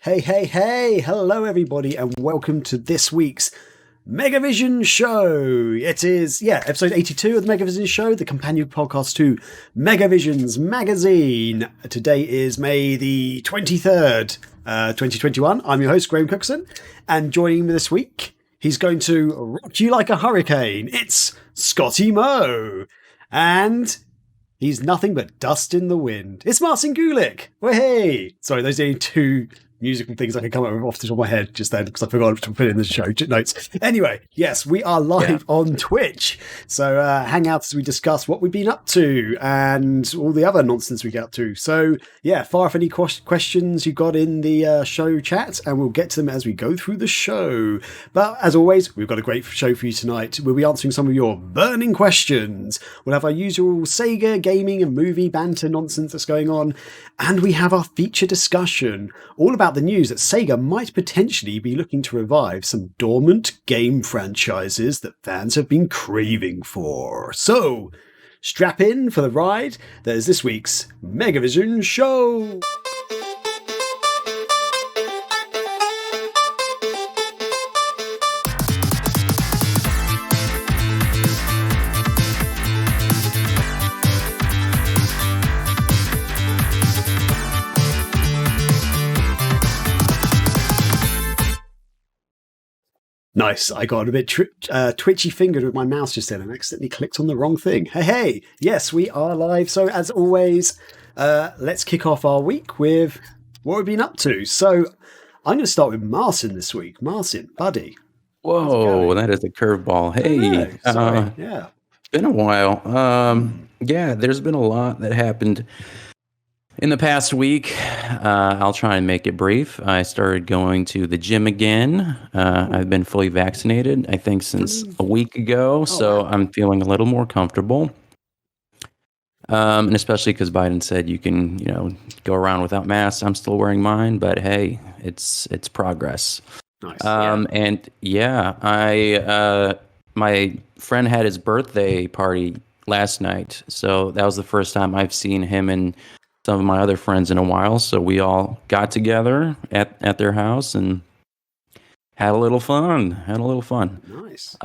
Hey, hey, hey! Hello, everybody, and welcome to this week's Megavision Show. It is, episode 82 of the Megavision Show, the companion podcast to Megavision's magazine. Today is May the 23rd, 2021. I'm your host, Graham Cookson, and joining me this week, he's going to rock you like a hurricane. It's Scotty Moe, and he's nothing but dust in the wind. It's Marcin Gulick. Well, hey! Sorry, those are only two musical things I can come up with off the top of my head just then because I forgot to put it in the show notes. Anyway, yes, we are live on Twitch. So hang out as we discuss what we've been up to and all the other nonsense we get up to. So fire off any questions you got in the show chat and we'll get to them as we go through the show. But as always, we've got a great show for you tonight. We'll be answering some of your burning questions. We'll have our usual Sega gaming and movie banter nonsense that's going on. And we have our feature discussion all about the news that Sega might potentially be looking to revive some dormant game franchises that fans have been craving for. So, strap in for the ride. There's this week's Megavision Show. Nice. I got a bit twitchy fingered with my mouse just then and accidentally clicked on the wrong thing. Hey. Yes, we are live. So as always, let's kick off our week with what we've been up to. So I'm going to start with Marcin this week. Marcin, buddy. Whoa, that is a curveball. Hey. It's been a while. There's been a lot that happened in the past week. I'll try and make it brief. I started going to the gym again. I've been fully vaccinated, I think, since a week ago, so I'm feeling a little more comfortable. And especially because Biden said you can, go around without masks. I'm still wearing mine, but hey, it's progress. Nice. My friend had his birthday party last night, so that was the first time I've seen him and some of my other friends in a while, so we all got together at their house and had a little fun. Nice.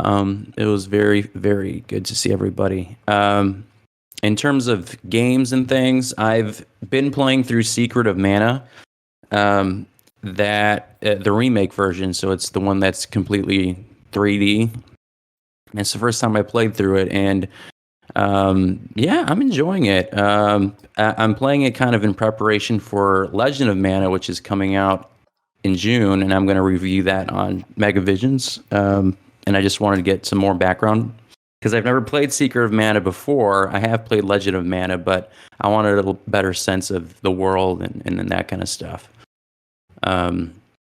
It was very, very good to see everybody. In terms of games and things, I've been playing through Secret of Mana, the remake version, so it's the one that's completely 3D. And it's the first time I played through it, and I'm enjoying it. I'm playing it kind of in preparation for Legend of Mana, which is coming out in June, and I'm going to review that on Megavisions. And I just wanted to get some more background because I've never played Secret of Mana before. I have played Legend of Mana, but I wanted a little better sense of the world and that kind of stuff. And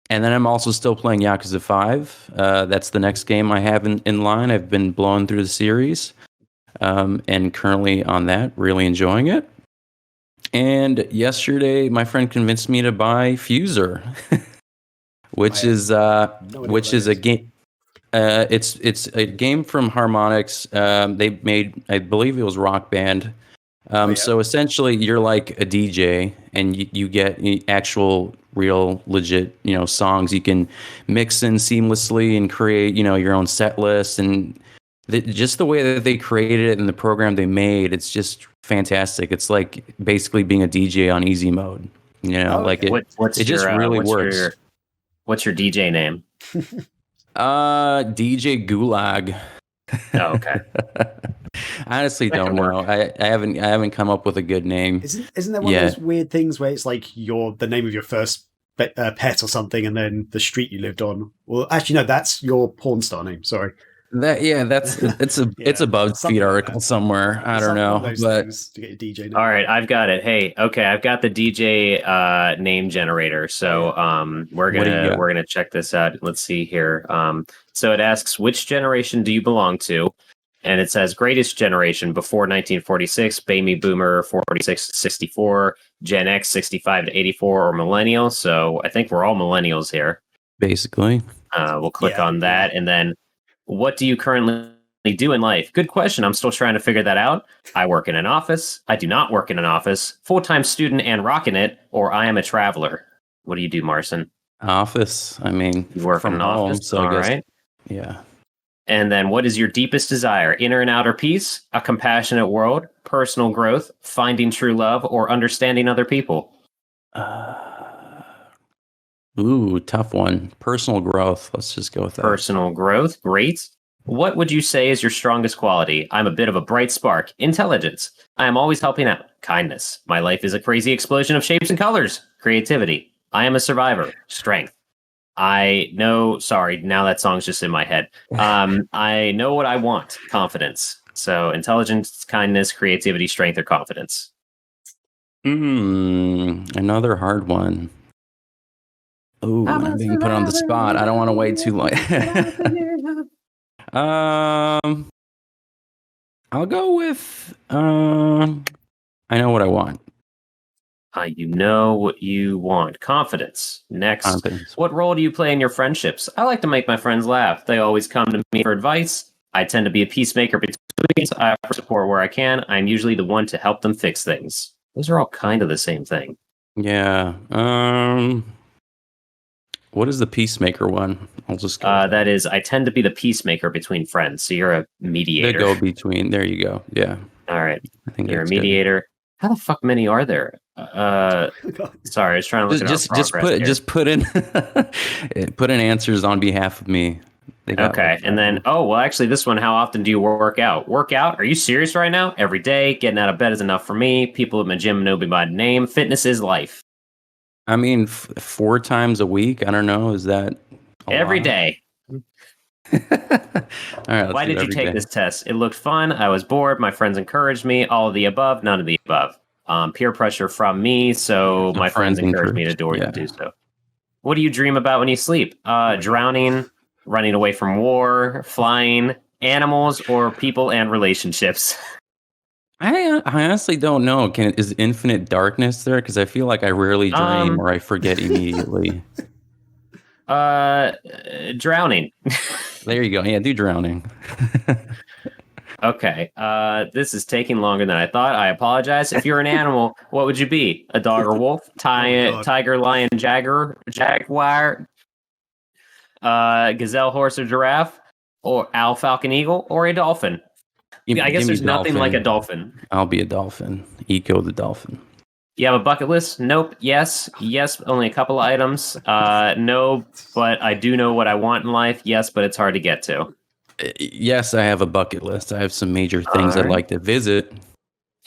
then I'm also still playing Yakuza 5. That's the next game I have in line. I've been blowing through the series. And currently on that, really enjoying it. And yesterday, my friend convinced me to buy Fuser, which is a game. It's a game from Harmonix. They made, I believe it was Rock Band. So essentially, you're like a DJ, and you get actual, real, legit, songs you can mix in seamlessly and create, your own set list and. Just the way that they created it and the program they made, it's just fantastic. It's like basically being a DJ on easy mode. It just really works. What's your DJ name? DJ Gulag. Oh, okay. I honestly don't know. I haven't come up with a good name. Isn't there one of those weird things where it's like the name of your first pet or something, and then the street you lived on? Well, actually, no, that's your porn star name. Sorry. It's a BuzzFeed article somewhere. I don't know, but to get your DJ name. All right, I've got it. Hey, okay, I've got the DJ name generator. So we're gonna check this out. Let's see here. So it asks, which generation do you belong to? And it says greatest generation before 1946, baby boomer 46 to 64, Gen X 65 to 84, or millennial. So I think we're all millennials here. Basically. We'll click on that, and then. What do you currently do in life? Good question. I'm still trying to figure that out. I work in an office. I do not work in an office. Full-time student and rocking it, or I am a traveler. What do you do, Marcin? Office. I mean, You work in an office, so all I guess, right. Yeah. And then what is your deepest desire? Inner and outer peace, a compassionate world, personal growth, finding true love, or understanding other people? Tough one. Personal growth. Let's just go with that. Personal growth, great. What would you say is your strongest quality? I'm a bit of a bright spark. Intelligence. I am always helping out. Kindness. My life is a crazy explosion of shapes and colors. Creativity. I am a survivor. Strength. I know. Sorry, now that song's just in my head. I know what I want. Confidence. So intelligence, kindness, creativity, strength, or confidence. Another hard one. Ooh, I'm being put on the spot. I don't want to wait too long. I'll go with I know what I want. You know what you want. Confidence. Next. Confidence. What role do you play in your friendships? I like to make my friends laugh. They always come to me for advice. I tend to be a peacemaker between. I offer support where I can. I'm usually the one to help them fix things. Those are all kind of the same thing. Yeah. What is the peacemaker one? I'll just go. That is, I tend to be the peacemaker between friends. So you're a mediator. The go between. There you go. Yeah. All right. I think You're a mediator. Good. How the fuck many are there? Sorry, I was trying to look at just put in put in answers on behalf of me. Okay, and then actually, this one. How often do you work out? Work out? Are you serious right now? Every day, getting out of bed is enough for me. People at my gym know me by name. Fitness is life. I mean, 4 times a week. I don't know. Is that every day? All right. Why did you take this test? It looked fun. I was bored. My friends encouraged me. All of the above, none of the above. Peer pressure from me, so my friends encouraged me to do so. What do you dream about when you sleep? Drowning, running away from war, flying, animals, or people and relationships. I honestly don't know. Is infinite darkness there? Because I feel like I rarely dream or I forget immediately. Drowning. There you go. Yeah, do drowning. Okay. This is taking longer than I thought. I apologize. If you're an animal, what would you be? A dog or wolf? Tiger, lion, jaguar, gazelle, horse, or giraffe? Or owl, falcon, eagle? Or a dolphin? I guess there's nothing like a dolphin. I'll be a dolphin. Eco the dolphin. You have a bucket list? Nope. Yes. Only a couple of items. No, but I do know what I want in life. Yes, but it's hard to get to. Yes, I have a bucket list. I have some major things I'd like to visit.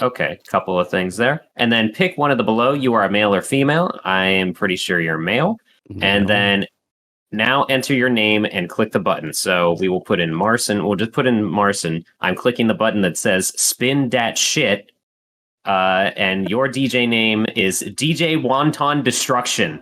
Okay, couple of things there. And then pick one of the below. You are a male or female. I am pretty sure you're male. No. And then now enter your name and click the button. So we will put in Marcin. We'll just put in Marcin. I'm clicking the button that says spin that shit. And your DJ name is DJ Wanton Destruction.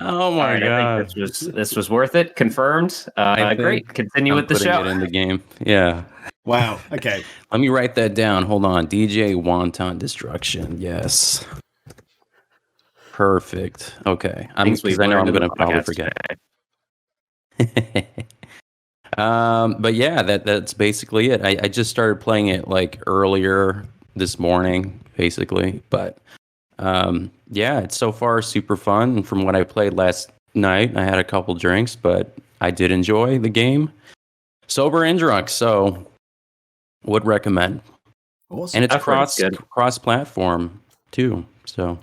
Oh my god! I think this was worth it. Confirmed. Great. Continue with the show. It in the game. Yeah. Wow. Okay. Let me write that down. Hold on. DJ Wanton Destruction. Yes. Perfect. Okay. I know I'm going to probably forget. But yeah, that's basically it. I just started playing it like earlier this morning, basically. But yeah, it's so far super fun. And from what I played last night, I had a couple drinks, but I did enjoy the game, sober and drunk. So would recommend. Awesome. And it's cross platform too. So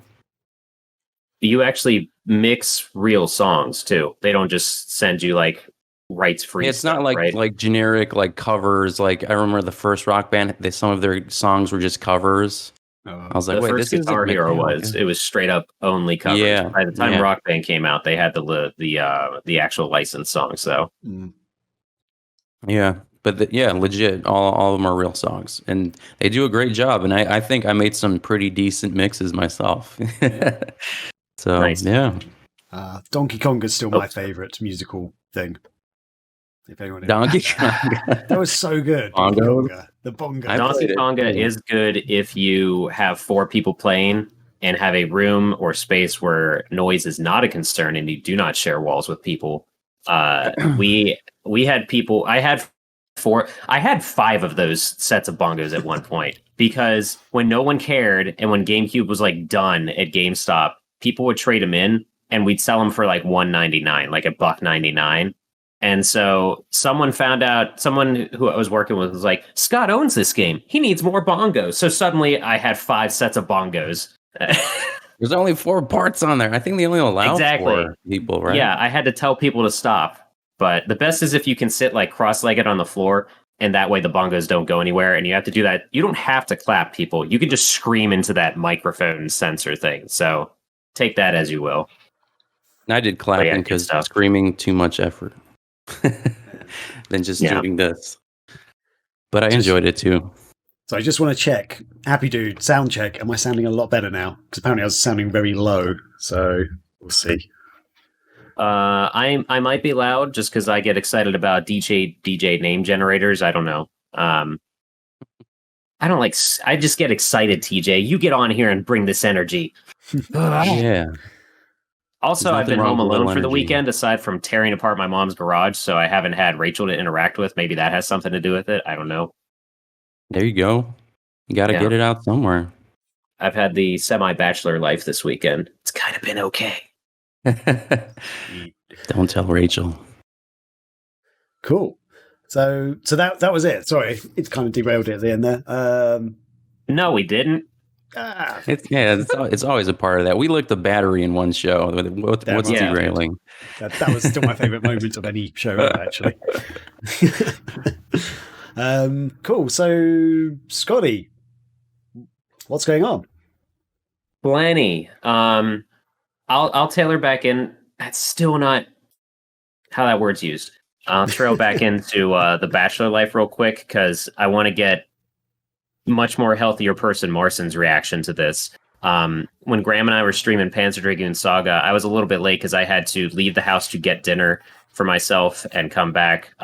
you actually mix real songs too. They don't just send you like rights free. It's not like generic like covers. Like I remember the first Rock Band, some of their songs were just covers. I was like, the first Guitar Hero it was straight up only covers. Yeah. By the time Rock Band came out, they had the actual licensed songs. So yeah, but legit, all of them are real songs, and they do a great job. And I think I made some pretty decent mixes myself. Yeah. So nice. Yeah, Donkey Kong is still my favorite musical thing. If anyone Donkey Kong, that was so good. The bongo. Donkey Konga is good if you have 4 people playing and have a room or space where noise is not a concern and you do not share walls with people. We had people. I had 5 of those sets of bongos at one point because when no one cared and when GameCube was like done at GameStop, people would trade them in, and we'd sell them for like $1.99, like $1.99. And so someone who I was working with was like, Scott owns this game. He needs more bongos. So suddenly I had 5 sets of bongos. There's only 4 parts on there. I think they only allow 4 people, right? Yeah, I had to tell people to stop. But the best is if you can sit like cross-legged on the floor, and that way the bongos don't go anywhere. And you have to do that. You don't have to clap, people. You can just scream into that microphone sensor thing. So take that as you will. I did clapping because screaming too much effort than just doing this. But I enjoyed it too. So I just want to check. Happy Dude, sound check. Am I sounding a lot better now? Because apparently I was sounding very low. So we'll see. I might be loud just because I get excited about DJ name generators. I don't know. I just get excited, TJ. You get on here and bring this energy. Yeah. Also, I've been home alone for the weekend, aside from tearing apart my mom's garage, so I haven't had Rachel to interact with. Maybe that has something to do with it. I don't know. There you go. You got to get it out somewhere. I've had the semi-bachelor life this weekend. It's kind of been okay. Don't tell Rachel. Cool. So that was it. Sorry, it's kind of derailed it at the end there. No, we didn't. It's always a part of that. We looked the battery in one show. What's derailing? That was still my favorite moment of any show ever, actually. Cool. So, Scotty, what's going on? Plenty. I'll tailor back in. That's still not how that word's used. I'll trail back into the bachelor life real quick because I want to get much more healthier person Marcin's reaction to this. When Graham and I were streaming Panzer Dragoon Saga, I was a little bit late because I had to leave the house to get dinner for myself and come back.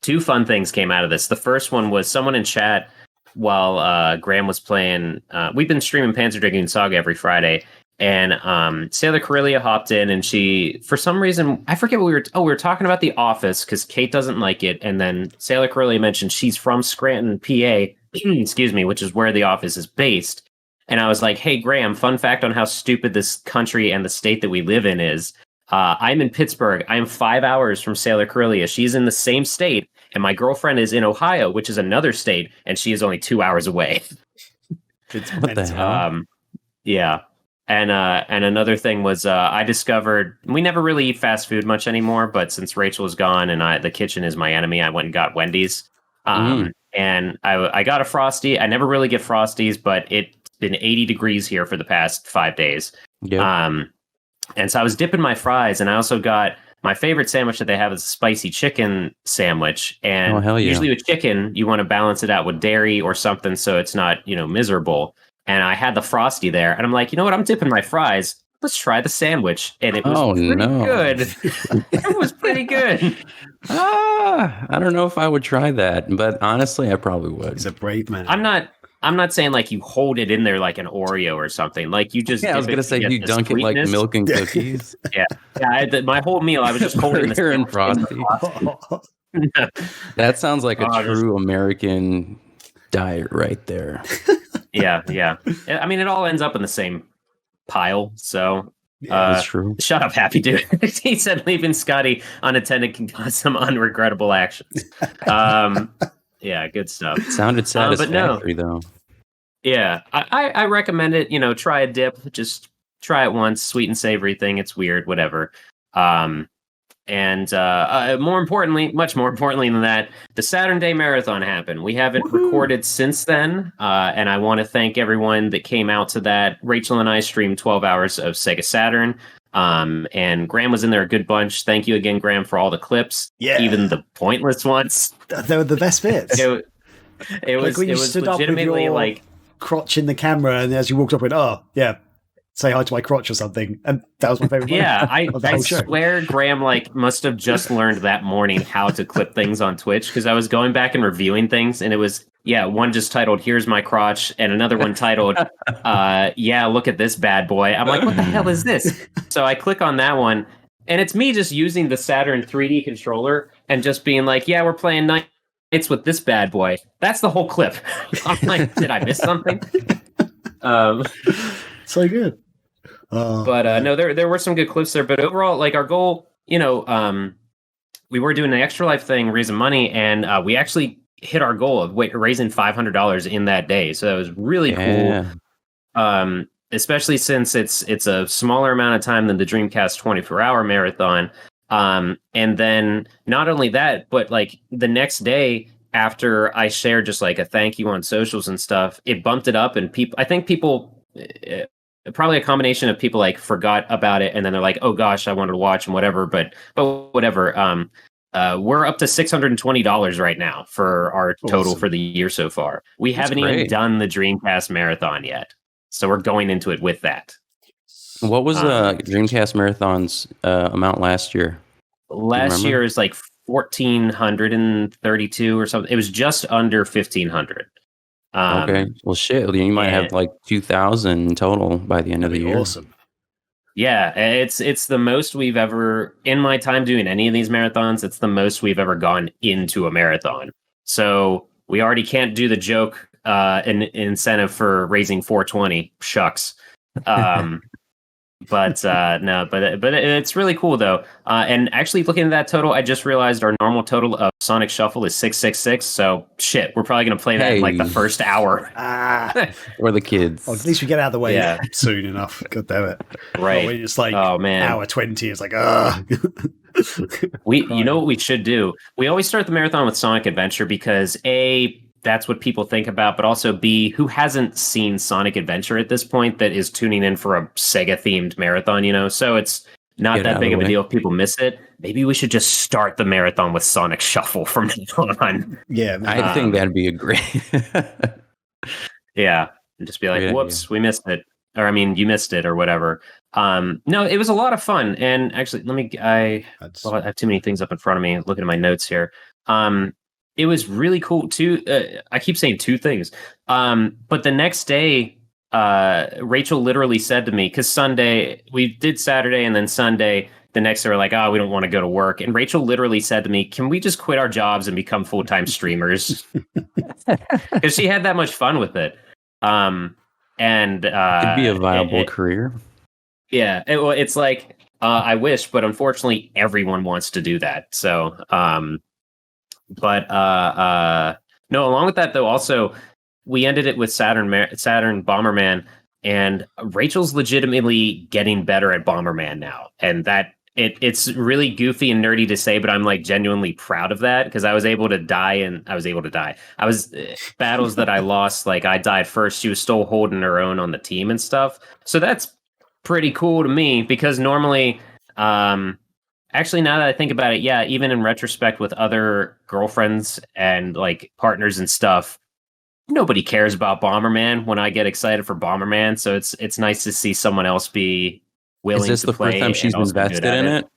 2 fun things came out of this. The first one was someone in chat while Graham was playing. We've been streaming Panzer Dragoon Saga every Friday, and Sailor Corellia hopped in, and she, for some reason, I forget what we were talking about The Office because Kate doesn't like it, and then Sailor Corellia mentioned she's from Scranton, PA. Excuse me, which is where The Office is based. And I was like, hey, Graham, fun fact on how stupid this country and the state that we live in is. I'm in Pittsburgh. I'm 5 hours from Sailor Corellia. She's in the same state. And my girlfriend is in Ohio, which is another state. And she is only 2 hours away. What the hell? Yeah. And another thing was I discovered we never really eat fast food much anymore. But since Rachel is gone and the kitchen is my enemy, I went and got Wendy's. And I got a Frosty. I never really get Frosties, but it's been 80 degrees here for the past 5 days. Yep. And so I was dipping my fries, and I also got my favorite sandwich that they have is a spicy chicken sandwich. And usually with chicken, you want to balance it out with dairy or something so it's not, miserable. And I had the Frosty there, and I'm like, you know what? I'm dipping my fries. Let's try the sandwich. And it was pretty good. It was pretty good. I don't know if I would try that, but honestly, I probably would. He's a brave man. I'm not saying like you hold it in there like an Oreo or something. Like you just. Yeah, I was gonna say you dunk it like milk and cookies. Yeah. My whole meal, I was just holding the and Frosty. That sounds like a true American diet right there. Yeah. I mean, it all ends up in the same pile. So that's true. Shut up, Happy Dude. He said leaving Scotty unattended can cause some unregrettable actions. Yeah, good stuff. Sounded satisfactory though. Yeah, I recommend it. Try a dip. Just try it once. Sweet and savory thing. It's weird, whatever. And more importantly, much more importantly than that, the Saturn Day Marathon happened. We haven't recorded since then, and I want to thank everyone that came out to that. Rachel and I streamed 12 hours of Sega Saturn, and Graham was in there a good bunch. Thank you again, Graham, for all the clips, even the pointless ones. They were the best bits. It was legitimately like crotch in the camera, and as you walked up, went, "Oh yeah, say hi to my crotch" or something, and that was my favorite. Yeah, I swear Graham must have just learned that morning how to clip things on Twitch, because I was going back and reviewing things, and it was one just titled "Here's my crotch" and another one titled "Look at this bad boy." I'm like, what the hell is this? So I click on that one, and it's me just using the Saturn 3D controller and just being like, "Yeah, we're playing Nights with this bad boy." That's the whole clip. I'm like, did I miss something? So good. But no, there were some good clips there. But overall, like our goal, we were doing the Extra Life thing, raising money, and we actually hit our goal of raising $500 in that day. So that was really cool. Especially since it's a smaller amount of time than the Dreamcast 24-hour marathon. And then not only that, but like the next day after I shared just like a thank you on socials and stuff, it bumped it up, and people probably a combination of people like forgot about it, and then they're like, oh gosh, I wanted to watch and whatever, but whatever. We're up to $620 right now for our total for the year so far. We haven't even done the Dreamcast Marathon yet, so we're going into it with that. What was Dreamcast Marathon's amount last year? Last year is like 1,432 or something. It was just under 1,500. Okay. Well, shit. You might have like 2,000 total by the end of the year. Awesome. Yeah, it's the most we've ever, in my time doing any of these marathons, it's the most we've ever gone into a marathon. So we already can't do the joke incentive for raising 420. Shucks. But it's really cool though. And actually looking at that total, I just realized our normal total of Sonic Shuffle is 666. So shit, we're probably gonna play that in like the first hour. Or the kids. Well, at least we get out of the way soon enough. God damn it! Right. When it's like hour 20. It's like You know what we should do? We always start the marathon with Sonic Adventure because A, that's what people think about, but also B, who hasn't seen Sonic Adventure at this point that is tuning in for a Sega-themed marathon, So it's not that big of a deal if people miss it. Maybe we should just start the marathon with Sonic Shuffle from now on. Yeah, I think that'd be a great... Yeah, and just be like, whoops, we missed it. Or, I mean, you missed it or whatever. No, it was a lot of fun. And actually, I have too many things up in front of me looking at my notes here. It was really cool too. I keep saying two things. But the next day, Rachel literally said to me, because Sunday, we did Saturday and then Sunday, the next day we're like, we don't want to go to work. And Rachel literally said to me, can we just quit our jobs and become full-time streamers? Because she had that much fun with it. And it could be a viable career. Yeah. It's like, I wish, but unfortunately everyone wants to do that. So, But no, along with that though, also we ended it with Saturn Bomberman, and Rachel's legitimately getting better at Bomberman now, and that it's really goofy and nerdy to say, but I'm like genuinely proud of that because I was able to die. I was battles that I lost, like I died first. She was still holding her own on the team and stuff, so that's pretty cool to me because normally, actually, now that I think about it, yeah, even in retrospect with other girlfriends and like partners and stuff, nobody cares about Bomberman when I get excited for Bomberman. So it's nice to see someone else be willing to play. Is this the first time she's invested in it?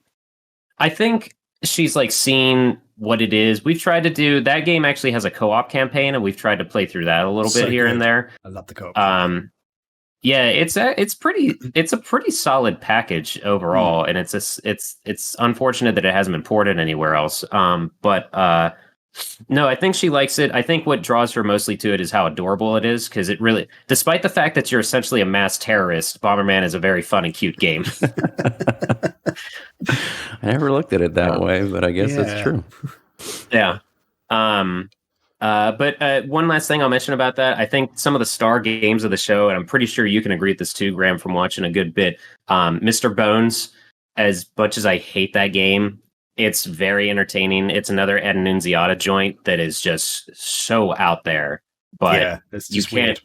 I think she's like seen what it is. We've tried to do that game actually has a co-op campaign, and we've tried to play through that a little bit here and there. I love the co-op. Yeah, it's a pretty solid package overall, and it's unfortunate that it hasn't been ported anywhere else. But no, I think she likes it. I think what draws her mostly to it is how adorable it is, because it really, despite the fact that you're essentially a mass terrorist, Bomberman is a very fun and cute game. I never looked at it that way, but I guess that's true. Yeah. But one last thing I'll mention about that, I think some of the star games of the show, and I'm pretty sure you can agree with this too, Graham, from watching a good bit, Mr. Bones, as much as I hate that game, it's very entertaining. It's another Ed Nunziata joint that is just so out there. But it's you can't...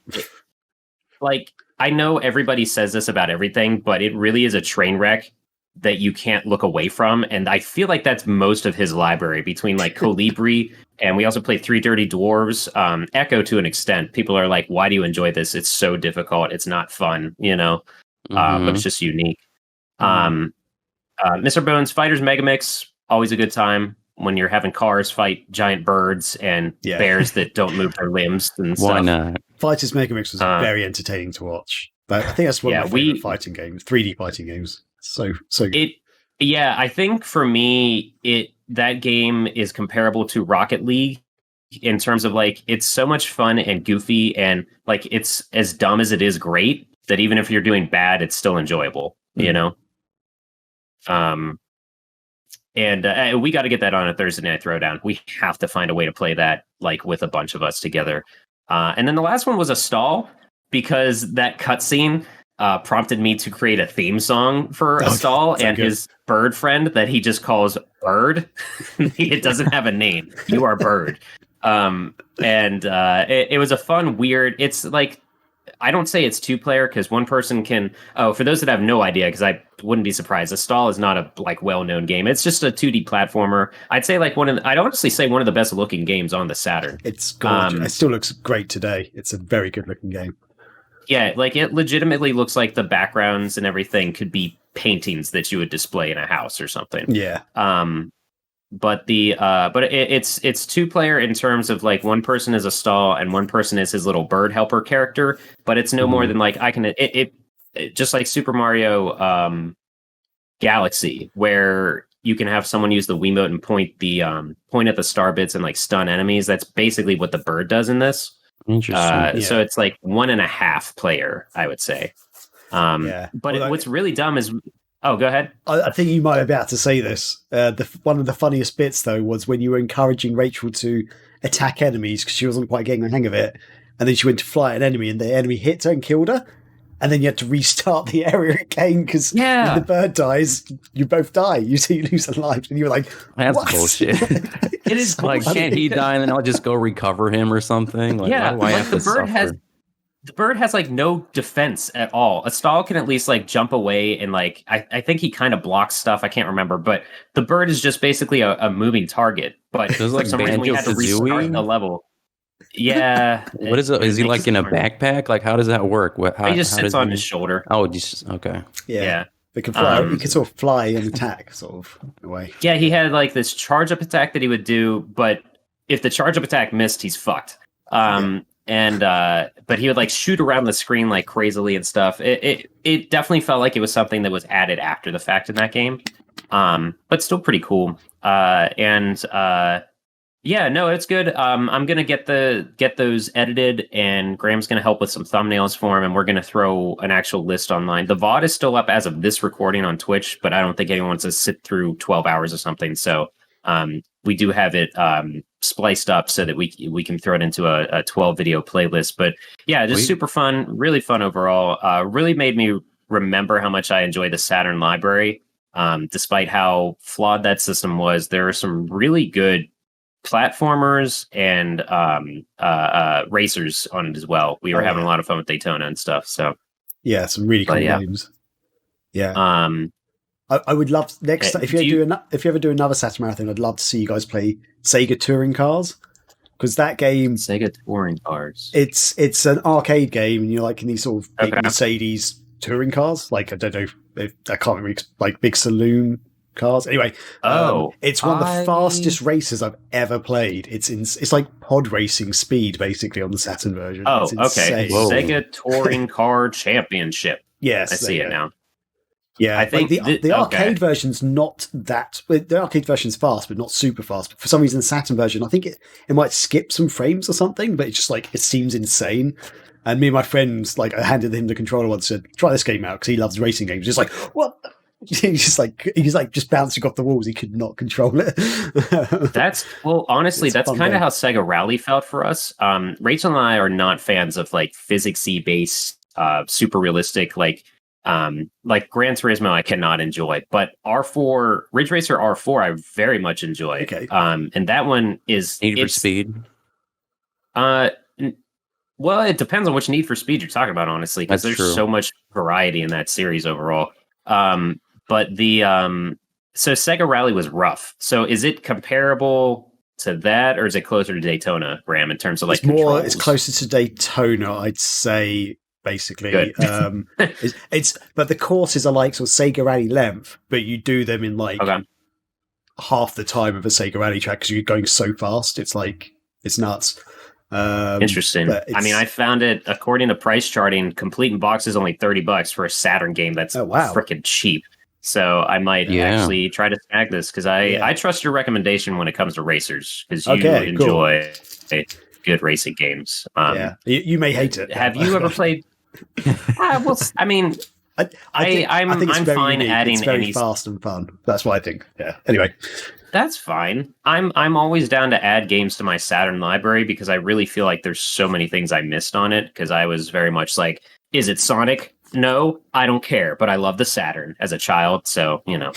Like, I know everybody says this about everything, but it really is a train wreck that you can't look away from. And I feel like that's most of his library between like Colibri, and we also play Three Dirty Dwarves, Echo to an extent. People are like, why do you enjoy this? It's so difficult. It's not fun, but it's just unique. Mr. Bones, Fighters Megamix, always a good time when you're having cars fight giant birds and bears that don't move their limbs and stuff. Why not? Fighters Megamix was very entertaining to watch. But I think that's one of my favorite fighting games, 3D fighting games. So good. I think for me, that game is comparable to Rocket League in terms of like, it's so much fun and goofy, and like, it's as dumb as it is great. that even if you're doing bad, it's still enjoyable, you know? And we got to get that on a Thursday Night Throwdown. We have to find a way to play that like with a bunch of us together. And then the last one was a stall, because that cutscene prompted me to create a theme song for a stall, and his bird friend that he just calls Bird. It doesn't have a name. You are Bird. It was a fun, weird. It's like, I don't say it's 2-player because one person can. Oh, for those that have no idea, because I wouldn't be surprised, a stall is not a like well-known game. It's just a 2D platformer. I'd say like I'd honestly say one of the best looking games on the Saturn. It's gorgeous. It still looks great today. It's a very good looking game. Yeah, like it legitimately looks like the backgrounds and everything could be paintings that you would display in a house or something. Yeah. But it's 2-player in terms of like one person is a stall and one person is his little bird helper character. But it's no more than like it just like Super Mario Galaxy, where you can have someone use the Wiimote and point at the star bits and like stun enemies. That's basically what the bird does in this. Interesting. So it's like 1.5 player, I would say. But what's really dumb is, oh, go ahead. I think you might be about to say this. One of the funniest bits though was when you were encouraging Rachel to attack enemies because she wasn't quite getting the hang of it, and then she went to fly at an enemy and the enemy hit her and killed her. And then you had to restart the area again because when the bird dies, you both die. You lose a life, and you're like, "That's what? bullshit." It is like, can't he die and then I'll just go recover him or something? Like, yeah, why do I have to suffer? The bird has like no defense at all. A stall can at least like jump away and like I think he kind of blocks stuff. I can't remember, but the bird is just basically a moving target. But for like some reason we had to restart the level. Yeah. What is it? Is he like in a backpack? Like, how does that work? He just sits on his shoulder. Oh, just okay. Yeah. They can fly. He can sort of fly and attack, sort of in a way. Yeah, he had like this charge up attack that he would do, but if the charge up attack missed, he's fucked. But he would like shoot around the screen like crazily and stuff. It definitely felt like it was something that was added after the fact in that game. But still pretty cool. Yeah, no, it's good. I'm gonna get those edited, and Graham's gonna help with some thumbnails for him, and we're gonna throw an actual list online. The VOD is still up as of this recording on Twitch, but I don't think anyone wants to sit through 12 hours or something. So we do have it spliced up so that we can throw it into a 12 video playlist. But yeah, just super fun, really fun overall. Really made me remember how much I enjoy the Saturn library. Despite how flawed that system was, there are some really good platformers and racers on it as well. We were having a lot of fun with Daytona and stuff. So yeah, some really cool games. Yeah. I would love next time if you ever do another Saturn Marathon, I'd love to see you guys play Sega Touring Cars, because that game, Sega Touring Cars, it's an arcade game, and you're like in these sort of big Mercedes touring cars. Like I don't know, I can't remember, like big saloon cars. Anyway, it's one of the fastest races I've ever played. It's like pod racing speed basically on the Saturn version. Oh, okay. Sega Touring Car Championship. Yes, I see it now. Yeah, I think the arcade version's not that. The arcade version's fast, but not super fast. But for some reason, the Saturn version, I think it might skip some frames or something. But it's just like it seems insane. And me and my friends, like, I handed him the controller once, and said, "Try this game out," because he loves racing games. Just like, what? He's just bouncing off the walls. He could not control it. Honestly, that's kind of how Sega Rally felt for us. Rachel and I are not fans of like physicsy based, super realistic, like Gran Turismo. I cannot enjoy, but R4 Ridge Racer R4 I very much enjoy. Okay. And that one is Need for Speed. Well, it depends on which Need for Speed you're talking about, honestly, because there's so much variety in that series overall. But so Sega Rally was rough. So is it comparable to that, or is it closer to Daytona, Graham, in terms of like controls? It's closer to Daytona, I'd say, basically. But the courses are like sort of Sega Rally length, but you do them in like half the time of a Sega Rally track because you're going so fast. It's like, it's nuts. Interesting. I mean, I found it, according to price charting, complete in box is only $30 for a Saturn game. That's freaking cheap. So I might actually try to snag this, because I trust your recommendation when it comes to racers, because you enjoy good racing games. You may hate it. Have you ever played Well, I mean, I think it's I'm very fine unique. adding it's very any fast and fun. That's what I think. Yeah. Anyway, That's fine. I'm always down to add games to my Saturn library because I really feel like there's so many things I missed on it because I was very much like, is it Sonic? No, I don't care, but I love the Saturn as a child, so, you know.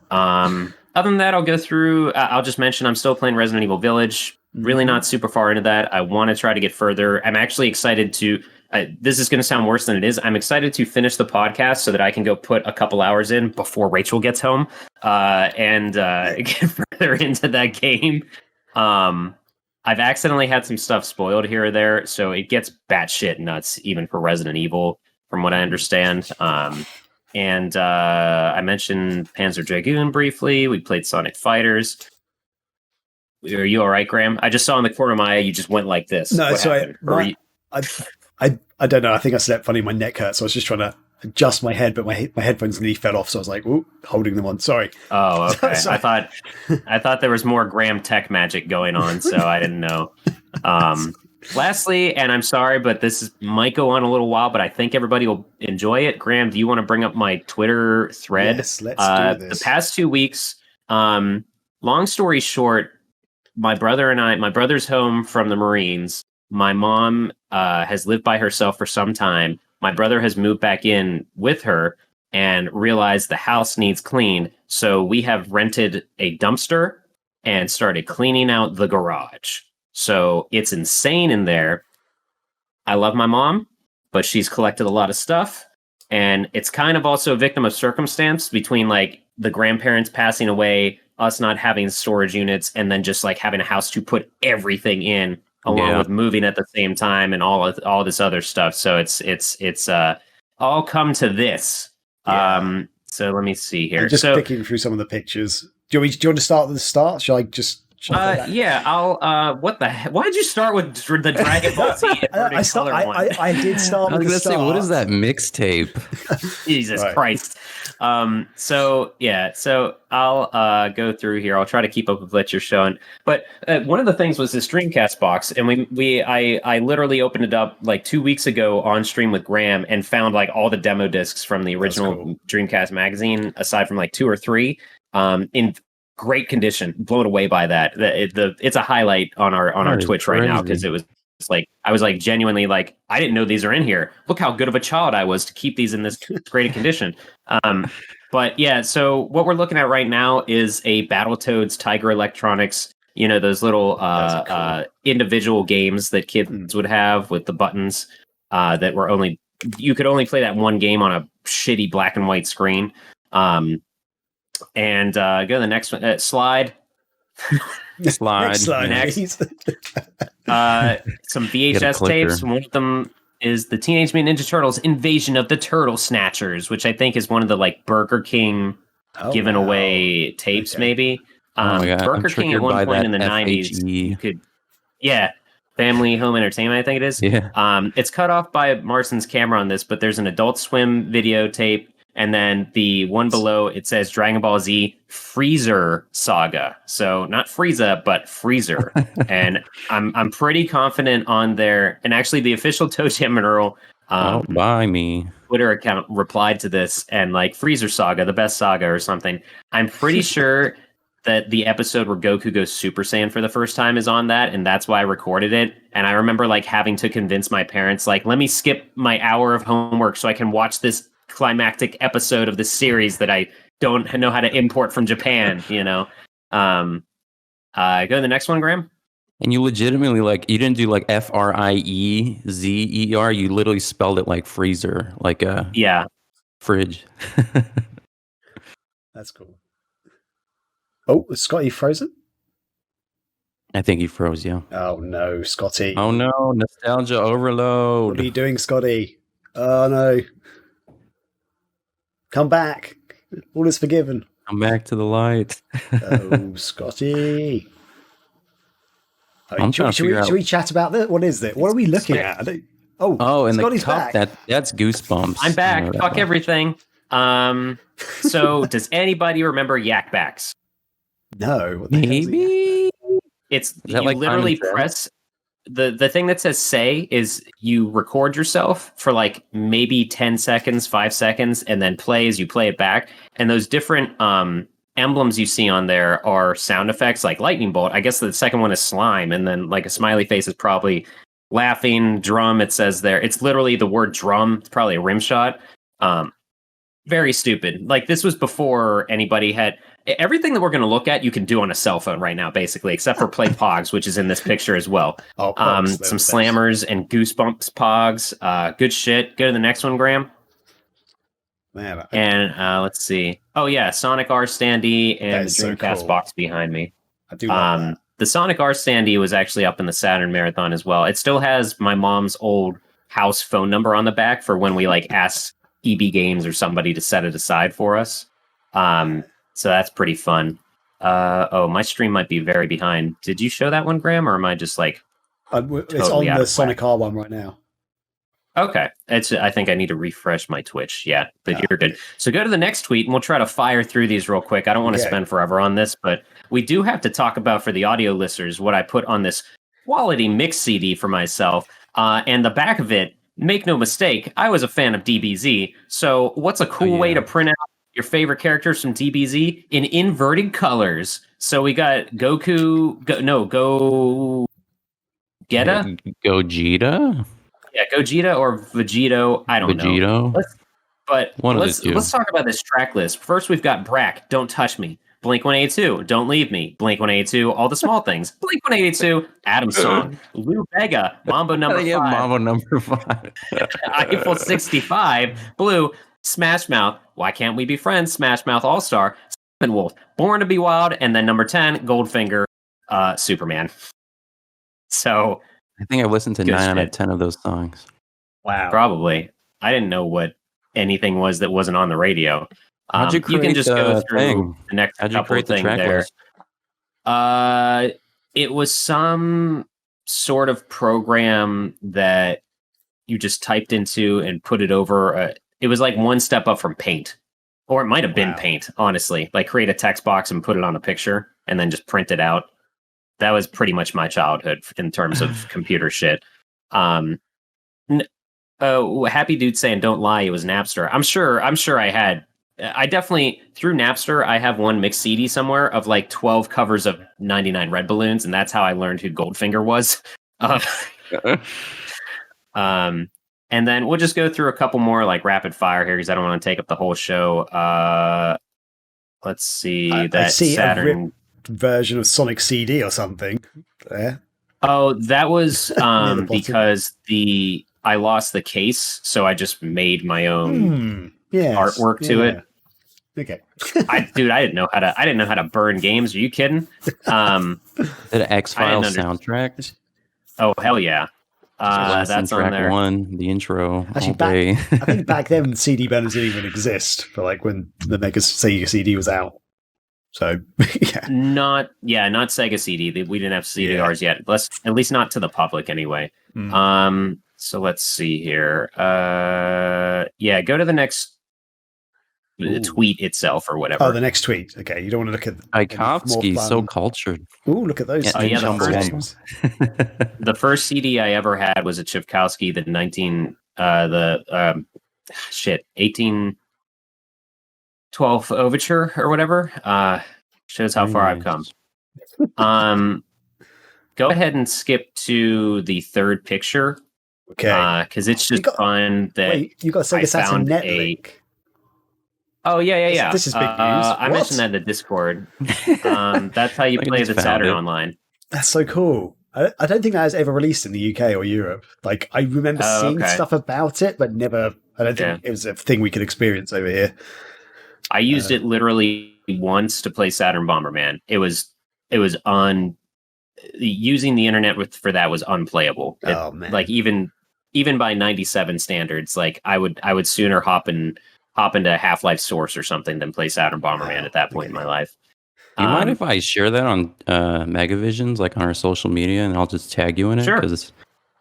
Other than that, I'll go through, I'll just mention I'm still playing Resident Evil Village. Really not super far into that. I want to try to get further. I'm actually excited to this is going to sound worse than it is. I'm excited to finish the podcast so that I can go put a couple hours in before Rachel gets home and get further into that game. I've accidentally had some stuff spoiled here or there, so it gets batshit nuts even for Resident Evil, from what I understand. And I mentioned Panzer Dragoon briefly. We played Sonic Fighters. Are you all right, Graham? I just saw in the corner of my eye you just went like this. No, sorry. I don't know. I think I slept funny. My neck hurt, so I was just trying to adjust my head, but my headphones nearly fell off, so I was like, "Ooh," holding them on. Sorry. Oh, okay. I thought there was more Graham tech magic going on, so I didn't know. Lastly, and I'm sorry, but this might go on a little while, but I think everybody will enjoy it. Graham, do you want to bring up my Twitter thread? Yes, let's do this. The past 2 weeks, long story short, my brother's home from the Marines. My mom has lived by herself for some time. My brother has moved back in with her and realized the house needs cleaned. So we have rented a dumpster and started cleaning out the garage. So it's insane in there. I love my mom, but she's collected a lot of stuff. And it's kind of also a victim of circumstance between like the grandparents passing away, us not having storage units, and then just like having a house to put everything in, along with moving at the same time and all this other stuff. So it's all come to this. Yeah. So let me see here. I'm just picking through some of the pictures. Do you want to start at the start? Shall I just? Yeah, I'll. What the heck? Why'd you start with the Dragon Ball Z? I did start with the start. Say, what is that mixtape? Jesus Christ. So I'll go through here. I'll try to keep up with what you're showing. But one of the things was this Dreamcast box, and I literally opened it up like 2 weeks ago on stream with Graham and found like all the demo discs from the original Dreamcast magazine, aside from like 2 or 3, in great condition. Blown away by that. It's a highlight on our Twitch right now because it was like I was like genuinely like I didn't know these are in here. Look how good of a child I was to keep these in this great condition. But yeah, so what we're looking at right now is a Battletoads Tiger Electronics. You know, those little individual games that kids would have with the buttons that were you could only play that one game on a shitty black and white screen. And go to the next one. Slide. Next. Some VHS tapes. One of them is the Teenage Mutant Ninja Turtles Invasion of the Turtle Snatchers, which I think is one of the like Burger King given away tapes, maybe. Burger King at one point in the 90s, you could, Family Home Entertainment, I think it is. Yeah. It's cut off by Marcin's camera on this, but there's an Adult Swim videotape. And then the one below, it says Dragon Ball Z Freezer Saga. So not Frieza, but Freezer. And I'm pretty confident on there. And actually, the official Toe Jam and Earl buy me Twitter account replied to this and like Freezer Saga, the best saga or something. I'm pretty sure that the episode where Goku goes Super Saiyan for the first time is on that. And that's why I recorded it. And I remember like having to convince my parents, like, let me skip my hour of homework so I can watch this climactic episode of the series that I don't know how to import from Japan, you know. Go to the next one, Graham. And you legitimately you didn't do like FRIEZER. You literally spelled it like freezer, like a fridge. That's cool. Oh, is Scotty frozen? I think he froze, yeah. Oh no, Scotty. Oh no, nostalgia overload. What are you doing, Scotty? Oh no. Come back. All is forgiven. Come back to the light. Oh, Scotty. Should we chat about this? What is it? What are we looking at? And Scotty's the cup, back. That's Goosebumps. I'm back. Fuck everything. So does anybody remember Yak Backs? No. Maybe. You literally press the thing that says say is you record yourself for like maybe 10 seconds, 5 seconds, and then play as you play it back. And those different emblems you see on there are sound effects like lightning bolt. I guess the second one is slime, and then like a smiley face is probably laughing. Drum, it says there. It's literally the word drum. It's probably a rim shot. Very stupid. Like, this was before anybody had... Everything that we're going to look at, you can do on a cell phone right now, basically, except for play Pogs, which is in this picture as well. Oh, Pogs, some slammers and Goosebumps Pogs. Good shit. Go to the next one, Graham. Man, and let's see. Oh, yeah, Sonic R Standee and the Dreamcast so cool. box behind me. I do love that. The Sonic R Standee was actually up in the Saturn Marathon as well. It still has my mom's old house phone number on the back for when we like ask EB Games or somebody to set it aside for us. So that's pretty fun. My stream might be very behind. Did you show that one, Graham, or am I just like it's on the Sonic R one right now? Okay. I think I need to refresh my Twitch. Yeah, but you're good. So go to the next tweet and we'll try to fire through these real quick. I don't want to spend forever on this, but we do have to talk about, for the audio listeners, what I put on this quality mix CD for myself. And the back of it, make no mistake, I was a fan of DBZ. So what's a cool way to print out your favorite characters from DBZ in inverted colors? So we got Goku, Gogeta? Gogeta? Yeah, Gogeta or Vegito. I don't know. Let's talk about this track list. First, we've got Brack, Don't Touch Me. Blink-182, Don't Leave Me. Blink-182, All the Small Things. Blink-182, Adam Song. Lou Bega, Mambo number 5. Mambo number 5. Eiffel 65, Blue, Smash Mouth, Why Can't We Be Friends? Smash Mouth All-Star. Steppenwolf, Born to Be Wild. And then number 10, Goldfinger, Superman. So... I think I've listened to 9 out of 10 of those songs. Wow. Probably. I didn't know what anything was that wasn't on the radio. How'd you create can just go through the next How'd you couple create things the track there. List? It was some sort of program that you just typed into and put it over. It was like one step up from Paint. Or it might have been Paint, honestly. Like create a text box and put it on a picture and then just print it out. That was pretty much my childhood in terms of computer shit. Happy Dude saying don't lie, it was Napster. I'm sure I definitely, through Napster, I have one mixed CD somewhere of like 12 covers of 99 Red Balloons, and that's how I learned who Goldfinger was. And then we'll just go through a couple more like rapid fire here because I don't want to take up the whole show. Let's see. I see Saturn version of Sonic CD or something there. Oh, that was because I lost the case, so I just made my own artwork to it. Okay. I didn't know how to burn games. Are you kidding? That X-Files soundtrack? Oh, hell yeah. That's on track there. 1, the intro. Actually, I think back then CD burners didn't even exist for like when the Sega CD was out. So not Sega CD. We didn't have CDRs yet. At least not to the public anyway. So let's see here. Go to the next tweet itself or whatever. Oh, the next tweet. Okay, you don't want to look at Tchaikovsky, so cultured. Ooh, look at those. The first CD I ever had was a Tchaikovsky, the 1812 Overture or whatever. Shows how far I've come. Go ahead and skip to the third picture. Okay. Because it's just fun that you got Sega Saturn Netlink. Oh, yeah. This is big news. I mentioned that in the Discord. That's how you play the Saturn online. That's so cool. I don't think that was ever released in the UK or Europe. Like, I remember seeing stuff about it, but never... I don't think it was a thing we could experience over here. I used it literally once to play Saturn Bomberman. It was using the internet for that was unplayable. Man. Like even by 97 standards, like I would sooner hop into Half-Life Source or something than play Saturn Bomberman at that point in my life. Do you mind if I share that on Megavisions, like on our social media, and I'll just tag you in it? Sure. Because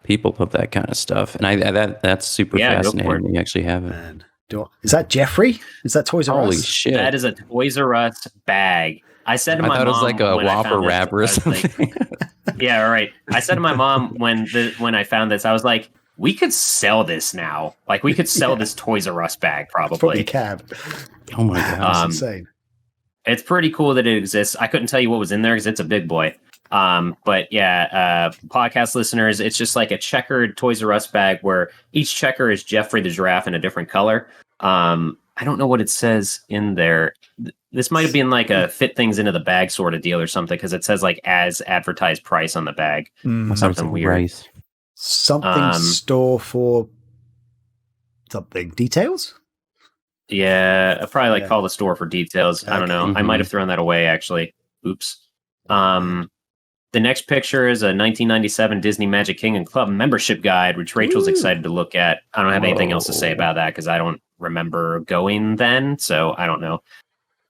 people love that kind of stuff, and that's super fascinating. You actually have it. Man. Is that Jeffrey? Is that Toys R Us? Holy shit! That is a Toys R Us bag. I said to my mom, I thought it was like a Whopper wrapper or something. Yeah, right. I said to my mom when I found this, I was like, we could sell this now. Like, we could sell this Toys R Us bag probably. Probably can. Oh my god, that's insane. It's pretty cool that it exists. I couldn't tell you what was in there because it's a big boy. But yeah, podcast listeners, it's just like a checkered Toys R Us bag where each checker is Jeffrey the giraffe in a different color. I don't know what it says in there. This might have been like a fit things into the bag sort of deal or something because it says like as advertised price on the bag. Something weird. Price. Something store for something details. Yeah, I probably call the store for details. Okay. I don't know. I might have thrown that away actually. Oops. The next picture is a 1997 Disney Magic Kingdom Club membership guide, which Rachel's excited to look at. I don't have anything else to say about that because I don't remember going then, so I don't know.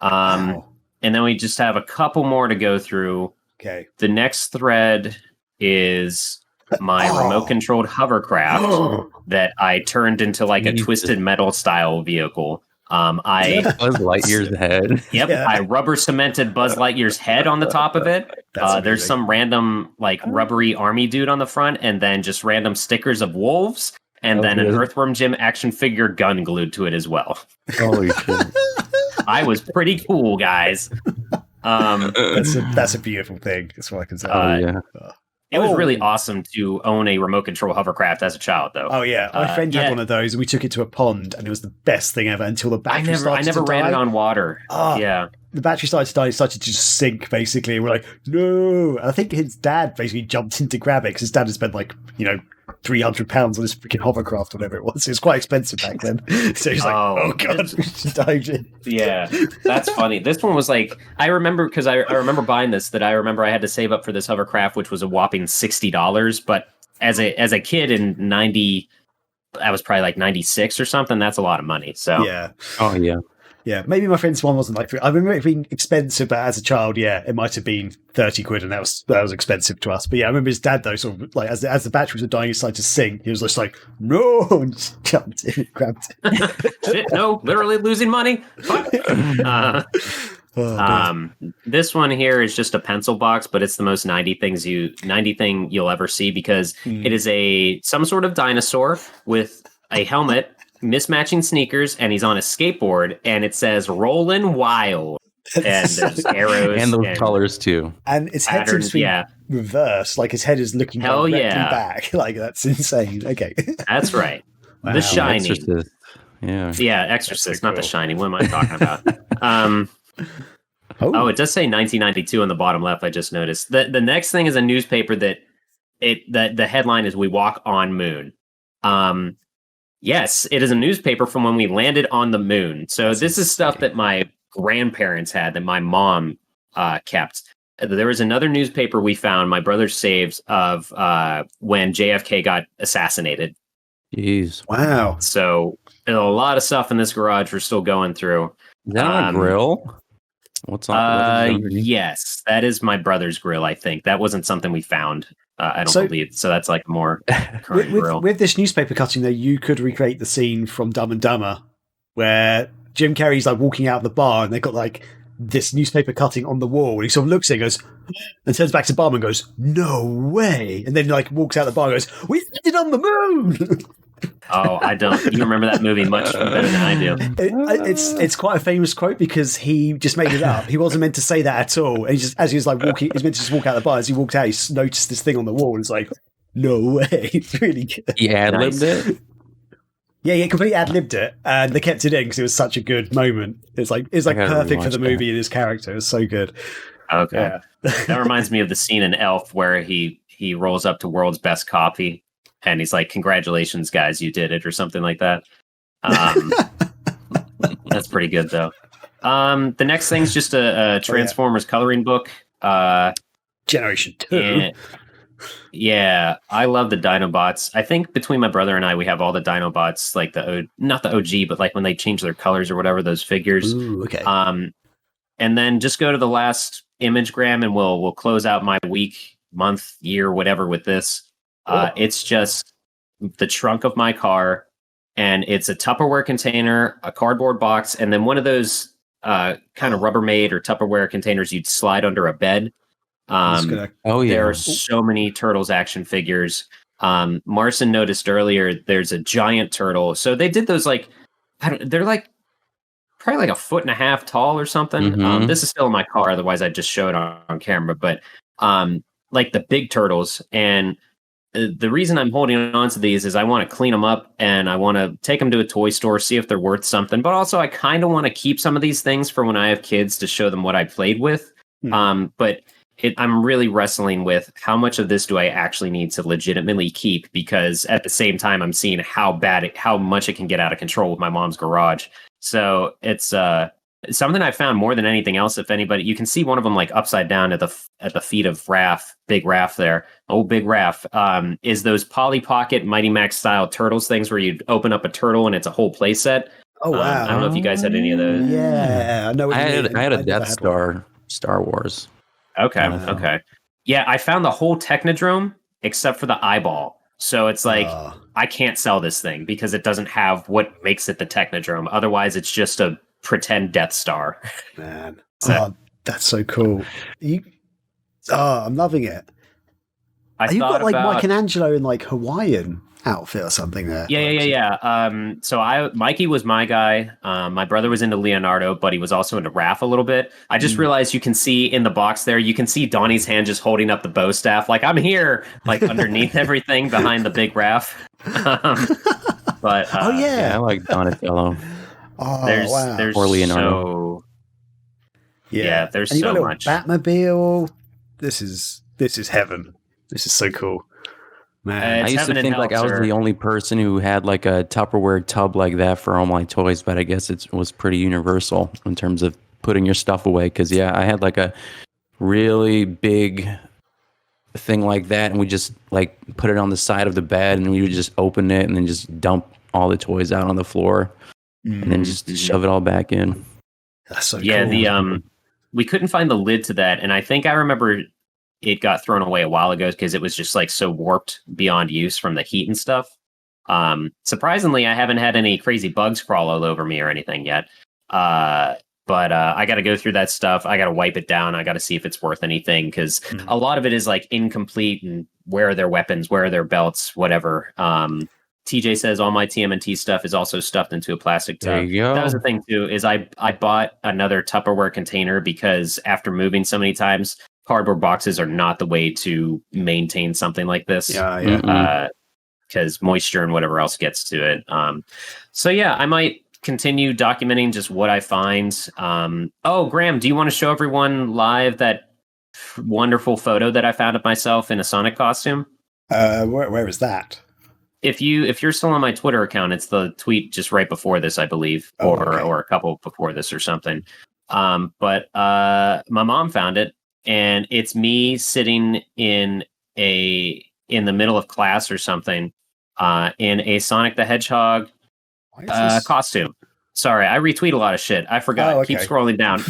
And then we just have a couple more to go through. Okay. The next thread is my remote-controlled hovercraft that I turned into like a Twisted Metal style vehicle. I Buzz Lightyear's head. Yep, yeah. I rubber cemented Buzz Lightyear's head on the top of it. There's some random like rubbery army dude on the front, and then just random stickers of wolves, and then an Earthworm Jim action figure gun glued to it as well. Holy shit! I was pretty cool, guys. That's a beautiful thing. That's what I can say. It was really awesome to own a remote control hovercraft as a child, though. Oh yeah, my friend had one of those, and we took it to a pond, and it was the best thing ever until the battery started to die. I never ran it on water. Yeah, the battery started to die, it started to just sink. Basically, and we're like, no. And I think his dad basically jumped in to grab it because his dad had spent like £300 on this freaking hovercraft, whatever it was. It was quite expensive back then. So he's like, oh god, dived in. Yeah, that's funny. This one was like, I remember because I remember buying this. That I remember I had to save up for this hovercraft, which was a whopping $60. But as a kid in '90, I was probably like 96 or something. That's a lot of money. So yeah. Oh yeah. Yeah, maybe my friend's one wasn't like. I remember it being expensive, but as a child, yeah, it might have been 30 quid, and that was expensive to us. But yeah, I remember his dad though, sort of like as the batteries were dying, he started to sing. He was just like, "No!" and just jumped in, and grabbed it. Shit, no, literally losing money. This one here is just a pencil box, but it's the most 90 thing you'll ever see because it is some sort of dinosaur with a helmet, mismatching sneakers, and he's on a skateboard, and it says "Rollin' Wild," and there's arrows and those colors too, and his head seems to be reversed, like his head is looking directly back. Like that's insane. Okay, that's right. Wow. The Shining, Exorcist. Exorcist, not The Shining. What am I talking about? It does say 1992 on the bottom left. I just noticed. The next thing is a newspaper that the headline is "We Walk on Moon." Yes, it is a newspaper from when we landed on the moon. So this is stuff that my grandparents had that my mom kept. There was another newspaper we found, my brother saved, of when JFK got assassinated. Jeez. Wow. So a lot of stuff in this garage we're still going through. Is that on a grill? What's on? Yes, that is my brother's grill, I think. That wasn't something we found. I don't believe. So that's like more current grill. With this newspaper cutting, though, you could recreate the scene from Dumb and Dumber where Jim Carrey's like walking out of the bar and they've got like this newspaper cutting on the wall. And he sort of looks at it and goes, and turns back to the barman and goes, "No way." And then like walks out the bar and goes, "We landed on the moon." Oh, I don't. You remember that movie much better than I do. It's quite a famous quote because he just made it up. He wasn't meant to say that at all. And he just, as he was like walking, he's meant to just walk out of the bar. As he walked out, he noticed this thing on the wall and it's like, "No way!" It's really good. He ad-libbed it. Yeah, he completely ad-libbed it, and they kept it in because it was such a good moment. It's like perfect for the movie and his character. It was so good. Okay, that reminds me of the scene in Elf where he rolls up to World's Best Coffee. And he's like, "Congratulations, guys, you did it," or something like that. That's pretty good, though. The next thing's just a Transformers coloring book. Generation 2. Yeah, I love the Dinobots. I think between my brother and I, we have all the Dinobots, like not the OG, but like when they change their colors or whatever, those figures. Ooh, okay. And then just go to the last imagegram, and we'll close out my week, month, year, whatever with this. It's just the trunk of my car and it's a Tupperware container, a cardboard box, and then one of those kind of Rubbermaid or Tupperware containers you'd slide under a bed. There are so many Turtles action figures. Marcin noticed earlier there's a giant turtle. So they did those they're like probably like 1.5 feet tall or something. Mm-hmm. This is still in my car, otherwise I'd just show it on camera. But like the big turtles, and the reason I'm holding on to these is I want to clean them up and I want to take them to a toy store, see if they're worth something. But also I kind of want to keep some of these things for when I have kids to show them what I played with. But I'm really wrestling with how much of this do I actually need to legitimately keep, because at the same time I'm seeing how much it can get out of control with my mom's garage. So it's something I found more than anything else. If anybody, you can see one of them like upside down at the feet of Raph, Big Raph there. Oh, Big Raph is those Polly Pocket Mighty Max style Turtles things where you open up a turtle and it's a whole play set. Oh wow! I don't know if you guys had any of those. Yeah, I know. I had a Death Star Wars. Okay. Okay. Yeah, I found the whole Technodrome except for the eyeball. So it's like I can't sell this thing because it doesn't have what makes it the Technodrome. Otherwise, it's just a pretend Death Star. Man, that's so cool. I'm loving it. You've got like Michelangelo in like Hawaiian outfit or something there. Yeah. So Mikey was my guy. My brother was into Leonardo, but he was also into Raph a little bit. I just realized you can see in the box there, you can see Donnie's hand just holding up the bow staff. Like, I'm here, like underneath everything behind the big Raph. But I like Donatello. There's or Leonardo. There's and you so got a much. Batmobile. This is heaven. This is so cool. Man, I used to think like I was the only person who had like a Tupperware tub like that for all my toys, but I guess it was pretty universal in terms of putting your stuff away. Because I had like a really big thing like that, and we just like put it on the side of the bed, and we would just open it and then just dump all the toys out on the floor, and then just shove it all back in. That's so cool. We couldn't find the lid to that, and I think I remember it got thrown away a while ago because it was just like so warped beyond use from the heat and stuff. Surprisingly, I haven't had any crazy bugs crawl all over me or anything yet. But I got to go through that stuff. I got to wipe it down. I got to see if it's worth anything, because a lot of it is like incomplete, and where are their weapons? Where are their belts? Whatever. TJ says all my TMNT stuff is also stuffed into a plastic tub. There you go. That was the thing too, is I bought another Tupperware container because after moving so many times, cardboard boxes are not the way to maintain something like this. Because moisture and whatever else gets to it. So I might continue documenting just what I find. Graham, do you want to show everyone live that wonderful photo that I found of myself in a Sonic costume? Where is that? If you're still on my Twitter account, it's the tweet just right before this, I believe, or a couple before this or something. But my mom found it. And it's me sitting in the middle of class or something, in a Sonic the Hedgehog costume. Sorry, I retweet a lot of shit. I forgot. Okay. Keep scrolling down.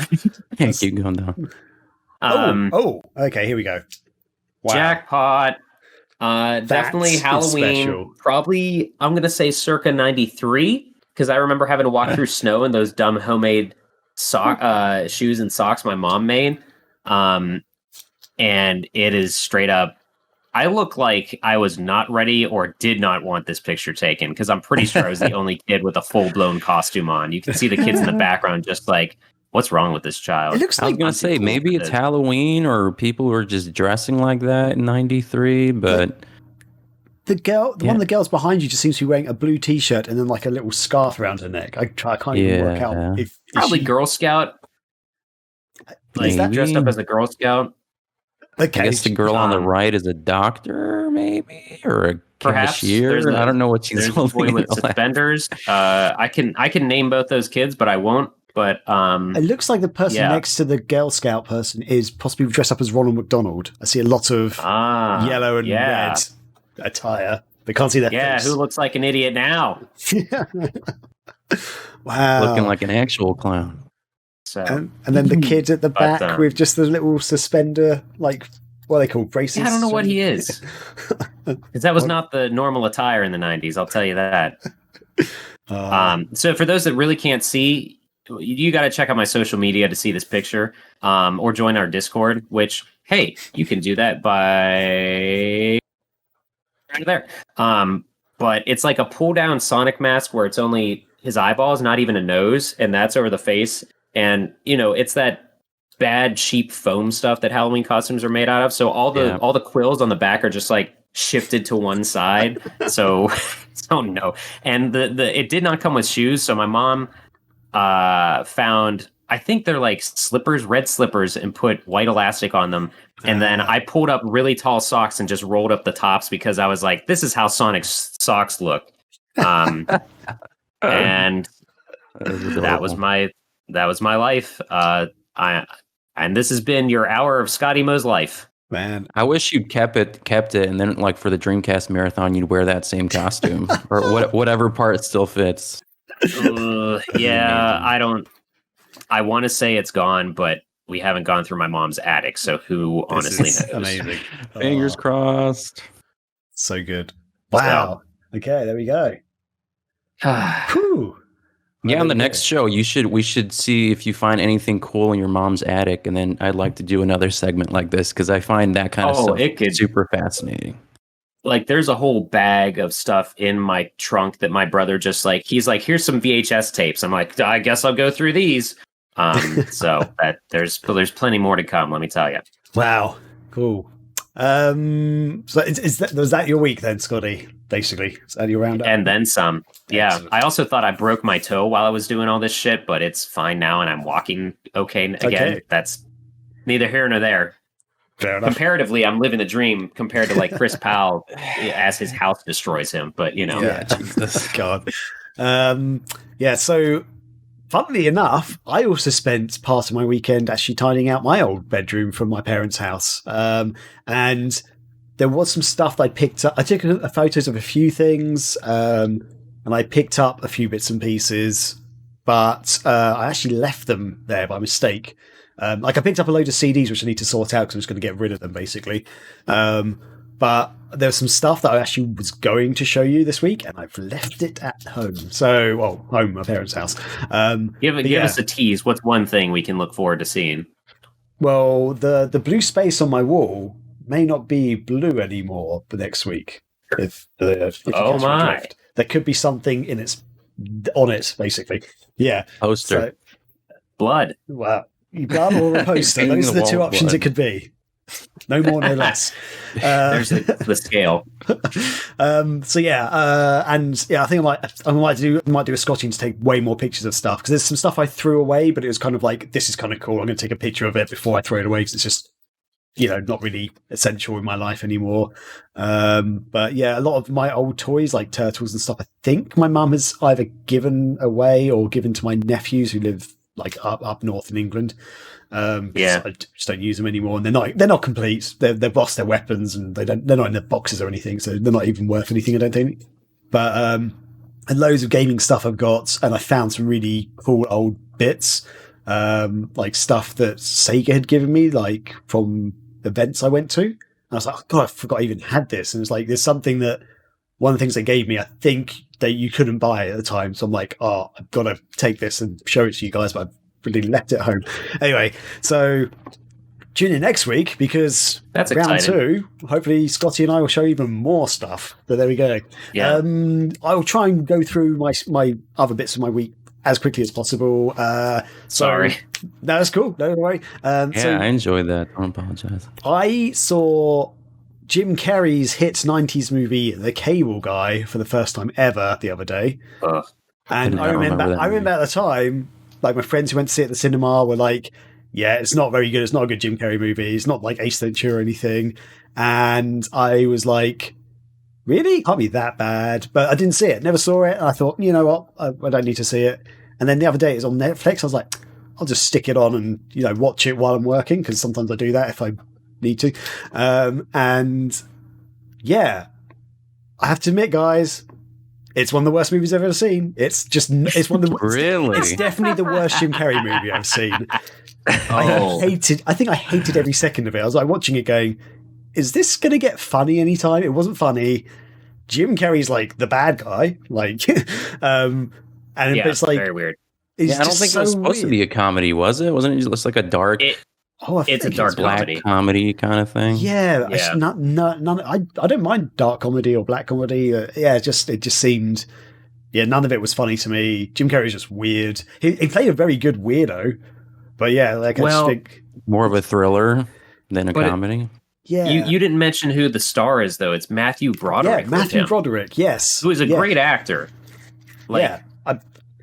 Keep going down. Okay, here we go. Wow. Jackpot. Definitely Halloween. Special. Probably, I'm going to say circa 93, because I remember having to walk through snow in those dumb homemade shoes and socks my mom made. And it is straight up, I look like I was not ready or did not want this picture taken, because I'm pretty sure I was the only kid with a full-blown costume on. You can see the kids in the background just like, what's wrong with this child? It looks like, I was going to say, maybe it's Halloween or people were just dressing like that in 93, but... One of the girls behind you just seems to be wearing a blue t-shirt and then like a little scarf around her neck. I can't even work out. If probably Girl Scout. Like dressed up as a Girl Scout. Okay. I guess the girl on the right is a doctor, maybe, or a cashier. I don't know what she's holding. With suspenders. I can name both those kids, but I won't. But it looks like the person next to the Girl Scout person is possibly dressed up as Ronald McDonald. I see a lot of yellow and red attire. They can't see their face. Who looks like an idiot now? Wow, looking like an actual clown. So, and then the kid at the back with just the little suspender, like, what are they called, braces? I don't know what he is. Because that was not the normal attire in the 90s, I'll tell you that. So for those that really can't see, you got to check out my social media to see this picture, or join our Discord, which, hey, you can do that by right there. But it's like a pull down Sonic mask where it's only his eyeballs, not even a nose, and that's over the face. And, it's that bad, cheap foam stuff that Halloween costumes are made out of. So all the quills on the back are just like shifted to one side. So, no. And it did not come with shoes. So my mom found, I think they're like slippers, red slippers, and put white elastic on them. And then I pulled up really tall socks and just rolled up the tops because I was like, this is how Sonic's socks look. And that was my life. And this has been your hour of Scotty Mo's life. Man, I wish you'd kept it, and then like for the Dreamcast Marathon, you'd wear that same costume or whatever part still fits. Yeah, I want to say it's gone, but we haven't gone through my mom's attic, so who honestly knows? Amazing. Fingers crossed. So good. Wow. Okay, there we go. Whew. Yeah, on the next show, we should see if you find anything cool in your mom's attic, and then I'd like to do another segment like this because I find that kind of stuff super fascinating. Like, there's a whole bag of stuff in my trunk that my brother just he's like, here's some VHS tapes. I'm like, I guess I'll go through these. So that there's plenty more to come, let me tell you. Wow, cool. So was that your week then, Scotty? Basically, is that your roundup? And then some. Yeah, Excellent. I also thought I broke my toe while I was doing all this shit, but it's fine now, and I'm walking okay again. Okay. That's neither here nor there. Fair enough. Comparatively, I'm living the dream compared to like Chris Powell as his house destroys him. But yeah, Jesus God. So. Funnily enough, I also spent part of my weekend actually tidying out my old bedroom from my parents' house. And there was some stuff that I picked up. I took photos of a few things, and I picked up a few bits and pieces, but I actually left them there by mistake. I picked up a load of CDs, which I need to sort out because I'm just going to get rid of them, basically. But there was some stuff that I actually was going to show you this week, and I've left it at home. So, home, my parents' house. Give us a tease. What's one thing we can look forward to seeing? Well, the blue space on my wall may not be blue anymore for next week. If you catch my drift. There could be something on it, basically. Yeah. Poster. So, blood. Wow. Blood or a poster. Those are the two options it could be. No more, no less. There's the scale. I think I might do a Scotty to take way more pictures of stuff because there's some stuff I threw away, but it was kind of like, this is kind of cool. I'm going to take a picture of it before I throw it away because it's just, not really essential in my life anymore. But yeah, a lot of my old toys like turtles and stuff, I think my mum has either given away or given to my nephews who live like up north in England. I just don't use them anymore, and they're not complete. They've lost their weapons, and they're not in their boxes or anything, so they're not even worth anything, I don't think. But and loads of gaming stuff I've got, and I found some really cool old bits, like stuff that Sega had given me, like from events I went to. And I was like, oh God, I forgot I even had this. And it's like there's something that one of the things they gave me, I think that you couldn't buy at the time. So I'm like, oh, I've got to take this and show it to you guys, but I've really left it at home. Anyway, so tune in next week because that's round exciting. 2, hopefully Scotty and I will show even more stuff. But there we go. Yeah. I will try and go through my other bits of my week as quickly as possible. Sorry. No, that's cool. No worry. I enjoyed that. I don't apologize. I saw Jim Carrey's hit 90s movie The Cable Guy for the first time ever the other day. And I remember at the time, like my friends who went to see it at the cinema were like, yeah, it's not very good. It's not a good Jim Carrey movie. It's not like Ace Ventura or anything. And I was like, really? Can't be that bad. But I didn't see it. Never saw it. I thought, you know what? I don't need to see it. And then the other day it was on Netflix. I was like, I'll just stick it on and, watch it while I'm working because sometimes I do that if I need to. And yeah, I have to admit, guys, it's one of the worst movies I've ever seen. It's one of the really. It's definitely the worst Jim Carrey movie I've seen. I think I hated every second of it. I was like watching it, going, "Is this going to get funny anytime?" It wasn't funny. Jim Carrey's like the bad guy, like, and it's like very weird. I don't think it was supposed to be a comedy, was it? Wasn't it just like a dark? It's a dark black comedy kind of thing. Yeah. None. I don't mind dark comedy or black comedy. It just seemed. Yeah, none of it was funny to me. Jim Carrey's just weird. He played a very good weirdo, but yeah, I just think more of a thriller than a comedy. Yeah, you didn't mention who the star is though. It's Matthew Broderick. Yeah, Matthew Broderick. Yes, who is a great actor. I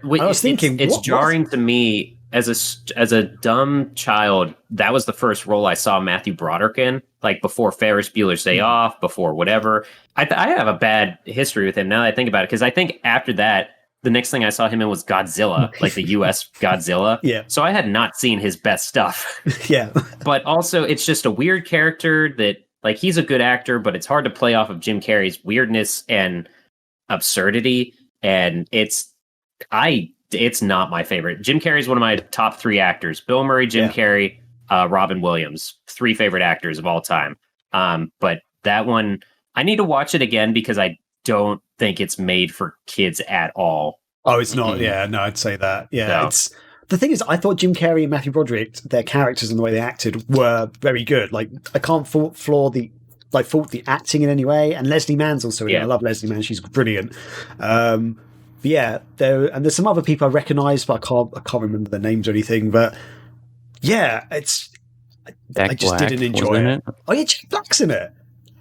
was thinking it's jarring to me as a dumb child. That was the first role I saw Matthew Broderick in, like before Ferris Bueller's Day Off, before whatever. I have a bad history with him now that I think about it, because I think after that, the next thing I saw him in was Godzilla, like the U.S. Godzilla. Yeah. So I had not seen his best stuff. Yeah. But also, it's just a weird character that, like, he's a good actor, but it's hard to play off of Jim Carrey's weirdness and absurdity. And it's not my favorite. Jim Carrey's one of my top 3 actors. Bill Murray, Jim Carrey, Robin Williams. 3 favorite actors of all time. But that one, I need to watch it again because I don't think it's made for kids at all. Oh, it's not. Yeah, no, I'd say that. Yeah, it's the thing is, I thought Jim Carrey and Matthew Broderick, their characters and the way they acted were very good. Like, I can't fault the acting in any way. And Leslie Mann's also in it. I love Leslie Mann; she's brilliant. But yeah, there's some other people I recognise, but I can't remember their names or anything. But yeah, I just didn't enjoy it. Oh yeah, Jack Black's in it.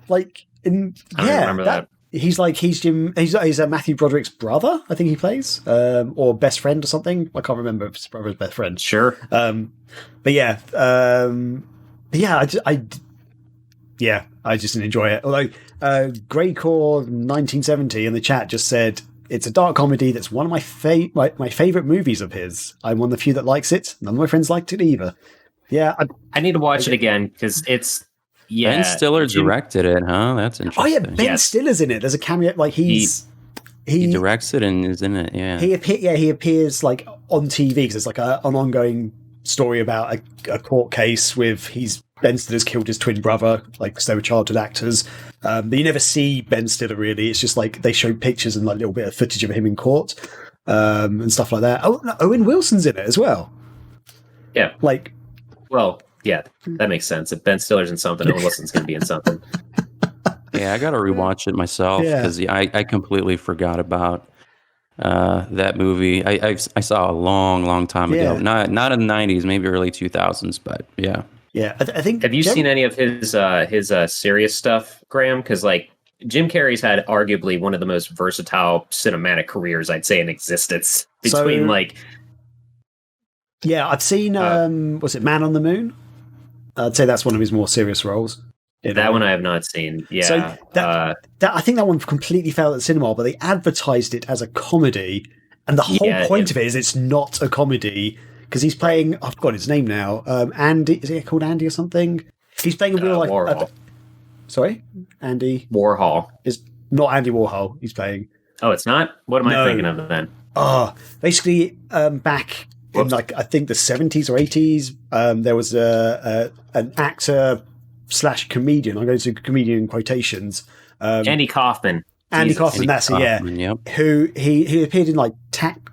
Like, I don't remember that. He's Matthew Broderick's brother, I think he plays, or best friend or something. I can't remember if his brother's best friend. Sure. I just didn't enjoy it. Although Greycore 1970 in the chat just said it's a dark comedy that's one of my favorite movies of his. I'm one of the few that likes it. None of my friends liked it either. Yeah, I need to watch it again because it's. Yeah, Ben Stiller directed it, huh? That's interesting. Oh yeah, Ben Stiller's in it. There's a cameo, like he directs it and is in it. Yeah, he appears like on TV because it's like an ongoing story about a court case with Ben Stiller's killed his twin brother, like, because they were childhood actors. But you never see Ben Stiller really. It's just like they show pictures and like a little bit of footage of him in court and stuff like that. Oh, no, Owen Wilson's in it as well. Yeah, like, well. Yeah, that makes sense. If Ben Stiller's in something, Owen Wilson's going to be in something. Yeah, I got to rewatch it myself because I completely forgot about that movie. I saw a long time ago. Not in the 90s, maybe early 2000s, but yeah. Yeah, I think. Have you seen any of his serious stuff, Graham? Because like Jim Carrey's had arguably one of the most versatile cinematic careers, I'd say, in existence. Between yeah, I've seen. Was it Man on the Moon? I'd say that's one of his more serious roles. That one I have not seen. Yeah. So I think that one completely failed at the cinema, but they advertised it as a comedy. And the whole point of it is it's not a comedy because he's playing, I've forgotten his name now. Andy, is it called Andy or something? He's playing a real life. Warhol. Sorry? Andy Warhol. Is not Andy Warhol he's playing. Oh, it's not? What am I thinking of then? Basically, back in like I think the 70s or 80s, there was an actor / comedian. I'm going to do comedian in quotations. Andy Kaufman. Andy Kaufman, that's it. Yeah, yep. Who he appeared in like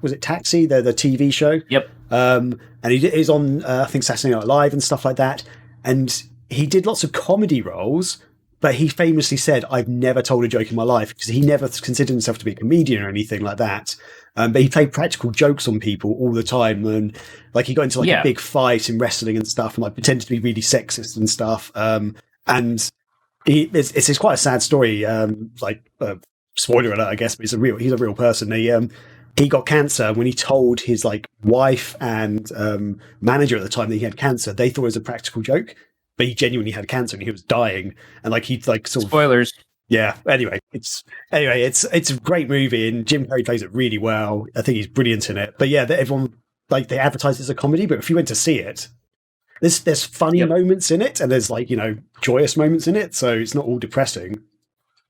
was it Taxi, the TV show? Yep. And he's on I think Saturday Night Live and stuff like that. And he did lots of comedy roles. But he famously said, I've never told a joke in my life, because he never considered himself to be a comedian or anything like that. But he played practical jokes on people all the time. And like he got into like a big fight in wrestling and stuff and like pretended to be really sexist and stuff. And it's quite a sad story. Spoiler alert, I guess, but he's a real person. He got cancer. When he told his like wife and manager at the time that he had cancer, they thought it was a practical joke. But he genuinely had cancer and he was dying, and like he like sort of spoilers. Yeah. Anyway, it's a great movie, and Jim Carrey plays it really well. I think he's brilliant in it. But yeah, everyone like they advertise it as a comedy, but if you went to see it, there's funny moments in it, and there's like joyous moments in it, so it's not all depressing.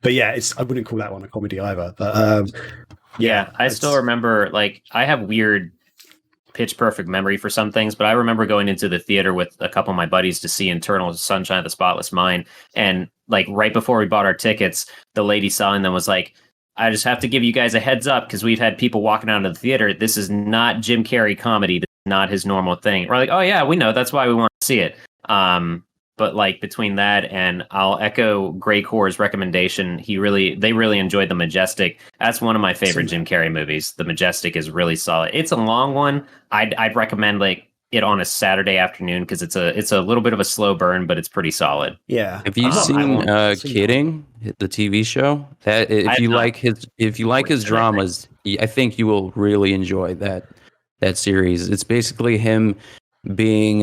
But yeah, I wouldn't call that one a comedy either. But I still remember like I have weird pitch perfect memory for some things, but I remember going into the theater with a couple of my buddies to see Eternal Sunshine of the Spotless Mind. And like right before we bought our tickets, the lady selling them was like, I just have to give you guys a heads up because we've had people walking out of the theater. This is not Jim Carrey comedy. This is not his normal thing. We're like, oh yeah, we know. That's why we want to see it. But like between that and I'll echo Grey Core's recommendation. They really enjoyed The Majestic. That's one of my favorite Jim Carrey movies. The Majestic is really solid. It's a long one. I'd recommend like it on a Saturday afternoon because it's a little bit of a slow burn, but it's pretty solid. Yeah. Have you seen Kidding, the TV show? That if you like his dramas, I think you will really enjoy that series. It's basically him being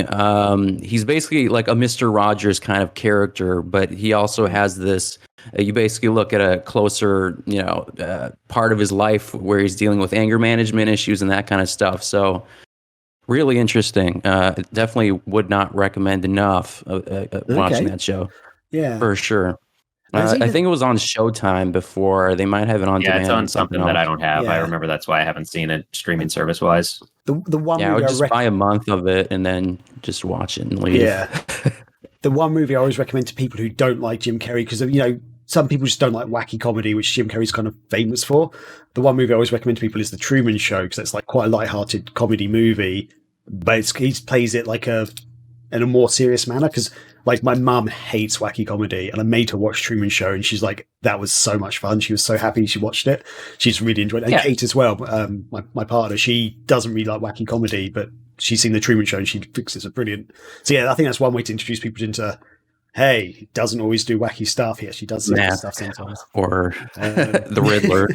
he's basically like a Mr. Rogers kind of character, but he also has this you basically look at a closer part of his life where he's dealing with anger management issues and that kind of stuff. So really interesting. Definitely would not recommend enough watching that show. Yeah, for sure. I think it was on Showtime before. They might have it on demand. It's on something that I don't have. Yeah. I remember that's why I haven't seen it streaming service wise. The one movie I would just buy a month of it and then just watch it and leave. Yeah. The one movie I always recommend to people who don't like Jim Carrey, because some people just don't like wacky comedy, which Jim Carrey's kind of famous for. The one movie I always recommend to people is The Truman Show, because it's like quite a lighthearted comedy movie, but he plays it like in a more serious manner. Because like my mum hates wacky comedy, and I made her watch Truman Show, and she's like, that was so much fun. She was so happy she watched it. She's really enjoyed it. And Kate as well, my partner, she doesn't really like wacky comedy, but she's seen The Truman Show and she thinks it's brilliant. So yeah, I think that's one way to introduce people into, hey, he doesn't always do wacky stuff. He actually does serious stuff sometimes. Or the Riddler.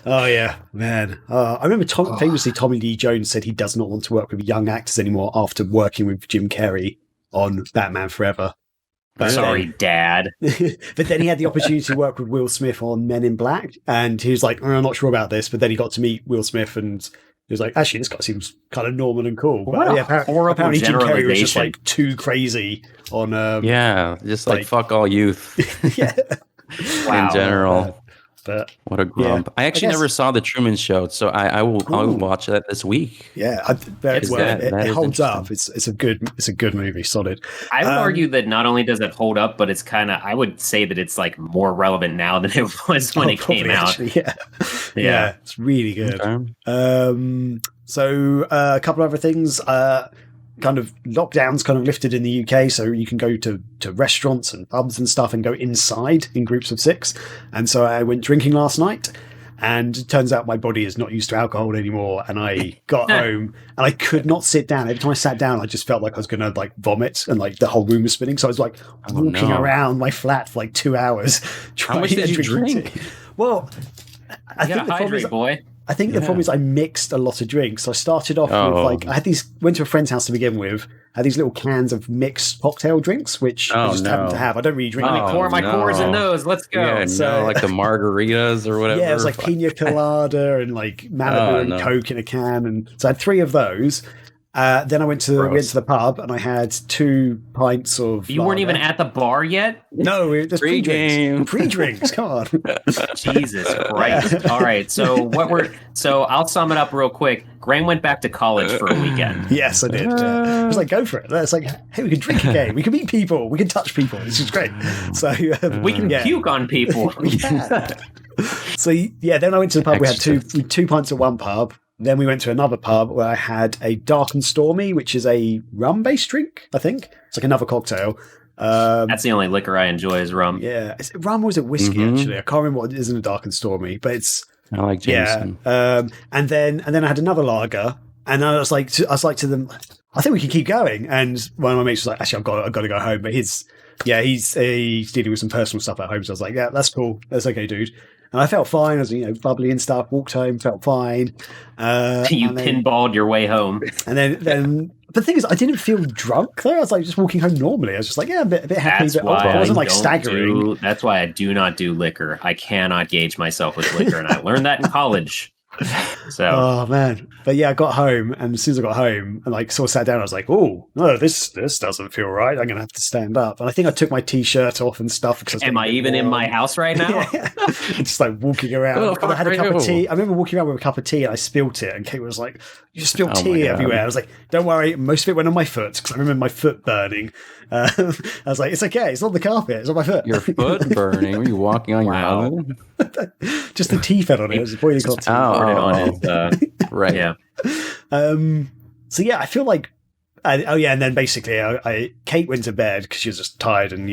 Oh yeah, man. I remember famously Tommy Lee Jones said he does not want to work with young actors anymore after working with Jim Carrey on Batman Forever. But sorry, Dad. But then he had the opportunity to work with Will Smith on Men in Black, and he was like, I'm not sure about this. But then he got to meet Will Smith, and he was like, actually, this guy seems kind of normal and cool. But apparently Jim Carrey was just like too crazy on. Just like fuck all youth. Yeah. In general. But what a grump! I actually never saw The Truman Show, so I will watch that this week. Yeah, it holds up. It's a good movie, solid. I would argue that not only does it hold up, but it's kind of, I would say that it's like more relevant now than it was when it came out. Actually, yeah, it's really good. Okay. So a couple of other things. Kind of lockdowns kind of lifted in the UK, so you can go to restaurants and pubs and stuff and go inside in groups of 6. And so I went drinking last night, and it turns out my body is not used to alcohol anymore. And I got home and I could not sit down. Every time I sat down, I just felt like I was going to like vomit, and like the whole room was spinning. So I was like walking around my flat for like 2 hours trying to drink. Well, I think the problem is, I think the problem is I mixed a lot of drinks. So I started off with went to a friend's house to begin with. I had these little cans of mixed cocktail drinks, which I just happened to have. I don't really drink. Let me pour my cores in those. Let's go. Yeah, so, like the margaritas or whatever. Yeah, it was like pina colada and like Malibu and Coke in a can. And so I had 3 of those. Then we went to the pub, and I had 2 pints of. You weren't even at the bar yet? No, there's pre-drinks. Pre-drinks, come on. Jesus Christ! Yeah. All right, so I'll sum it up real quick. Graham went back to college for a weekend. Yes, I did. I was like, go for it. It's like, hey, we can drink again. We can meet people. We can touch people. This is great. So we can puke on people. So then I went to the pub. We had 2 pints at one pub. Then we went to another pub where I had a Dark and Stormy, which is a rum-based drink, I think. It's like another cocktail. That's the only liquor I enjoy is rum. Yeah. Is it rum or is it whiskey, actually? I can't remember what it is in a Dark and Stormy, but it's... I like Jameson. Yeah. And then I had another lager, and I was like to them, I think we can keep going. And one of my mates was like, actually, I've got to go home. But he's dealing with some personal stuff at home. So I was like, yeah, that's cool. That's okay, dude. And I felt fine. I was, bubbly and stuff. Walked home, felt fine. You pinballed your way home. And then the thing is, I didn't feel drunk though. I was like just walking home normally. I was just like, yeah, a bit happy. I wasn't like staggering. That's why I do not do liquor. I cannot gauge myself with liquor, and I learned that in college. So, oh man, but yeah, I got home, and as soon as I got home and like sort of sat down, I was like, "Oh no, this doesn't feel right. I'm gonna have to stand up." And I think I took my t-shirt off and stuff because am I even in my house right now? Yeah. Just like walking around. I had a cup of tea. I remember walking around with a cup of tea, and I spilt it, and Kate was like, "You just spilled tea everywhere." I was like, "Don't worry, most of it went on my foot because I remember my foot burning." I was like, "It's okay. It's on the carpet. It's on my foot." Your foot burning? Were you walking on your oven? Just the tea fell on it. It was a boiling hot tea. Right. Yeah. So yeah, I feel like, and then basically, Kate went to bed because she was just tired, and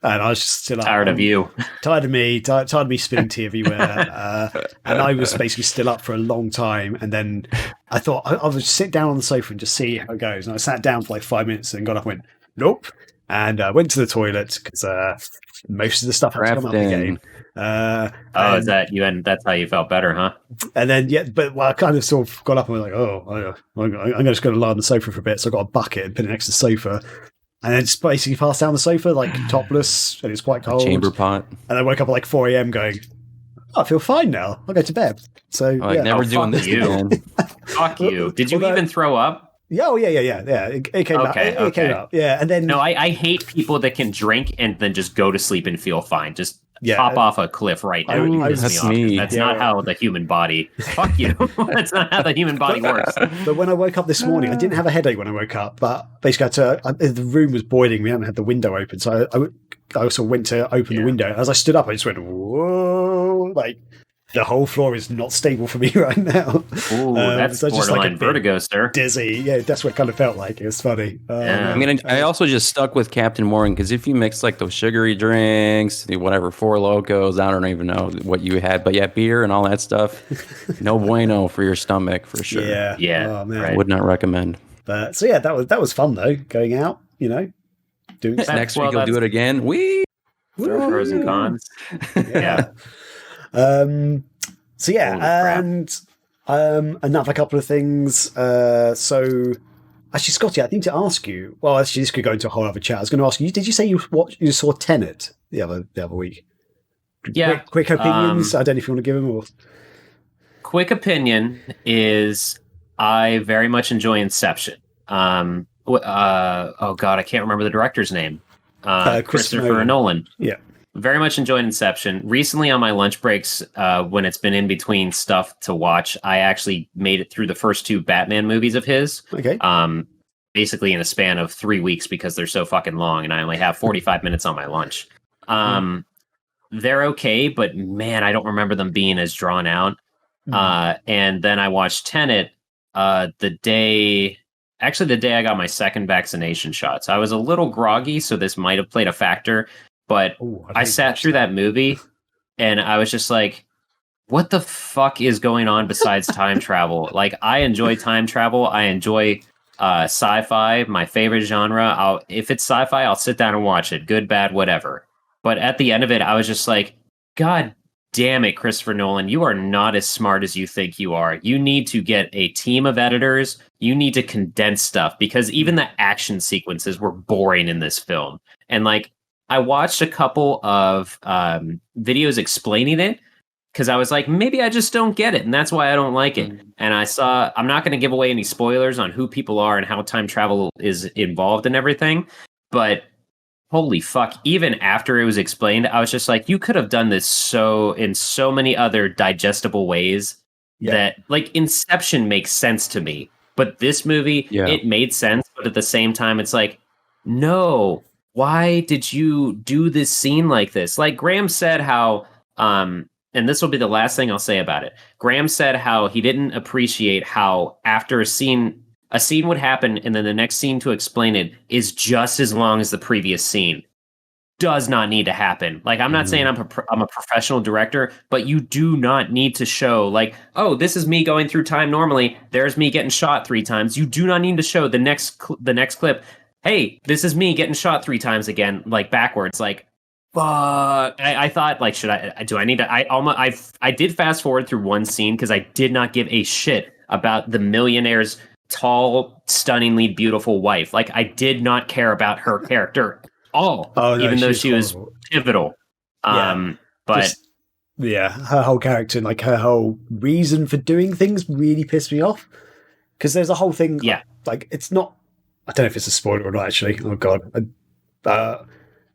and I was just still up. Tired of you. Tired of me. Tired of me spilling tea everywhere. And I was basically still up for a long time. And then I thought I would sit down on the sofa and just see how it goes. And I sat down for like 5 minutes and got up and went, nope. And went to the toilet because most of the stuff had to come up again. Is that you? And that's how you felt better, huh? And then, I kind of sort of got up and was like, I'm just going to lie on the sofa for a bit. So I got a bucket and put it next to the sofa. And then just basically passed down the sofa, like topless, and it's quite cold. Chamber pot. And I woke up at like 4 a.m. going, I feel fine now. I'll go to bed. So, never doing this again. Fuck you. Did you even throw up? Yeah, yeah. It came up. It came up. Yeah, and then... No, I hate people that can drink and then just go to sleep and feel fine. Just hop off a cliff right now. That's me. That's not how the human body... Fuck you. That's not how the human body works. But when I woke up this morning, I didn't have a headache when I woke up, but basically the room was boiling. We hadn't had the window open, so I also went to open the window. As I stood up, I just went, whoa, like... The whole floor is not stable for me right now. Ooh, that's so borderline vertigo, sir. Dizzy. Yeah, that's what it kind of felt like. It was funny. I mean, I also just stuck with Captain Morgan because if you mix like those sugary drinks, whatever, Four Locos, I don't even know what you had. But yeah, beer and all that stuff, no bueno for your stomach for sure. Yeah. Oh, man. Right. Would not recommend. But so yeah, that was fun though, going out, doing next week you'll do it again. Pros and cons. Yeah. So yeah, and another couple of things. So actually, Scotty, I need to ask you. Well, actually, this could go into a whole other chat. I was going to ask you. Did you say you saw Tenet the other week? Yeah. Quick opinions. I don't know if you want to give them or. Quick opinion is I very much enjoy Inception. Oh God, I can't remember the director's name. Christopher Nolan. Yeah. Very much enjoyed Inception. Recently on my lunch breaks, when it's been in between stuff to watch, I actually made it through the first 2 Batman movies of his. Okay. Basically in a span of 3 weeks because they're so fucking long and I only have 45 minutes on my lunch. They're okay, but man, I don't remember them being as drawn out. And then I watched Tenet the day I got my second vaccination shot. So I was a little groggy, so this might have played a factor. But I sat through that movie and I was just like, what the fuck is going on besides time travel? Like, I enjoy time travel. I enjoy sci-fi, my favorite genre. If it's sci-fi, I'll sit down and watch it. Good, bad, whatever. But at the end of it, I was just like, God damn it, Christopher Nolan, you are not as smart as you think you are. You need to get a team of editors. You need to condense stuff because even the action sequences were boring in this film. And like, I watched a couple of videos explaining it because I was like, maybe I just don't get it. And that's why I don't like it. And I'm not going to give away any spoilers on who people are and how time travel is involved and everything. But holy fuck, even after it was explained, I was just like, you could have done this in so many other digestible ways that like Inception makes sense to me. But this movie, it made sense. But at the same time, it's like, no. Why did you do this scene like this? Like Graham said how, and this will be the last thing I'll say about it. Graham said how he didn't appreciate how after a scene would happen and then the next scene to explain it is just as long as the previous scene. Does not need to happen. Like, I'm not saying I'm a professional director, but you do not need to show like, oh, this is me going through time normally. There's me getting shot 3 times. You do not need to show the next clip. Hey, this is me getting shot 3 times again, like backwards. Like, fuck. I thought, like, do I need to? I did fast forward through one scene because I did not give a shit about the millionaire's tall, stunningly beautiful wife. Like, I did not care about her character at all, even though she was pivotal. But her whole character and like her whole reason for doing things really pissed me off. Because there's a whole thing, like it's not. I don't know if it's a spoiler or not. Actually, oh god. But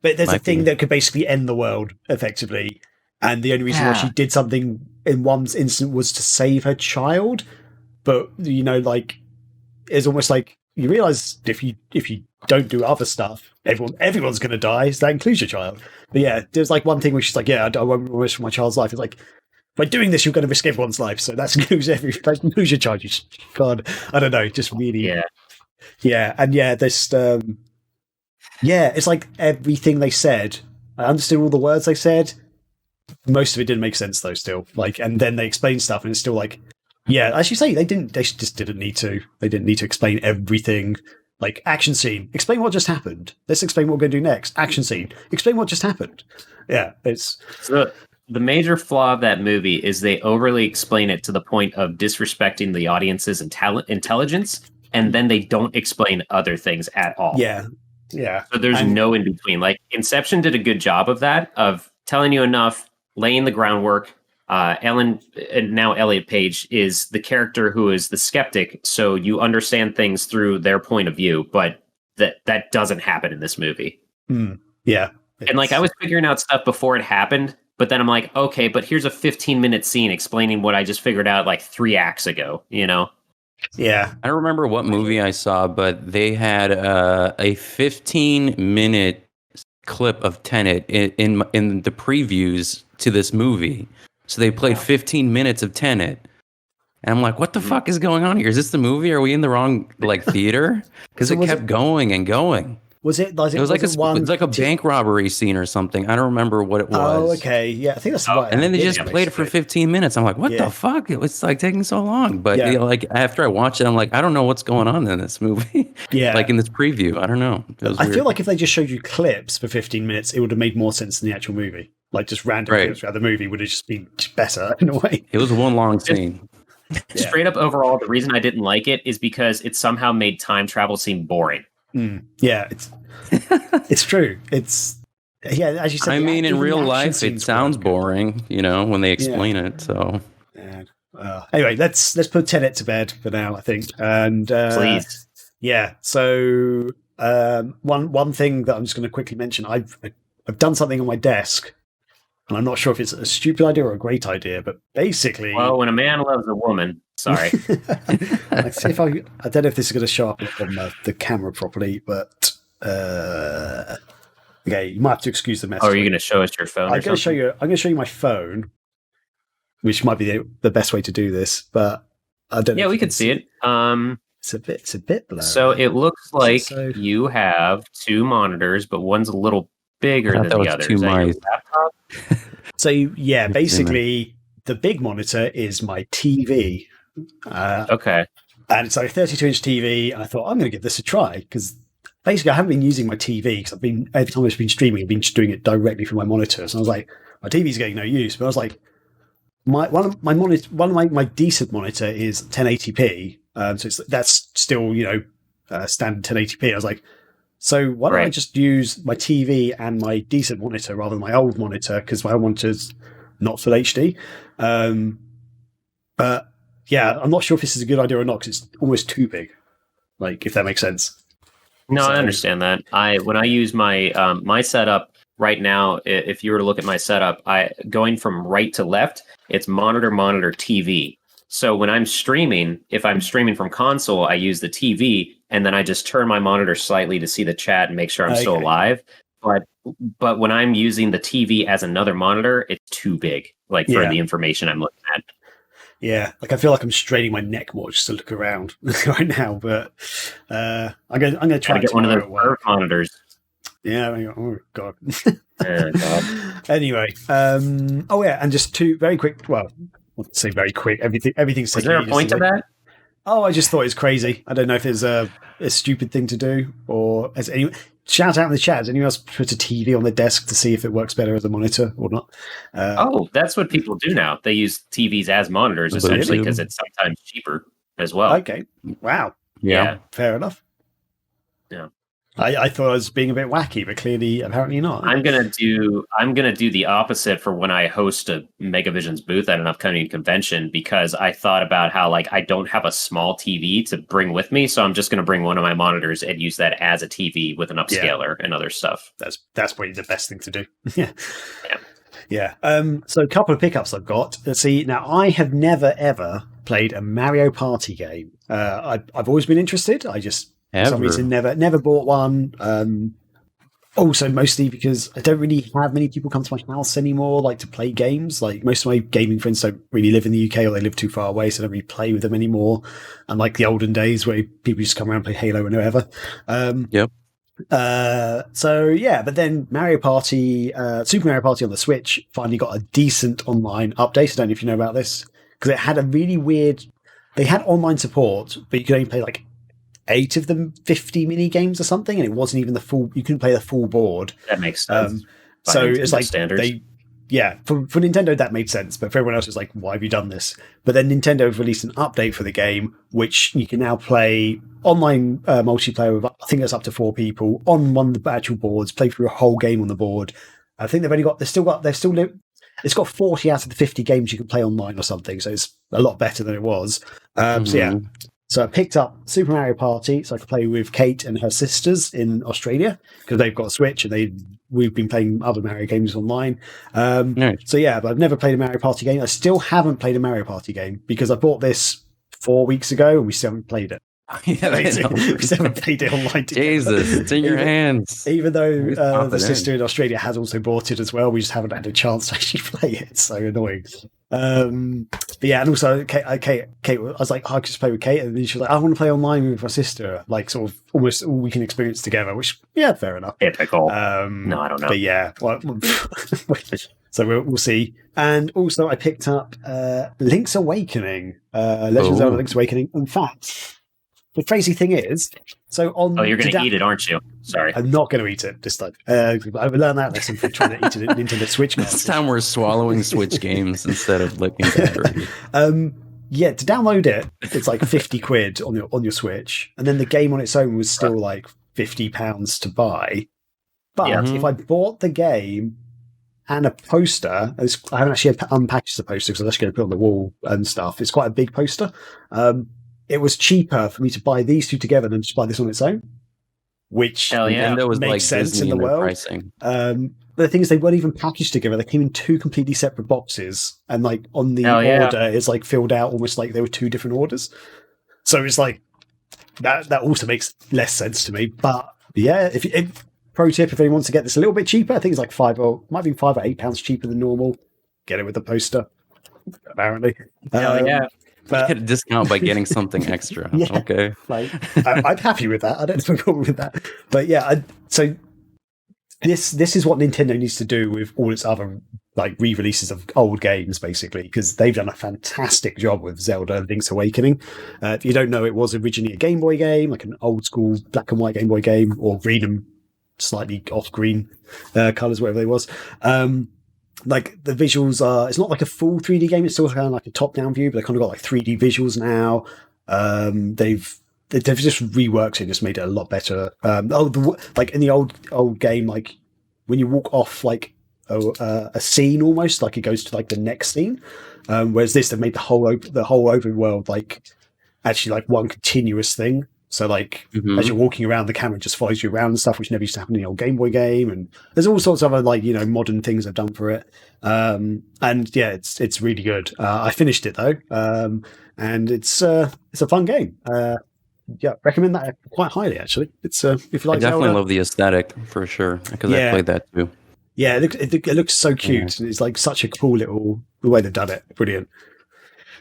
there's a thing that could basically end the world effectively, and the only reason why she did something in one instant was to save her child. But like it's almost like you realize if you don't do other stuff, everyone's going to die. So that includes your child. But yeah, there's like one thing where she's like, I won't risk my child's life. It's like, by doing this, you're going to risk everyone's life. So that's lose your child. God, I don't know, just really, and this, it's like everything they said. I understood all the words they said. Most of it didn't make sense though. Still, like, and then they explain stuff, and it's still like, as you say, they just didn't need to. They didn't need to explain everything. Like, action scene, explain what just happened. Let's explain what we're going to do next. Action scene, explain what just happened. Yeah, it's... So the major flaw of that movie is they overly explain it to the point of disrespecting the audience's intelligence, and then they don't explain other things at all. Yeah. So there's no in between. Like, Inception did a good job of that, of telling you enough, laying the groundwork. Ellen, now Elliot Page, is the character who is the skeptic, so you understand things through their point of view, but that doesn't happen in this movie. Yeah. And like, I was figuring out stuff before it happened, but then I'm like, okay, but here's a 15-minute scene explaining what I just figured out like 3 acts ago, Yeah. I don't remember what movie I saw, but they had a 15-minute clip of Tenet in the previews to this movie. So they played 15 minutes of Tenet. And I'm like, what the fuck is going on here? Is this the movie? Are we in the wrong theater? Because it kept going and going. Was it? It was like a bank robbery scene or something. I don't remember what it was. Oh, okay. Yeah, I think that's right. And then they just played it for 15 minutes. I'm like, what the fuck? It's like taking so long. But like after I watched it, I'm like, I don't know what's going on in this movie. Like in this preview. I don't know. I feel like if they just showed you clips for 15 minutes, it would have made more sense than the actual movie. Like just random clips throughout the movie would have just been better in a way. It was one long scene. Straight up overall, the reason I didn't like it is because it somehow made time travel seem boring. Yeah, it's true. It's as you said. I mean, in real life, it sounds boring, when they explain it. So anyway, let's put Tenet to bed for now, I think. And please, So one thing that I'm just going to quickly mention, I've done something on my desk, and I'm not sure if it's a stupid idea or a great idea, but basically, well, when a man loves a woman. Sorry. Let's see if I don't know if this is going to show up on the camera properly, but okay, you might have to excuse the mess. Oh, are you going to show us your phone? I'm going to show you my phone, which might be the best way to do this, but I don't know. Yeah, we can see it. It's a bit blurry. So it looks like you have 2 monitors, but one's a little bigger than the other. Is that your laptop? So basically, the big monitor is my TV. Okay. And it's like a 32-inch TV, and I thought, I'm going to give this a try, because basically I haven't been using my TV, because every time I've been streaming, I've been doing it directly from my monitor. So I was like, my TV's getting no use. But I was like, one of my decent monitor is 1080p, so that's still standard 1080p. I was like, so why don't I just use my TV and my decent monitor rather than my old monitor, because my old monitor's not full HD. But yeah, I'm not sure if this is a good idea or not, because it's almost too big. Like, if that makes sense. No, I understand that. When I use my my setup right now, if you were to look at my setup, going from right to left, it's monitor, TV. So when I'm streaming, if I'm streaming from console, I use the TV, and then I just turn my monitor slightly to see the chat and make sure I'm still alive. But when I'm using the TV as another monitor, it's too big, for the information I'm looking at. Yeah, like I feel like I'm straining my neck more just to look around right now. But I'm gonna try to get one of those curved monitors. Yeah. Oh God. Anyway, and just 2 very quick. Well, I'll say very quick. Everything's. Is there a point to that? Oh, I just thought it's crazy. I don't know if it's a stupid thing to do, or has anyone shout out in the chat. Has anyone else put a TV on their desk to see if it works better as a monitor or not? That's what people do now. They use TVs as monitors essentially because it's sometimes cheaper as well. Okay. Wow. Yeah. Fair enough. Yeah. I thought I was being a bit wacky, but clearly, apparently not. I'm gonna do the opposite for when I host a Megavision's booth at an upcoming convention, because I thought about how like I don't have a small TV to bring with me, so I'm just gonna bring one of my monitors and use that as a TV with an upscaler and other stuff. That's probably the best thing to do. Yeah. So a couple of pickups I've got. Let's see. Now, I have never ever played a Mario Party game. I've always been interested. I just for some reason never bought one. Also, mostly because I don't really have many people come to my house anymore, like to play games. Like most of my gaming friends don't really live in the UK, or they live too far away, so I don't really play with them anymore. And like the olden days where people just come around and play Halo and whatever. Yep. So yeah, but then Mario Party, Super Mario Party on the Switch finally got a decent online update. I don't know if you know about this, because it had a really weird. They had online support, but you could only play like 8 of the 50 mini games or something, and it wasn't even the full. You couldn't play the full board. That makes sense. So it's like standards. For Nintendo that made sense, but for everyone else it's like, why have you done this? But then Nintendo have released an update for the game, which you can now play online multiplayer with, I think it's up to 4 people on one of the actual boards, play through a whole game on the board. I think it's got 40 out of the 50 games you can play online or something, so it's a lot better than it was. So I picked up Super Mario Party so I could play with Kate and her sisters in Australia, because they've got a Switch and we've been playing other Mario games online. Nice. So yeah, but I've never played a Mario Party game. I still haven't played a Mario Party game because I bought this 4 weeks ago and we still haven't played it. We still haven't played it online together. Jesus, it's in your hands. Even though the sister in Australia has also bought it as well, we just haven't had a chance to actually play it. It's so annoying. But yeah, and also Kate, I was like, I could just play with Kate, and then she was like, I want to play online with my sister, like sort of almost all we can experience together, which fair enough. Typical. No, I don't know. But yeah, so we'll see. And also I picked up Link's Awakening, Legend of Zelda: Link's Awakening. In fact, the crazy thing is, so on. Oh, you're going to eat it, aren't you? Sorry, I'm not going to eat it this time. I've learned that lesson from trying to eat it Nintendo Switch. This time we're swallowing Switch games instead of licking battery. Yeah, to download it, it's like 50 quid on your Switch, and then the game on its own was still like £50 to buy. But if I bought the game and a poster, I haven't actually unpackaged the poster because I'm actually going to put it on the wall and stuff. It's quite a big poster. It was cheaper for me to buy these two together than just buy this on its own, which makes sense in the world. Pricing. But the thing is, they weren't even packaged together. They came in 2 completely separate boxes, and like on the order, it's like filled out almost like they were 2 different orders. So it's like that also makes less sense to me. But yeah, pro tip, if anyone wants to get this a little bit cheaper, I think it's like £5 or £8 cheaper than normal. Get it with the poster, apparently. But, you get a discount by getting something extra. Okay. Like, I'm happy with that. I don't have a problem with that. But yeah, so this is what Nintendo needs to do with all its other like re-releases of old games, basically, because they've done a fantastic job with Zelda: Link's Awakening. If you don't know, it was originally a Game Boy game, like an old school black and white Game Boy game, or green and slightly off green colors, whatever it was. Like the visuals it's not like a full 3D game. It's still kind of like a top-down view, but they kind of got like 3D visuals now. They've just reworked it and just made it a lot better. Like in the old game, like when you walk off like a scene, almost like it goes to like the next scene. Whereas this, they've made the whole open world like actually like one continuous thing. So like as you're walking around, the camera just follows you around and stuff, which never used to happen in the old Game Boy game. And there's all sorts of other like modern things they've done for it. And yeah, it's really good. I finished it though, and it's a fun game. Yeah, recommend that quite highly. Actually, it's if you like. I definitely Zelda, love the aesthetic for sure because I played that too. Yeah, it looks so cute. Yeah. It's like such a cool little the way they've done it. Brilliant.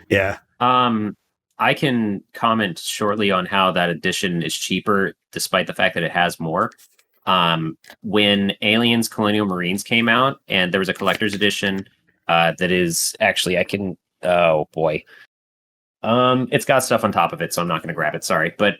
Yeah. I can comment shortly on how that edition is cheaper, despite the fact that it has more. When Aliens Colonial Marines came out, and there was a collector's edition that is actually oh boy. It's got stuff on top of it, so I'm not going to grab it. Sorry, but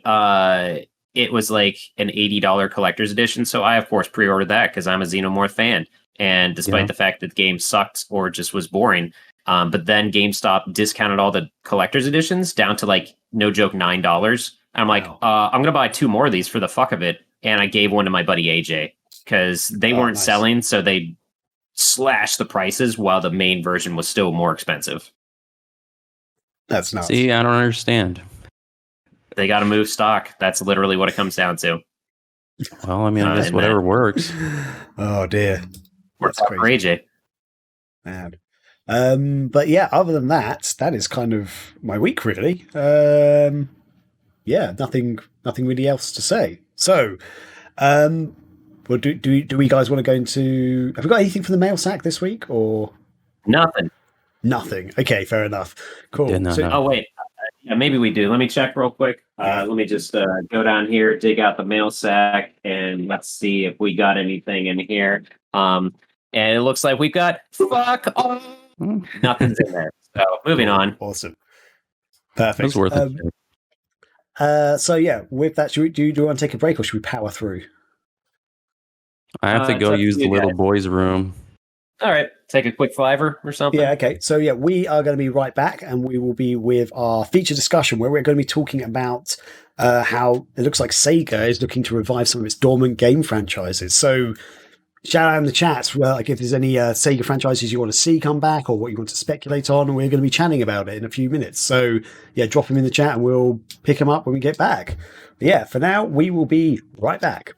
it was like an $80 collector's edition. So I, of course, pre-ordered that because I'm a Xenomorph fan. And despite the fact that the game sucked or just was boring, but then GameStop discounted all the collector's editions down to like, no joke, $9. I'm like, I'm going to buy 2 more of these for the fuck of it. and I gave one to my buddy AJ because they weren't selling, so they slashed the prices while the main version was still more expensive. That's nuts. See, I don't understand. They got to move stock. That's literally what it comes down to. Well, I mean, I guess whatever works. Oh dear, works for AJ. Man. But yeah, other than that, that is kind of my week, really. Yeah, nothing really else to say. So, well, do we guys want to go into? Have we got anything from the mail sack this week, or Nothing. Okay, fair enough. Cool. Yeah, no. Oh wait, yeah, maybe we do. Let me check real quick. Let me just go down here, dig out the mail sack, and let's see if we got anything in here. And it looks like we've got fuck off. Nothing's in there. So moving on. Awesome. Perfect. It was worth it. So yeah, with that, do you want to take a break, or should we power through? I have to go use the little boy's room. All right, take a quick fiver or something. Yeah, okay. So yeah, we are going to be right back, and we will be with our feature discussion where we're going to be talking about how it looks like Sega is looking to revive some of its dormant game franchises. So shout out in the chat, like if there's any Sega franchises you want to see come back or what you want to speculate on, and we're going to be chatting about it in a few minutes. So yeah, drop them in the chat and we'll pick them up when we get back. But yeah, for now, we will be right back.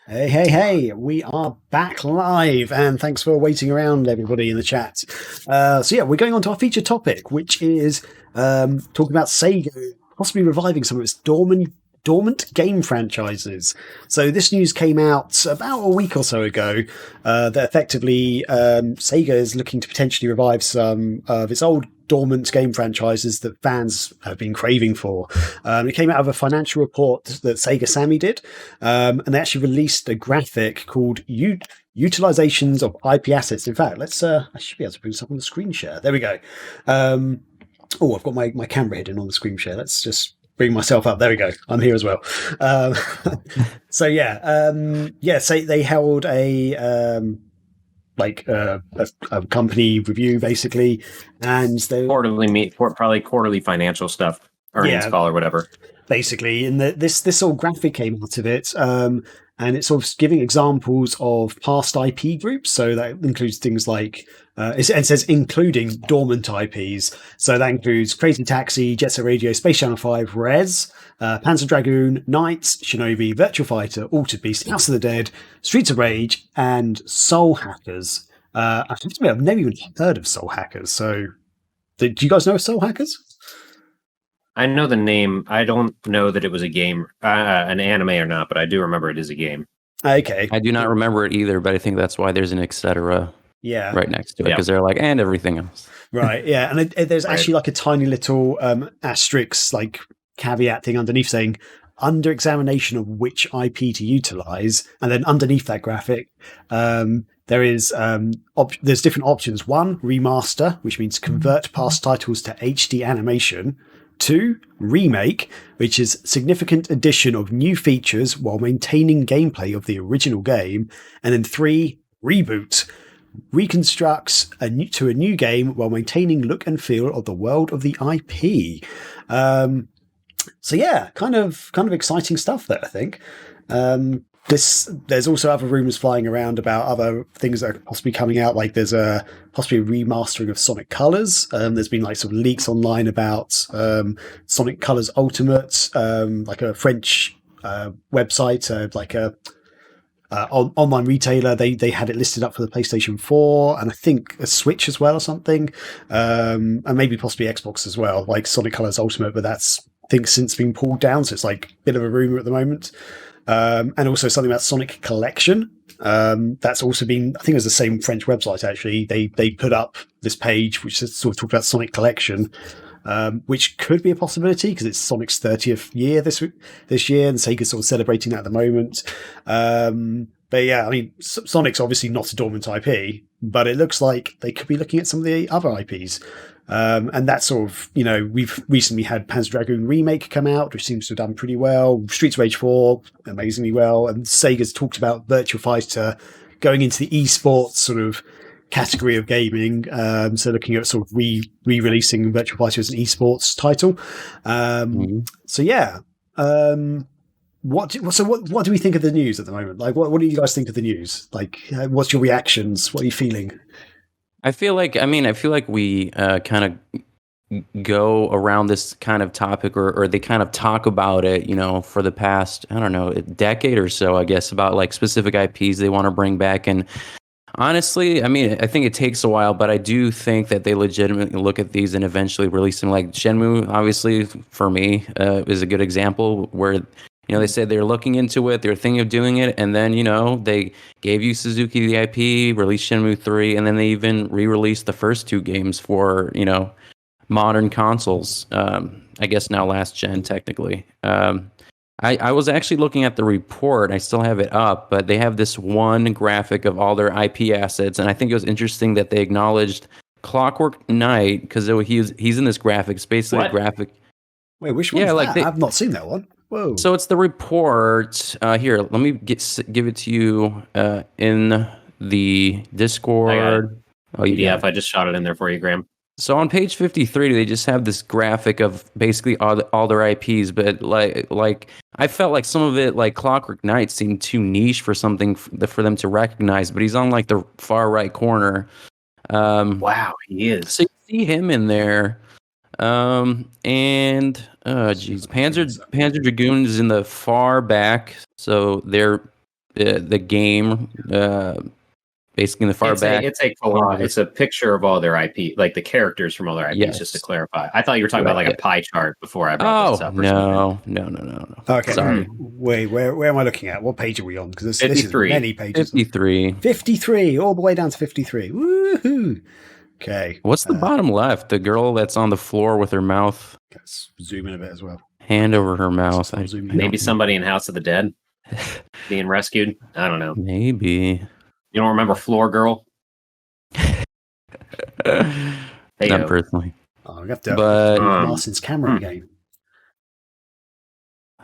Hey, we are back live, and thanks for waiting around, everybody in the chat. So yeah, we're going on to our feature topic, which is talking about Sega possibly reviving some of its dormant game franchises. So this news came out about a week or so ago, that effectively Sega is looking to potentially revive some of its old dormant game franchises that fans have been craving for. It came out of a financial report that Sega Sammy did, and they actually released a graphic called Utilizations of IP Assets. In fact, I should be able to bring this up on the screen share. There we go. I've got my camera hidden on the screen share. Let's just bring myself up. There we go. I'm here as well. So they held a company review basically, and they probably quarterly financial stuff, earnings call or whatever. Basically, and this sort of graphic came out of it, and it's sort of giving examples of past IP groups. So that includes things like it says including dormant IPs. So that includes Crazy Taxi, Jet Set Radio, Space Channel 5, Rez, Panzer Dragoon, Knights, Shinobi, Virtua Fighter, Altered Beast, House of the Dead, Streets of Rage, and Soul Hackers. I've never even heard of Soul Hackers. So, do you guys know Soul Hackers? I know the name. I don't know that it was a game, an anime or not, but I do remember it is a game. Okay. I do not remember it either, but I think that's why there's an etc. right next to it, because they're like, and everything else. Right, yeah. And there's actually like a tiny little asterisk, like caveat thing underneath saying, under examination of which IP to utilize. And then underneath that graphic, there's different options. 1, remaster, which means convert past titles to HD animation. 2, remake, which is significant addition of new features while maintaining gameplay of the original game. And then 3, reboot, reconstructs to a new game while maintaining look and feel of the world of the IP. So yeah, kind of exciting stuff there, I think. There's also other rumors flying around about other things that are possibly coming out. Like there's possibly a remastering of Sonic Colors. There's been like sort of leaks online about Sonic Colors Ultimate, like a French website, like a online retailer. They had it listed up for the PlayStation 4 and I think a Switch as well or something, and maybe possibly Xbox as well, like Sonic Colors Ultimate. But that's I think since been pulled down, so it's like a bit of a rumor at the moment. And also something about Sonic Collection. That's also been, I think it was the same French website actually. They put up this page which sort of talked about Sonic Collection, which could be a possibility because it's Sonic's 30th year this year, and Sega's sort of celebrating that at the moment. But yeah, I mean, Sonic's obviously not a dormant IP, but it looks like they could be looking at some of the other IPs. And that sort of, we've recently had Panzer Dragoon Remake come out, which seems to have done pretty well. Streets of Rage 4, amazingly well. And Sega's talked about Virtua Fighter going into the esports sort of category of gaming. So looking at sort of re-releasing Virtual Fighter as an esports title. So yeah. What do we think of the news at the moment? Like, what do you guys think of the news? Like, what's your reactions? What are you feeling? I feel like we kind of go around this kind of topic, or they kind of talk about it, for the past, I don't know, a decade or so, I guess, about like specific IPs they want to bring back. And honestly, I think it takes a while, but I do think that they legitimately look at these and eventually release them. Like Shenmue, obviously, for me, is a good example where, they said they're looking into it, they're thinking of doing it, and then, they gave Yu Suzuki the IP, released Shenmue 3, and then they even re-released the first two games for, modern consoles. I guess now last gen, technically. I was actually looking at the report. I still have it up, but they have this one graphic of all their IP assets, and I think it was interesting that they acknowledged Clockwork Knight, because he's in this graphic. It's basically a graphic. Wait, which one's that? I've not seen that one. Whoa. So it's the report. Here, let me give it to you in the Discord. I just shot it in there for you, Graham. So on page 53, they just have this graphic of basically all their IPs, but like I felt like some of it, like Clockwork Knight, seemed too niche for something for them to recognize. But he's on like the far right corner. Wow, he is. So you see him in there, and Panzer Dragoon is in the far back. So they're the game. Basically in the far back. It's a picture of all their IP, like the characters from all their IPs, yes. Just to clarify. I thought you were talking about like a pie chart before I brought this up. No. Okay. Sorry. Wait, where am I looking at? What page are we on? Because this is many pages. 53. 53, all the way down to 53. Woohoo! Okay. What's the bottom left? The girl that's on the floor with her mouth. Let's zoom in a bit as well. Hand over her mouth. Maybe somebody in House of the Dead being rescued. I don't know. Maybe. You don't remember Floor Girl? Not personally. Oh, we have to have Marcin's camera again.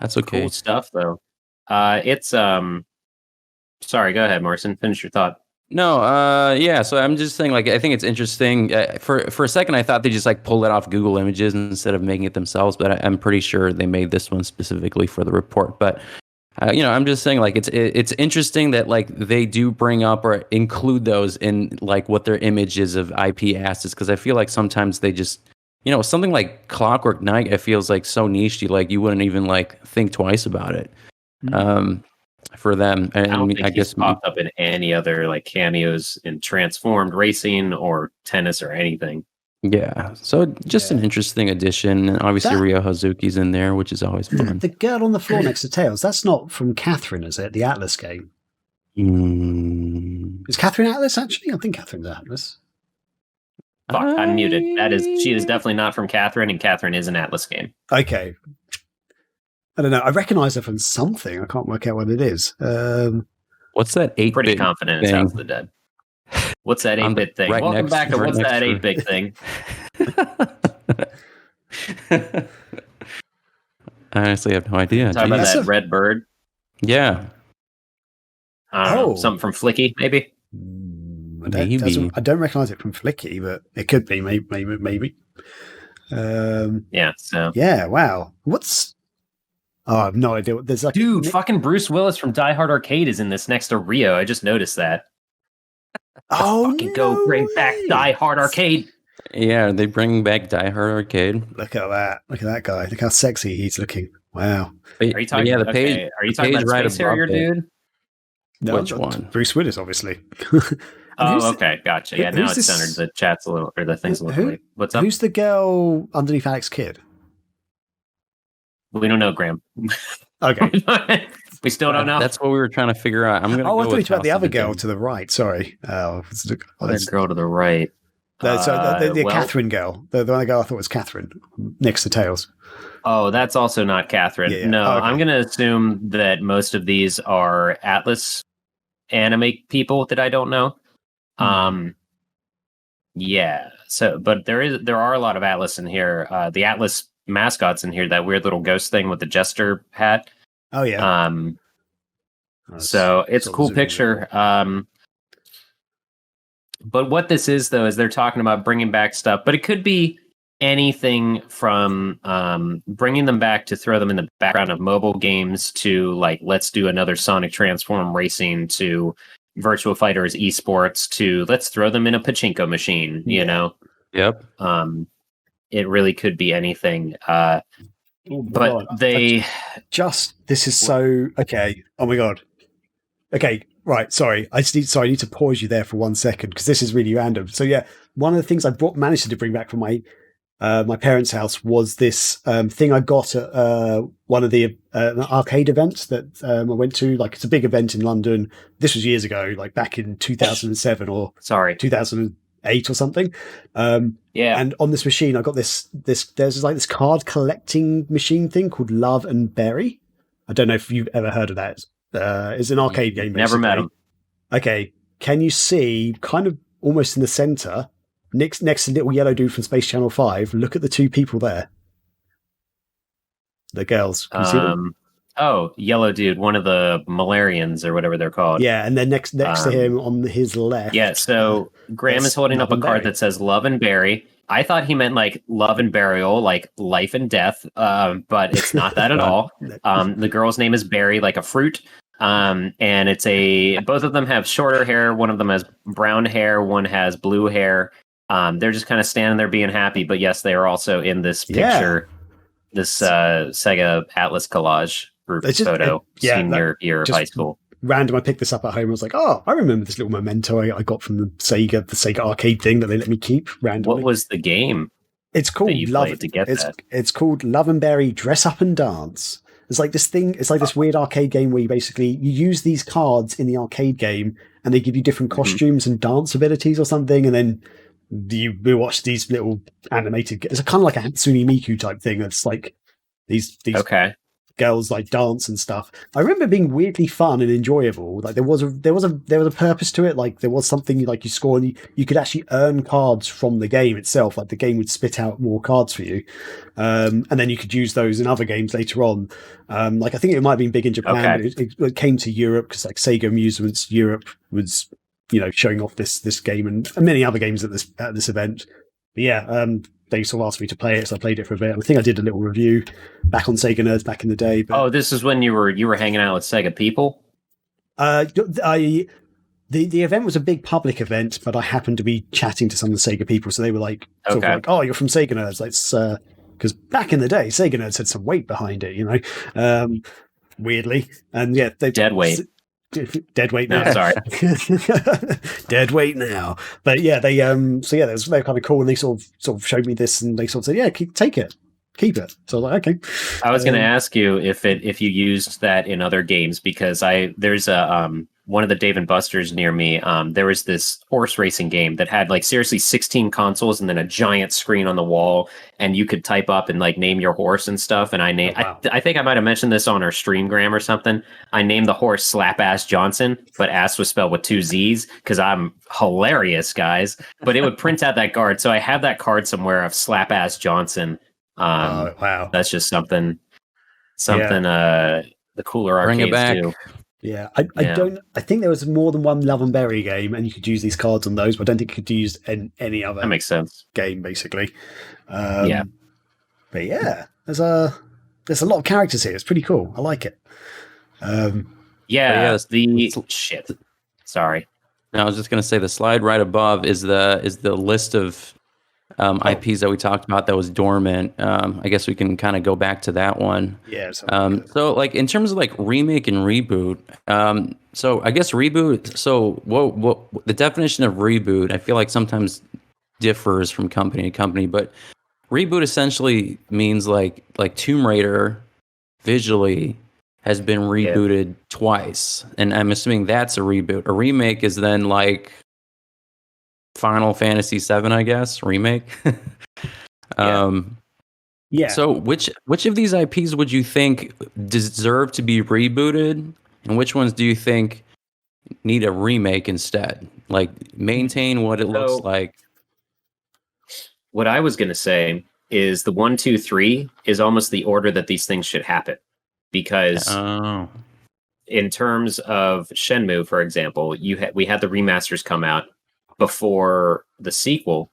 That's okay. Cool stuff, though. It's Sorry, go ahead, Marcin. Finish your thought. No, yeah. So I'm just saying, like, I think it's interesting. For a second, I thought they just like pulled it off Google Images instead of making it themselves. But I'm pretty sure they made this one specifically for the report. But I'm just saying, like, it's interesting that like they do bring up or include those in like what their image is of IP assets, because I feel like sometimes they just, something like Clockwork Knight, it feels like so niche, you wouldn't even like think twice about it. For them, and I don't think he's popped up in any other like cameos in Transformed Racing or Tennis or anything. Yeah, so just an interesting addition, and obviously Ryo Hazuki's in there, which is always fun. The girl on the floor next to Tails, that's not from Catherine, is it? The Atlas game. Is Catherine Atlas actually? I think Catherine's Atlas. Fuck, I'm muted. She is definitely not from Catherine, and Catherine is an Atlas game. Okay. I don't know. I recognize her from something. I can't work out what it is. What's that 8-bit Pretty confident it's House of the Dead. What's that 8-bit thing? Right. Welcome back to What's That 8-bit thing? I honestly have no idea. Talk about that red bird? Yeah. Something from Flicky, maybe? I don't recognize it from Flicky, but it could be, maybe. Yeah, so. Yeah, wow. I have no idea what there's like. Dude, fucking Bruce Willis from Die Hard Arcade is in this next to Rio. I just noticed that. Go bring back Die Hard Arcade. Yeah, are they bringing back Die Hard Arcade? Look at that. Look at that guy. Look how sexy he's looking. Wow. Are you talking about Space Harrier, dude? No, which one? Bruce Willis, obviously. Okay, gotcha. Yeah, now it's centered. The chat's a little, or the thing's a little late. What's up? Who's the girl underneath Alex Kidd? We don't know, Graham. Okay. We still don't know. That's what we were trying to figure out. I'm going to go I thought you with about the other girl to the right. Sorry. The girl to the right. The Catherine girl. The other girl I thought was Catherine, next to Tails. Oh, that's also not Catherine. Yeah. No, okay. I'm going to assume that most of these are Atlas anime people that I don't know. Yeah. So, but there are a lot of Atlas in here. The Atlas mascots in here, that weird little ghost thing with the jester hat. Oh yeah. So it's a cool picture. But what this is, though, is they're talking about bringing back stuff, but it could be anything from bringing them back to throw them in the background of mobile games to like, let's do another Sonic Transform Racing to Virtua Fighters esports to let's throw them in a pachinko machine, you know? Yep. It really could be anything. But God. they this is so okay. Oh my God. Okay. Right, sorry. I need to pause you there for 1 second because this is really random. So yeah, one of the things I managed to bring back from my parents' house was this thing I got at one of the an arcade events that I went to. Like, it's a big event in London. This was years ago, like back in 2007 or 2008 or something. And on this machine, I got this. There's like this card collecting machine thing called Love and Berry. I don't know if you've ever heard of that. It's an arcade game. Basically. Never met him. Okay, can you see kind of almost in the center, next to the little yellow dude from Space Channel 5? Look at the two people there. The girls. Can you see them? Oh, yellow dude, one of the Malarians or whatever they're called. Yeah, and then next to him on his left. Yeah, so Graham is holding up a card that says Love and Berry. I thought he meant like love and burial, like life and death, but it's not that at all. The girl's name is Berry, like a fruit. And it's both of them have shorter hair. One of them has brown hair. One has blue hair. They're just kind of standing there being happy. But yes, they are also in this picture, this Sega Atlas collage group photo, senior year of high school. Random, I picked this up at home. I was like, oh, I remember this little memento I got from the Sega arcade thing that they let me keep randomly. What was the game? It's called It's called Love and Berry Dress Up and Dance. It's like this thing. It's like this weird arcade game where you use these cards in the arcade game, and they give you different costumes and dance abilities or something, and then you watch these little animated. It's kind of like a Hatsune Miku type thing. That's like these girls like dance and stuff. I remember it being weirdly fun and enjoyable. Like there was a purpose to it. Like there was something like you score and you could actually earn cards from the game itself. Like the game would spit out more cards for you, and then you could use those in other games later on. Like I think it might have been big in Japan. But it came to Europe because like Sega Amusements Europe was showing off this game and many other games at this event. But yeah. They sort of asked me to play it, so I played it for a bit. I think I did a little review back on Sega Nerds back in the day. But, this is when you were hanging out with Sega people? The event was a big public event, but I happened to be chatting to some of the Sega people, so they were like, sort of like, "Oh, you're from Sega Nerds." Like, because back in the day, Sega Nerds had some weight behind it, weirdly, and yeah, they dead weight. Dead weight now. No, sorry. Dead weight now. But yeah, they they were kind of cool, and they sort of showed me this, and they sort of said, "Yeah, take it, keep it." So I was like, okay. I was going to ask you if you used that in other games because there's a one of the Dave and Buster's near me. There was this horse racing game that had like seriously 16 consoles and then a giant screen on the wall, and you could type up and like name your horse and stuff. And I think I might have mentioned this on our Streamgram or something. I named the horse Slap Ass Johnson, but ass was spelled with 2 Z's because I'm hilarious, guys. But it would print out that card, so I have that card somewhere of Slap Ass Johnson. Wow, that's just something. The cooler arcades do. Yeah, I think there was more than one Love and Berry game, and you could use these cards on those, but I don't think you could use any other. That makes sense. Game basically. But yeah, there's a lot of characters here. It's pretty cool. I like it. Shit. Sorry. No, I was just going to say the slide right above is the list of IPs that we talked about that was dormant. I guess we can kind of go back to that one. Yeah. So like in terms of like remake and reboot, so I guess reboot. So what the definition of reboot, I feel like sometimes differs from company to company, but reboot essentially means like Tomb Raider visually has been rebooted twice, and I'm assuming that's a reboot. A remake is then like Final Fantasy VII, I guess, remake. So which of these IPs would you think deserve to be rebooted, and which ones do you think need a remake instead? Like maintain what it looks like. What I was going to say is the 1, 2, 3 is almost the order that these things should happen, because in terms of Shenmue, for example, we had the remasters come out. before the sequel.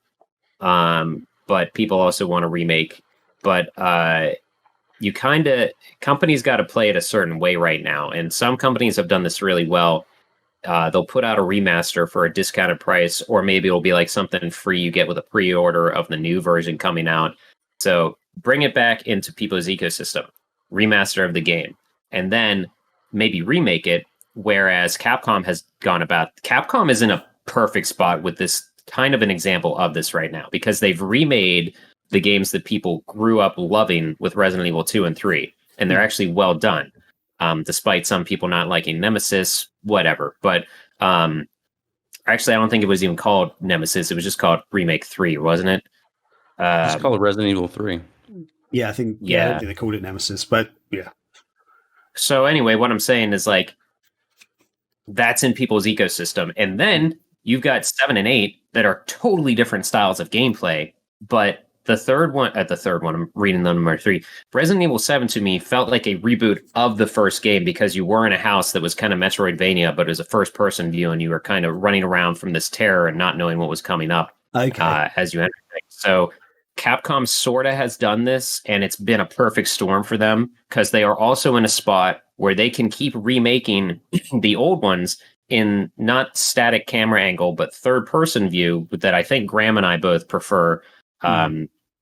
But people also want a remake. But companies got to play it a certain way right now. And some companies have done this really well. They'll put out a remaster for a discounted price, or maybe it'll be like something free you get with a pre-order of the new version coming out. So bring it back into people's ecosystem, remaster of the game, and then maybe remake it. Whereas Capcom is in a perfect spot with this kind of an example of this right now, because they've remade the games that people grew up loving with Resident Evil 2 and 3, and they're actually well done. Despite some people not liking Nemesis, whatever. But actually, I don't think it was even called Nemesis. It was just called Remake 3, wasn't it? It's called Resident Evil 3. Yeah, I think I don't think they called it Nemesis, but yeah. So anyway, what I'm saying is like that's in people's ecosystem. And then you've got 7 and 8 that are totally different styles of gameplay, but the third one, I'm reading the number 3. Resident Evil 7 to me felt like a reboot of the first game, because you were in a house that was kind of Metroidvania, but it was a first-person view, and you were kind of running around from this terror and not knowing what was coming up as you enter things. So Capcom sort of has done this, and it's been a perfect storm for them, because they are also in a spot where they can keep remaking the old ones in not static camera angle, but third-person view that I think Graham and I both prefer.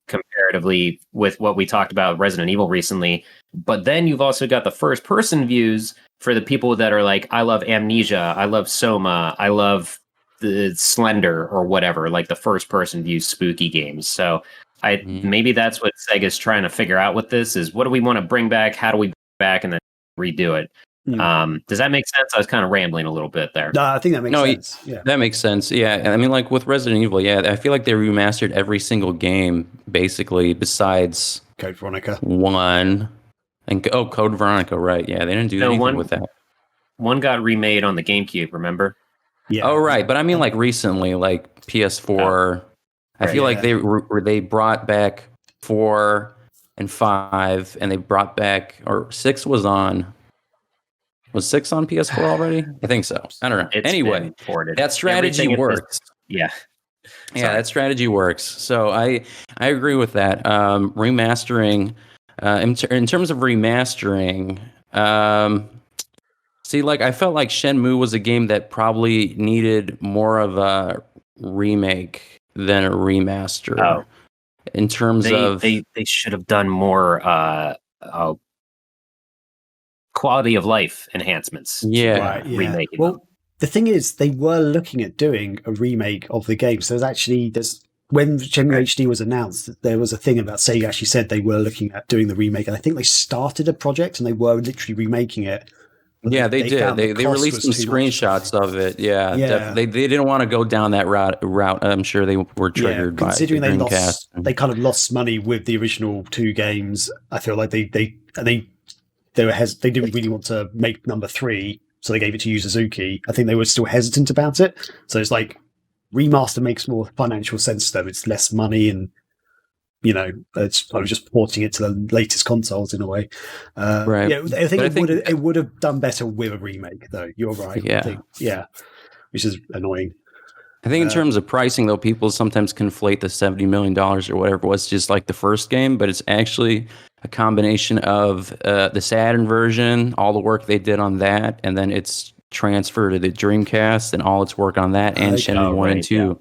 Comparatively with what we talked about Resident Evil recently. But then you've also got the first person views for the people that are like, I love Amnesia, I love Soma, I love the Slender, or whatever, like the first person view spooky games. So maybe that's what Sega's trying to figure out with this, is what do we want to bring back, how do we bring it back, and then redo it. Does that make sense? I was kind of rambling a little bit there. No, I think that makes sense. Yeah. That makes sense. Yeah. I mean, like with Resident Evil, I feel like they remastered every single game, basically, besides Code Veronica 1. And Code Veronica, right. Yeah, they didn't do anything with that. One got remade on the GameCube, remember? Yeah. Oh, right. But I mean, like recently, like PS4. I feel like they brought back 4 and 5, and they brought back, or 6 was on. Was 6 on PS4 already? I think so. I don't know. Anyway, that strategy works. Yeah, that strategy works. So I agree with that. Remastering, in terms of remastering, see, like I felt like Shenmue was a game that probably needed more of a remake than a remaster. Oh. In terms of they should have done more quality of life enhancements. Remaking them. The thing is, they were looking at doing a remake of the game. So when Shenmue HD was announced, there was a thing about Sega actually said they were looking at doing the remake, and I think they started a project and they were literally remaking it. Yeah, they did. They released some screenshots of it. Yeah. They didn't want to go down that route. I'm sure they were triggered by considering the Dreamcast. they kind of lost money with the original 2 games. I feel like they didn't really want to make number 3, so they gave it to Yu Suzuki. I think they were still hesitant about it. So it's like remaster makes more financial sense to them. It's less money, and it's I was just porting it to the latest consoles in a way. Right. Yeah, I think it would have done better with a remake, though. You're right. Yeah. Which is annoying. I think in terms of pricing, though, people sometimes conflate the $70 million or whatever it was just like the first game, but it's actually a combination of the Saturn version, all the work they did on that, and then it's transferred to the Dreamcast and all its work on that, and Shenmue 1 and 2. Yeah.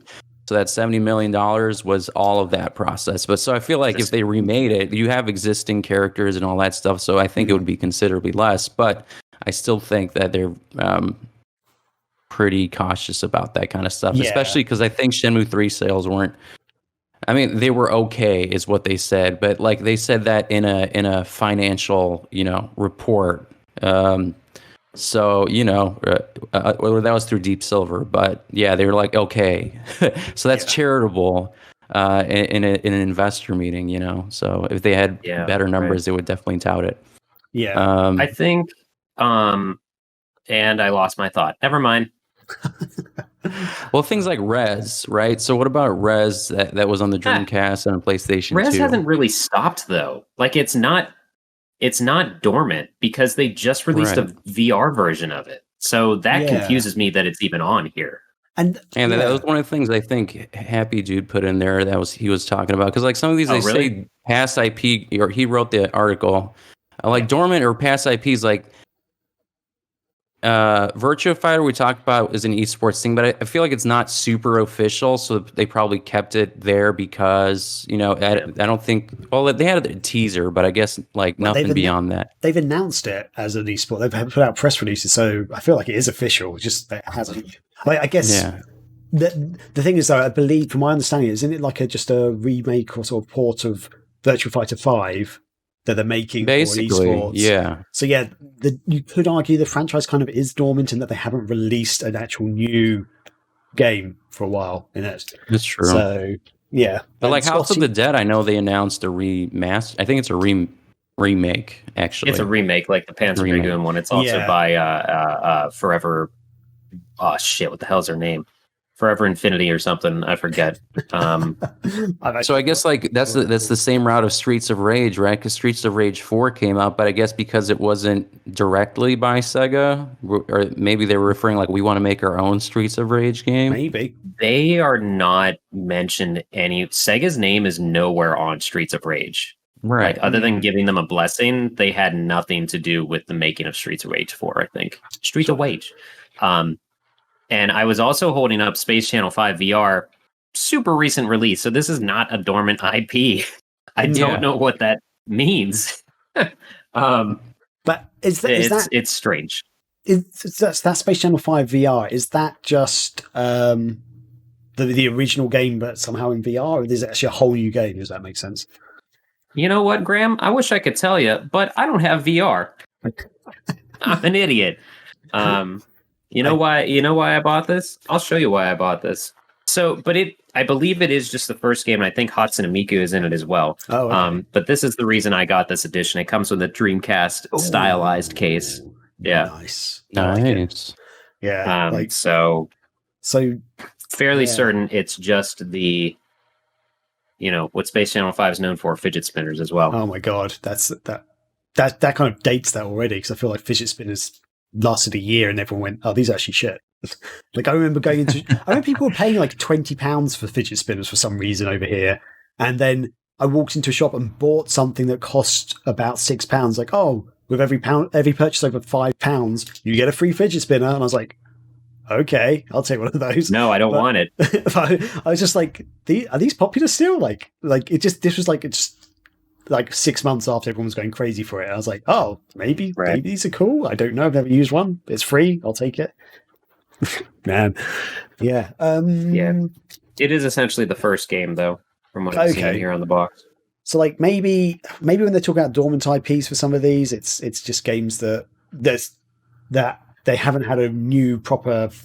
So that $70 million was all of that process. But so I feel like if they remade it, you have existing characters and all that stuff, so I think it would be considerably less. But I still think that they're pretty cautious about that kind of stuff, especially because I think Shenmue 3 sales weren't. I mean, they were okay, is what they said, but like they said that in a financial, report. So that was through Deep Silver, but yeah, they were like, okay, so that's charitable in an investor meeting, So if they had better numbers, they would definitely tout it. Yeah, I think. And I lost my thought. Never mind. Well, things like Rez, right? So what about Rez that was on the Dreamcast and on PlayStation 2? Rez hasn't really stopped though. Like it's not dormant because they just released a VR version of it. So that confuses me that it's even on here. And that was one of the things I think Happy Dude put in there. He was talking about, because like some of these say past IP, or he wrote the article, like dormant or past IPs, like Virtua Fighter we talked about is an esports thing, but I feel like it's not super official, so they probably kept it there because I don't think they had a teaser, but I guess like nothing beyond that. They've announced it as an esport. They've put out press releases, so I feel like it is official. Just that it hasn't. I guess the thing is, though, I believe, from my understanding, isn't it like just a remake or sort of port of Virtua Fighter 5? That they're making basically for esports. Yeah. So you could argue the franchise kind of is dormant in that they haven't released an actual new game for a while in it. That's true. So yeah, but like House of the Dead, I know they announced a remaster. I think it's a remake. Actually, it's a remake, like the Panzer Dragoon one. It's also by Forever. Oh shit! What the hell's her name? Forever Infinity or something, I forget. So I guess like that's the same route of Streets of Rage, right? Because Streets of Rage 4 came out, but I guess because it wasn't directly by Sega, or maybe they were referring like we want to make our own Streets of Rage game. Maybe they are not mentioned any. Sega's name is nowhere on Streets of Rage, right? Like, other than giving them a blessing, they had nothing to do with the making of Streets of Rage 4. I think Streets of Rage. And I was also holding up Space Channel 5 VR, super recent release. So this is not a dormant IP. I don't know what that means. But it's strange. That Space Channel 5 VR, is that just the original game, but somehow in VR? Or is it actually a whole new game? Does that make sense? You know what, Graham? I wish I could tell you, but I don't have VR. I'm an idiot. You know why I bought this? I'll show you why I bought this. So, but I believe it is just the first game, and I think Hatsune Miku is in it as well. Oh, okay. But this is the reason I got this edition. It comes with a Dreamcast stylized case. Yeah. Nice. Yeah. So fairly certain it's just the, what Space Channel 5 is known for, fidget spinners as well. Oh my God. That kind of dates that already, because I feel like fidget spinners lasted a year and everyone went, oh, these are actually shit. Like I remember people were paying like £20 for fidget spinners for some reason over here. And then I walked into a shop and bought something that cost about £6. Like, oh, with every purchase over £5, you get a free fidget spinner. And I was like, okay, I'll take one of those. No, I don't want it. I was just like, are these popular still? This was like 6 months after everyone was going crazy for it. I was like, oh, maybe these are cool. I don't know. I've never used one. It's free. I'll take it. Man. Yeah. It is essentially the first game, though, from what I've seen here on the box. So, like, maybe when they talk about dormant IPs for some of these, it's just games that they haven't had a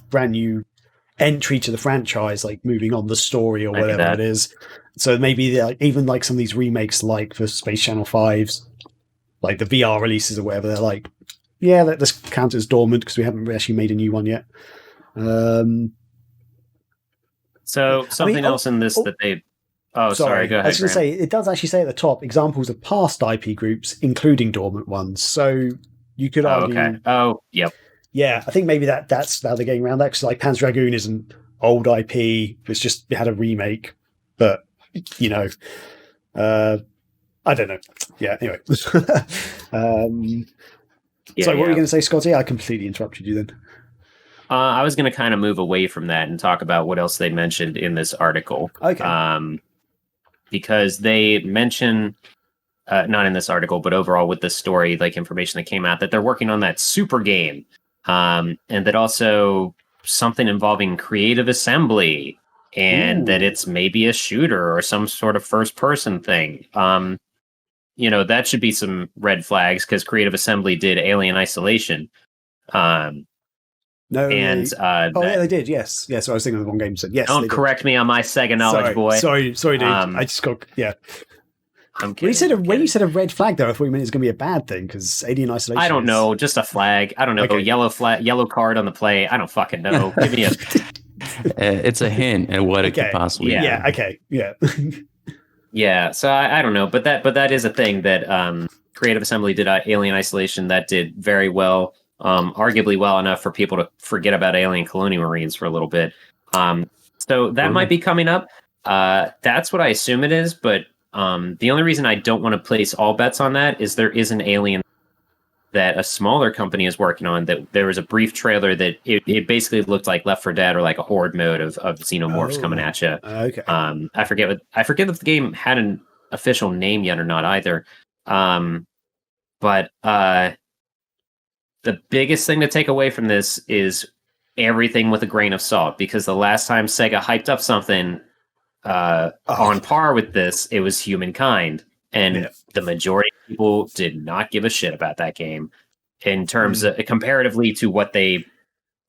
brand new entry to the franchise, like moving on the story or whatever it is. So maybe even like some of these remakes, like for Space Channel 5s, like the VR releases or whatever, they're like, yeah, let's count as dormant because we haven't actually made a new one yet. So something else in this that they... Oh, sorry, go ahead. I was going to say, it does actually say at the top, examples of past IP groups, including dormant ones. So you could argue... Okay. Oh, yep. Yeah, I think maybe that's how they're getting around that, because like Panzer Dragoon is an old IP. It had a remake, but I don't know. Yeah, anyway. What were you going to say, Scotty? I completely interrupted you then. I was going to kind of move away from that and talk about what else they mentioned in this article. Okay. Because they mention, not in this article, but overall with this story, like information that came out, that they're working on that super game. And that also something involving creative assembly, and that it's maybe a shooter or some sort of first person thing. That should be some red flags, because creative assembly did Alien Isolation. They did. Yes. So I was thinking of the wrong game. So yes. Don't correct me on my Sega knowledge, boy. Sorry, dude. I just got I'm kidding. When you said a red flag, though, I thought you meant it's going to be a bad thing, because Alien Isolation. I don't know, just a flag. I don't know. Okay. Yellow card on the play. I don't fucking know. Give me a. It's a hint at what it could possibly. Yeah. Okay. Yeah. Yeah. So I don't know, but that is a thing that Creative Assembly did. Alien Isolation, that did very well, arguably well enough for people to forget about Alien Colonial Marines for a little bit. So that might be coming up. That's what I assume it is, but the only reason I don't want to place all bets on that is there is an Alien that a smaller company is working on. That there was a brief trailer that it basically looked like Left 4 Dead or like a horde mode of xenomorphs coming at you. Okay. I forget if the game had an official name yet or not either. But the biggest thing to take away from this is everything with a grain of salt, because the last time Sega hyped up something on par with this, it was Humankind. And the majority of people did not give a shit about that game in terms of comparatively to what they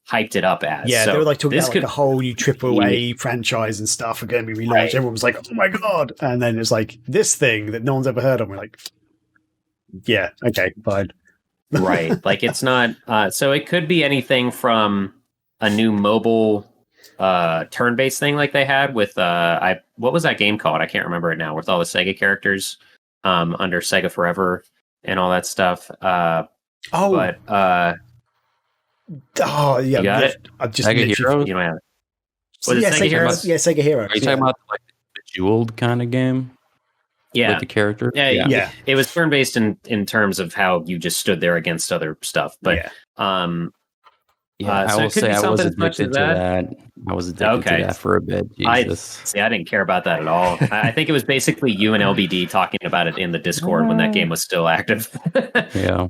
hyped it up as. Yeah, so they were like talking about like a whole new AAA franchise and stuff are going to be relaunched. Right. Everyone was like, oh my God. And then it's like this thing that no one's ever heard of. We're like, yeah, okay, fine. Right. Like it's not, so it could be anything from a new mobile turn-based thing like they had with, what was that game called? I can't remember it now, with all the Sega characters under Sega Forever and all that stuff. Yeah. You got it? I've just Sega Heroes? You might have it. Sega Heroes? Yeah, Sega Heroes. Are you talking about like the Jeweled kind of game? Yeah. With the character? Yeah. It was turn-based in terms of how you just stood there against other stuff. But I will say I was addicted to that. I was addicted to that for a bit. Jesus. I didn't care about that at all. I think it was basically you and LBD talking about it in the Discord when that game was still active. Yeah.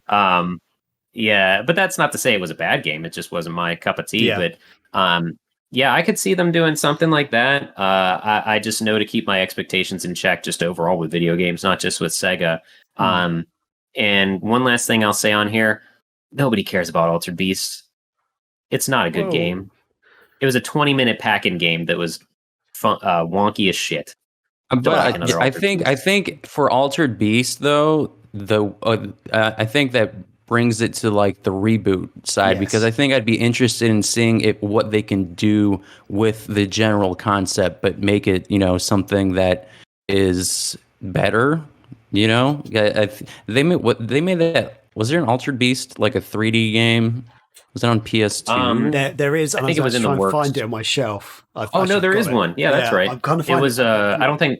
But that's not to say it was a bad game. It just wasn't my cup of tea. Yeah. But I could see them doing something like that. I just know to keep my expectations in check just overall with video games, not just with Sega. And one last thing I'll say on here, nobody cares about Altered Beast. It's not a good game. It was a 20-minute pack-in game that was wonky as shit. But I think for Altered Beast though, I think that brings it to like the reboot side, because I think I'd be interested in seeing what they can do with the general concept, but make it something that is better. They made that. Was there an Altered Beast like a 3D game? Was it on PS2? There is. I think it was in the works. Find it on my shelf. There is one. Yeah, that's right. I'm kind of. It was. I don't think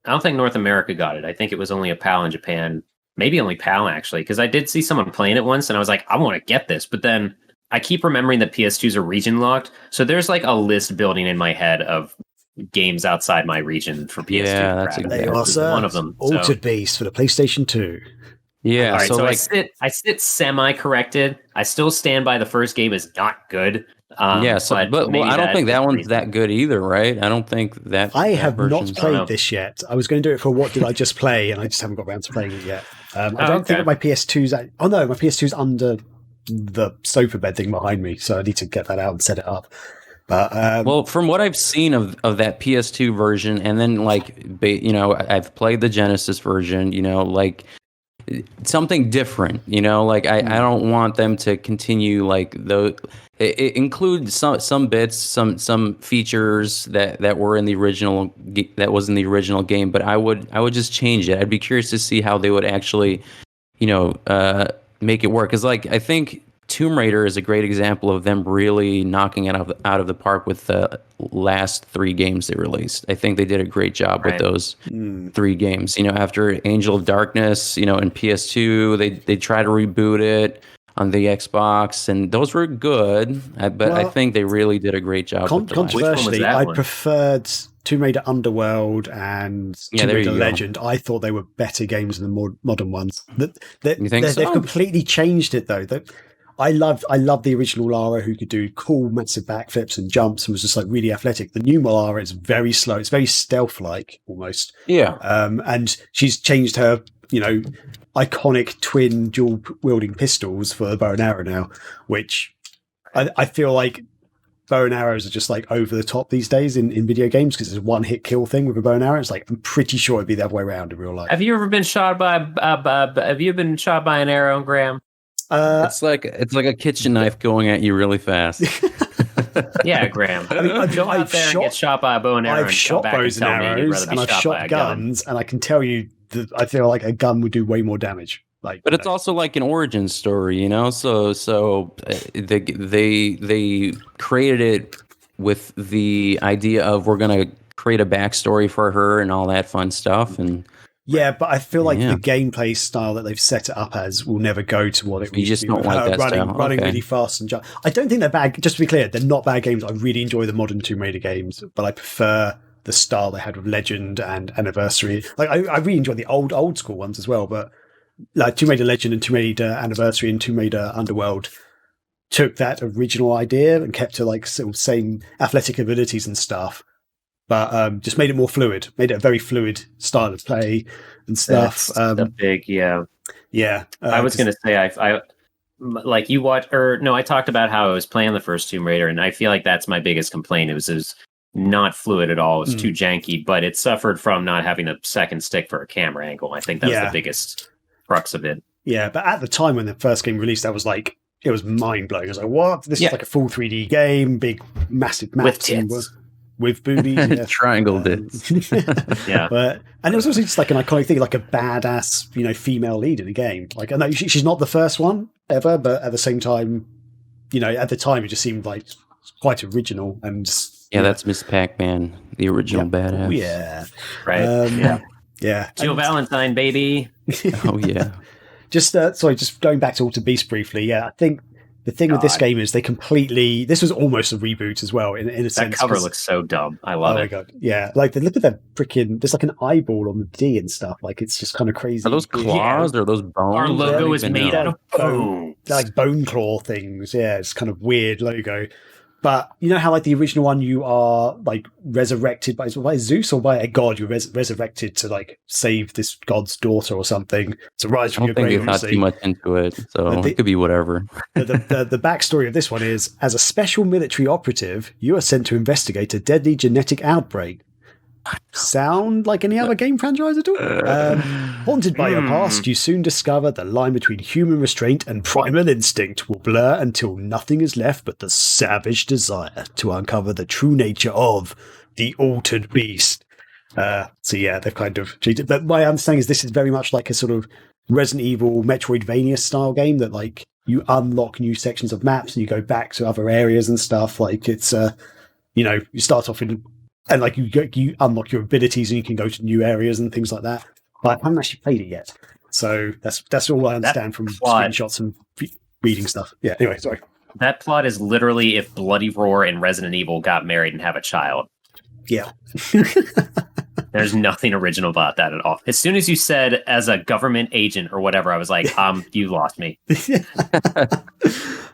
North America got it. I think it was only a PAL in Japan. Maybe only PAL actually, because I did see someone playing it once, and I was like, I want to get this. But then I keep remembering that PS2s are region locked, so there's like a list building in my head of games outside my region for PS2. Yeah, that's exactly one of them. Altered Beast for the PlayStation 2. Yeah, all right, so I sit semi-corrected. I still stand by the first game is not good. But I don't think that one's that good either, right? I don't think that. I have not played this yet. I was going to do it for What Did I Just Play, and I just haven't got around to playing it yet. I don't think that my PS2's. Oh no, my PS2's under the sofa bed thing behind me, so I need to get that out and set it up. But from what I've seen of that PS2 version, and then I've played the Genesis version, something different, I don't want them to continue it includes some bits, some features that were in the original, that was in the original game, but I would just change it. I'd be curious to see how they would actually make it work, because I think Tomb Raider is a great example of them really knocking it out of the park with the last 3 games they released. I think they did a great job with those 3 games. After Angel of Darkness, in PS2, they tried to reboot it on the Xbox, and those were good. But I think they really did a great job. Controversially, I preferred Tomb Raider Underworld and Tomb Raider Legend. I thought they were better games than the more modern ones. You think so? They've completely changed it though. I loved the original Lara, who could do cool, massive backflips and jumps and was just really athletic. The new Lara is very slow. It's very stealth-like almost. Yeah. And she's changed her, iconic twin dual-wielding pistols for the bow and arrow now, which I feel like bow and arrows are just over the top these days in video games, because it's a one-hit kill thing with a bow and arrow. It's I'm pretty sure it'd be the other way around in real life. Have you ever been shot by an arrow, Graham? It's like a kitchen knife going at you really fast. Yeah, Graham. Go out there and get shot by a bow and arrow. I've shot bows and arrows, and I've shot guns, and I can tell you that I feel like a gun would do way more damage. But it's also like an origin story, So they created it with the idea of we're gonna create a backstory for her and all that fun stuff. And yeah, but I feel like the gameplay style that they've set it up as will never go to what it you just don't like that running really fast and I don't think they're bad. Just to be clear, they're not bad games. I really enjoy the modern Tomb Raider games, but I prefer the style they had with Legend and Anniversary. Like I really enjoy the old school ones as well, but like Tomb Raider Legend and Tomb Raider Anniversary and Tomb Raider Underworld took that original idea and kept to like sort of same athletic abilities and stuff, but just made it more fluid, made it a very fluid style of play and stuff. That's big, yeah. I was going to say, I like you watch, or no, I talked about how I was playing the first Tomb Raider, and I feel like that's my biggest complaint. It was not fluid at all. It was too janky, but it suffered from not having a second stick for a camera angle. I think that's the biggest crux of it. Yeah, but at the time when the first game released, that was like, it was mind blowing. I was like, what? This is like a full 3D game, big, massive maps. With tits. With boobies. Triangle dits. And it was also just like an iconic thing, like a badass, female lead in a game. Like, I know she's not the first one ever, but at the same time, at the time, it just seemed like quite original. And that's Miss Pac-Man, the original badass. Oh, yeah. Right. Yeah. Jill Valentine, baby. Oh, yeah. Just going back to Altered Beast briefly. Yeah, I think the thing with this game is this was almost a reboot as well, in a sense. That cover looks so dumb. I love it. Oh my God. Yeah. Like, look at that freaking, there's like an eyeball on the D and stuff. Like, it's just kind of crazy. Are those claws or those bones? Our logo is made out of bone. Like bone claw things. Yeah, it's kind of weird logo. But you know how, like, the original one, you are like resurrected by Zeus or by a god? You're resurrected to like save this god's daughter or something to rise from your grave. I don't think they thought too much into it, so it could be whatever. The backstory of this one is: as a special military operative, you are sent to investigate a deadly genetic outbreak. Sound like any other game franchise at all? Haunted by your past, you soon discover the line between human restraint and primal instinct will blur until nothing is left but the savage desire to uncover the true nature of the Altered Beast. They've kind of treated. But my understanding is this is very much like a sort of Resident Evil, Metroidvania style game that like you unlock new sections of maps and you go back to other areas and stuff. Like it's you start off in. And like you unlock your abilities and you can go to new areas and things like that. But I haven't actually played it yet, so that's all I understand from screenshots and reading stuff. Yeah. Anyway, sorry. That plot is literally if Bloody Roar and Resident Evil got married and have a child. Yeah. There's nothing original about that at all. As soon as you said as a government agent or whatever, I was like, you lost me.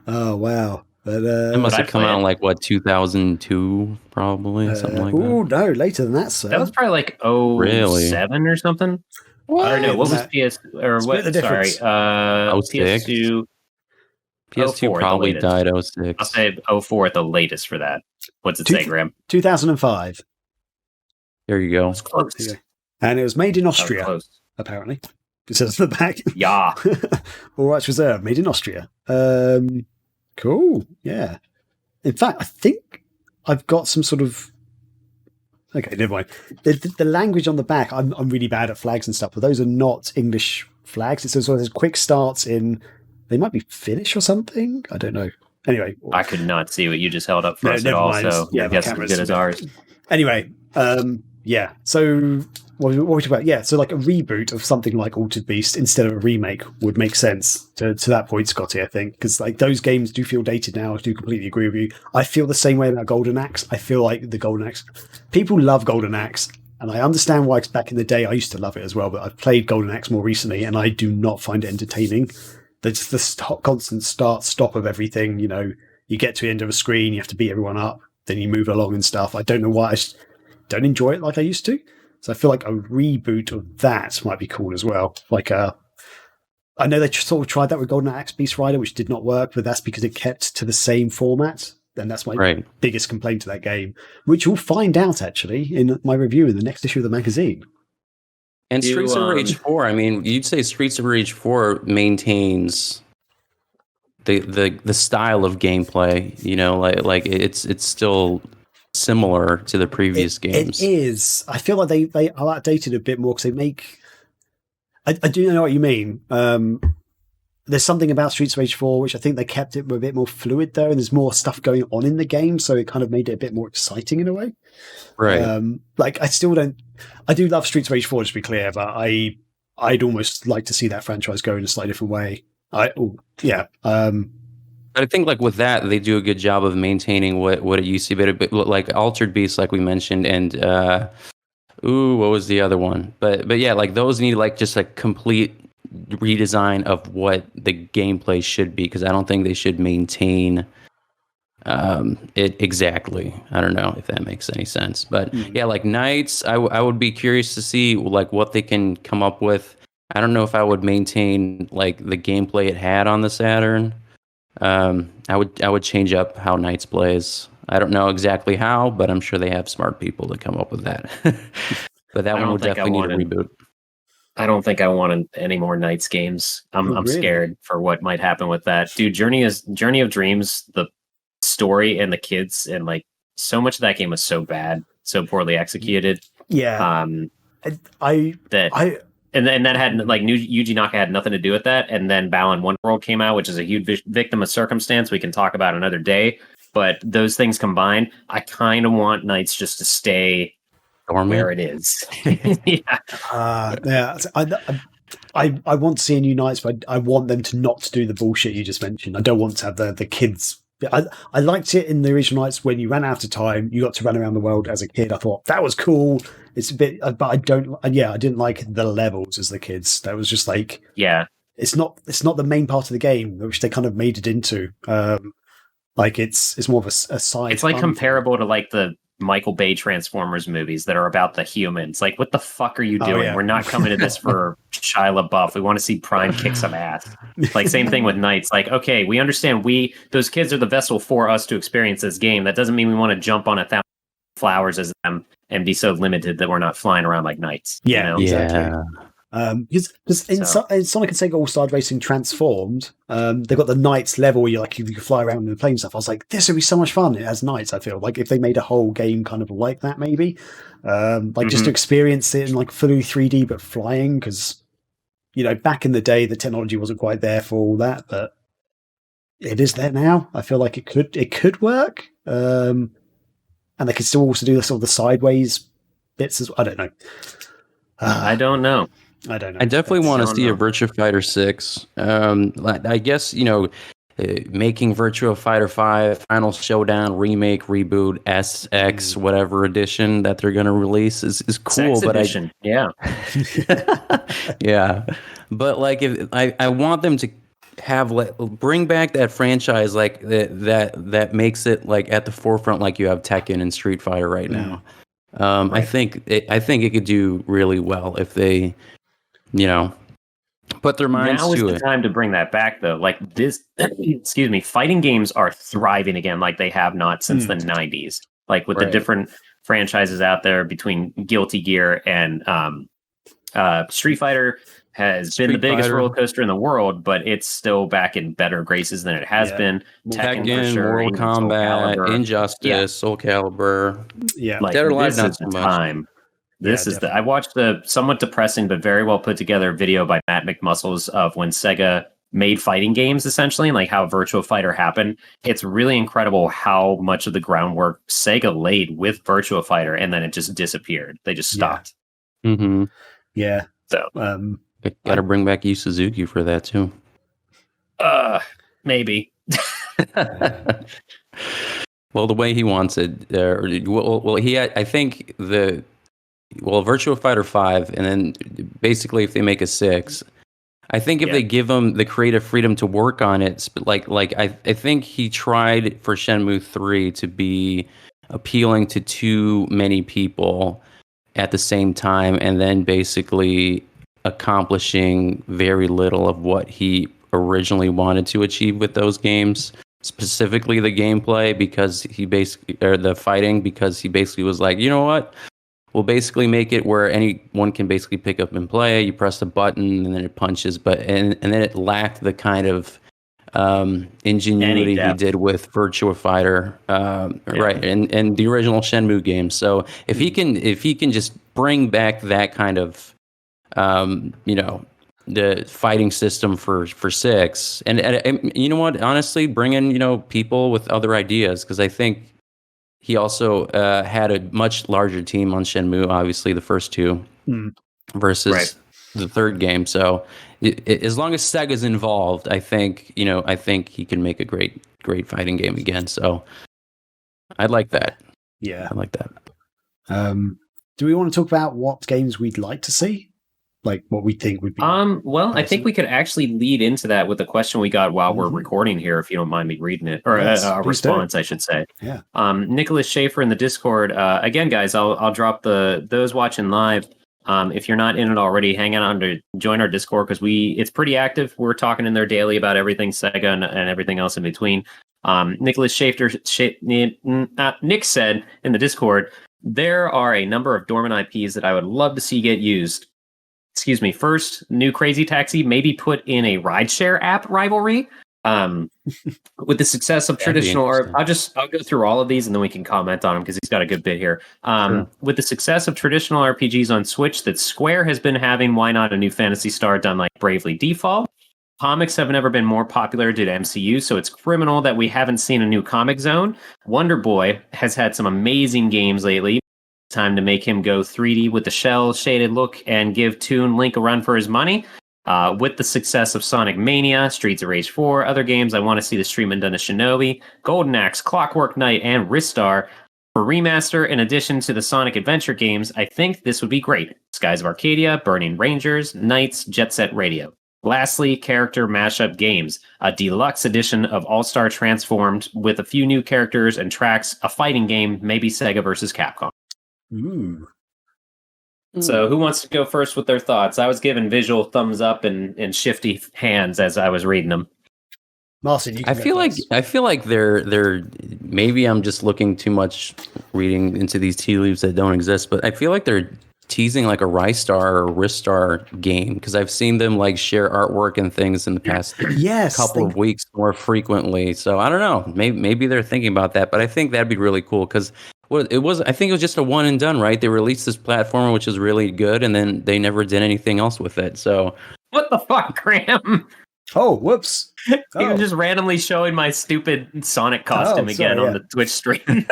Oh wow. But, it must have come out in like 2002, probably something like that. Oh no, later than that. So that was probably like 07 or something. What? Or no, what was PS or what? Sorry, PS2. PS2 probably died 06. I'll say 04 at the latest for that. What's it say, Graham? 2005. There you go. It's close. And it was made in Austria, apparently. It says on the back. Yeah. All rights reserved. Made in Austria. Cool. Yeah. In fact, I think I've got some sort of. Okay, never mind. The language on the back, I'm really bad at flags and stuff, but those are not English flags. It says there's quick starts in. They might be Finnish or something. I don't know. Anyway, I could not see what you just held up for us at all. So I guess it's good as ours. Anyway, yeah. So what were we talking about? Yeah. So like a reboot of something like Altered Beast instead of a remake would make sense to that point, Scotty. I think because like those games do feel dated now. I do completely agree with you. I feel the same way about Golden Axe. I feel like the Golden Axe. People love Golden Axe. And I understand why, 'cause back in the day, I used to love it as well. But I've played Golden Axe more recently, and I do not find it entertaining. There's the constant stop of everything. You get to the end of a screen, you have to beat everyone up, then you move along and stuff. I don't know why I don't enjoy it like I used to. So I feel like a reboot of that might be cool as well. Like I know they sort of tried that with Golden Axe Beast Rider, which did not work, but that's because it kept to the same format. And that's my biggest complaint to that game, which you'll find out actually in my review in the next issue of the magazine. And Streets of Rage 4, I mean, you'd say Streets of Rage 4 maintains the style of gameplay, like it's still similar to the previous games. It is. I feel like they are outdated a bit more because they make. I do know what you mean. there's something about Streets of Rage 4 which I think they kept it a bit more fluid though, and there's more stuff going on in the game, so it kind of made it a bit more exciting in a way. Right. Like I do love Streets of Rage 4, just to be clear, but I'd almost like to see that franchise go in a slightly different way. I think like with that, they do a good job of maintaining what it used to be, but like Altered Beast, like we mentioned, and what was the other one? But yeah, like those need like just a complete redesign of what the gameplay should be, because I don't think they should maintain it exactly. I don't know if that makes any sense, but yeah, like Knights, I would be curious to see like what they can come up with. I don't know if I would maintain like the gameplay it had on the Saturn. I would change up how Knights plays. I don't know exactly how, but I'm sure they have smart people to come up with that. But that one would definitely need a reboot. I don't think I want any more Knights games. I'm scared for what might happen with that. Dude, Journey of Dreams, the story and the kids, and like so much of that game was so bad, so poorly executed. Yeah. And that had like Yuji Naka had nothing to do with that. And then Balan Wonderworld came out, which is a huge victim of circumstance. We can talk about another day. But those things combined, I kind of want Knights just to stay Dormant where it is. Yeah. I want to see a new Knights, but I want them to not do the bullshit you just mentioned. I don't want to have the kids. I liked it in the original Knights when you ran out of time, you got to run around the world as a kid. I thought that was cool. It's a bit, but I didn't like the levels as the kids. That was just like, it's not the main part of the game, which they kind of made it into. Like it's more of a side. It's like comparable to like the Michael Bay Transformers movies that are about the humans. Like, what the fuck are you doing? Oh, yeah. We're not coming to this for Shia LaBeouf. We want to see Prime kick some ass. Like, same thing with Knights. Like, okay, we understand those kids are the vessel for us to experience this game. That doesn't mean we want to jump on 1,000 flowers as them and be so limited that we're not flying around like Knights. Yeah, you know? Exactly. Because in Sonic and Sega All-Star Racing Transformed, they've got the Knights level where you can fly around in the plane stuff. I was like, this would be so much fun as Knights. I feel like if they made a whole game kind of like that, maybe just to experience it in like fully 3D but flying. Because back in the day, the technology wasn't quite there for all that, but it is there now. I feel like it could work, and they could still also do the sort of the sideways bits as well. I don't know. I don't know. I don't know. I definitely want to see a Virtua Fighter 6. I guess, making Virtua Fighter 5 Final Showdown remake, reboot, SX, whatever edition that they're going to release is cool. But edition. Yeah. Yeah. But like, if I want them to have bring back that franchise like that makes it like at the forefront, like you have Tekken and Street Fighter right now. Right. I think it could do really well if they, put their minds to it. Now is the time to bring that back, though. Like this, excuse me, fighting games are thriving again like they have not since the 90s. Like with the different franchises out there between Guilty Gear and Street Fighter has been the biggest roller coaster in the world, but it's still back in better graces than it has been. Tekken, for sure, Mortal Kombat, Injustice, Soul Calibur. Yeah, like, Dead or Alive, not so much. Time. This is I watched the somewhat depressing but very well put together video by Matt McMuscles of when Sega made fighting games, essentially, and like how Virtua Fighter happened. It's really incredible how much of the groundwork Sega laid with Virtua Fighter, and then it just disappeared. They just stopped. Yeah. Mm-hmm. Yeah. So got to bring back Yu Suzuki for that too. Maybe. Well, the way he wants it, Virtua Fighter 5, and then basically if they make a 6, I think if they give him the creative freedom to work on it, I think he tried for Shenmue 3 to be appealing to too many people at the same time, and then basically accomplishing very little of what he originally wanted to achieve with those games, specifically the gameplay, because the fighting, because he basically was like, you know what? We'll basically make it where anyone can basically pick up and play. You press a button and then it punches, and then it lacked the kind of ingenuity he did with Virtua Fighter, right? And the original Shenmue game. So if he can just bring back that kind of the fighting system for 6, and you know what? Honestly, bring in people with other ideas, because I think he also had a much larger team on Shenmue. Obviously, the first 2 versus the third game. So as long as Sega's involved, I think he can make a great fighting game again. So I like that. Yeah, I like that. Do we want to talk about what games we'd like to see? Like what we think would be. Well, I think we could actually lead into that with a question we got while we're recording here, if you don't mind me reading it, or a response, I should say. Yeah. Nicholas Schaefer in the Discord. Again, guys, I'll drop those watching live. If you're not in it already, hang on to join our Discord, because it's pretty active. We're talking in there daily about everything Sega and everything else in between. Nicholas Schaefer, Nick said in the Discord, there are a number of dormant IPs that I would love to see get used. Excuse me. First, new Crazy Taxi, maybe put in a rideshare app rivalry. With the success of traditional, or I'll go through all of these and then we can comment on them, because he's got a good bit here. Sure. With the success of traditional RPGs on Switch that Square has been having, why not a new Phantasy Star done like Bravely Default? Comics have never been more popular due to MCU, so it's criminal that we haven't seen a new Comic Zone. Wonder Boy has had some amazing games lately. Time to make him go 3D with the shell shaded look and give Toon Link a run for his money. With the success of Sonic Mania, Streets of Rage 4, other games, I want to see the stream done to Shinobi, Golden Axe, Clockwork Knight, and Ristar for remaster. In addition to the Sonic Adventure games, I think this would be great. Skies of Arcadia, Burning Rangers, Knights, Jet Set Radio. Lastly, character mashup games. A deluxe edition of All-Star Transformed with a few new characters and tracks, a fighting game, maybe Sega versus Capcom. Ooh. So who wants to go first with their thoughts? I was giving visual thumbs up and shifty hands as I was reading them. Marcin, you can I feel like they're maybe I'm just looking too much, reading into these tea leaves that don't exist, but I feel like they're teasing like a Ristar or Ristar game, because I've seen them like share artwork and things in the past couple of weeks more frequently. So I don't know, maybe they're thinking about that, but I think that'd be really cool, because I think it was just a one and done, right? They released this platformer, which is really good, and then they never did anything else with it. So what the fuck, Graham? Oh, whoops. You're just randomly showing my stupid Sonic costume on the Twitch stream.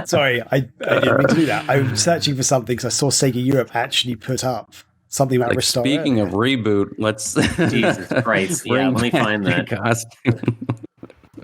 Sorry, I didn't mean to do that. I was searching for something because I saw Sega Europe actually put up something about Ristar. Speaking of reboot, let's... Jesus Christ. Yeah, let me find that.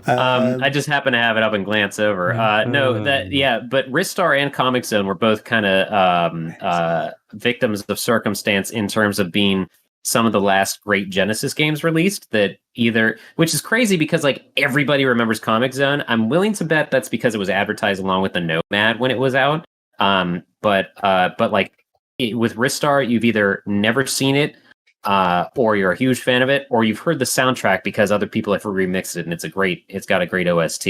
I just happen to have it up and glance over. But Ristar and Comic Zone were both kind of victims of circumstance in terms of being some of the last great Genesis games released, which is crazy because like everybody remembers Comic Zone. I'm willing to bet that's because it was advertised along with the Nomad when it was out. But with Ristar, you've either never seen it, or you're a huge fan of it, or you've heard the soundtrack because other people have remixed it, and it's got a great OST.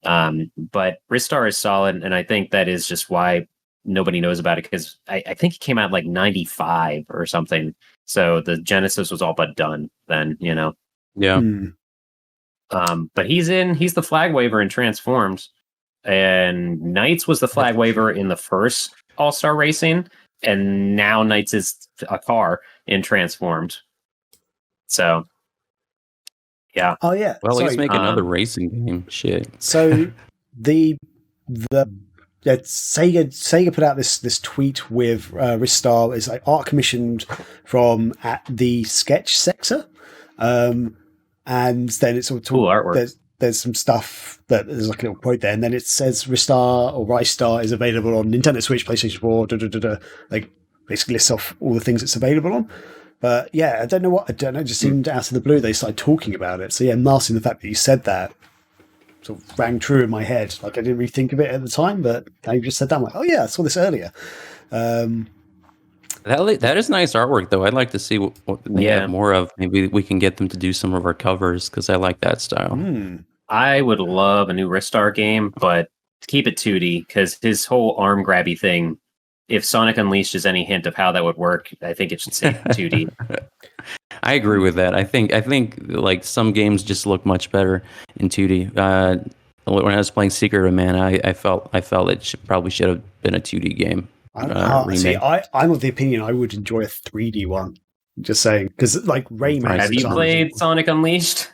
But Ristar is solid, and I think that is just why nobody knows about it, because I think it came out like 95 or something. So the Genesis was all but done then, Yeah. But he's the flag waver in Transformed, and Knights was the flag waver in the first All-Star Racing, and now Knights is a car in Transformed. So, yeah. Oh yeah. Well, let's make another racing game. Shit. So Sega put out this tweet with Ristar is like art commissioned from at the sketch sector, and then it's all cool artwork. There's some stuff that there's like a little quote there, and then it says Ristar or Ristar is available on Nintendo Switch, PlayStation 4, like basically lists off all the things it's available on. But yeah, I don't know. It just seemed out of the blue they started talking about it. So yeah, Marcin, the fact that you said that sort of rang true in my head. Like I didn't really think of it at the time, but now you just said that, I'm like, oh yeah, I saw this earlier. That is nice artwork, though. I'd like to see what they have more of. Maybe we can get them to do some of our covers, because I like that style. I would love a new Ristar game, but keep it 2D, because his whole arm grabby thing, if Sonic Unleashed is any hint of how that would work, I think it should stay 2D. I agree with that. I think like some games just look much better in 2D. When I was playing Secret of Mana, I felt it probably should have been a 2D game. I'm of the opinion I would enjoy a 3D one. Just saying, because like Rayman. Have you played Sonic Unleashed?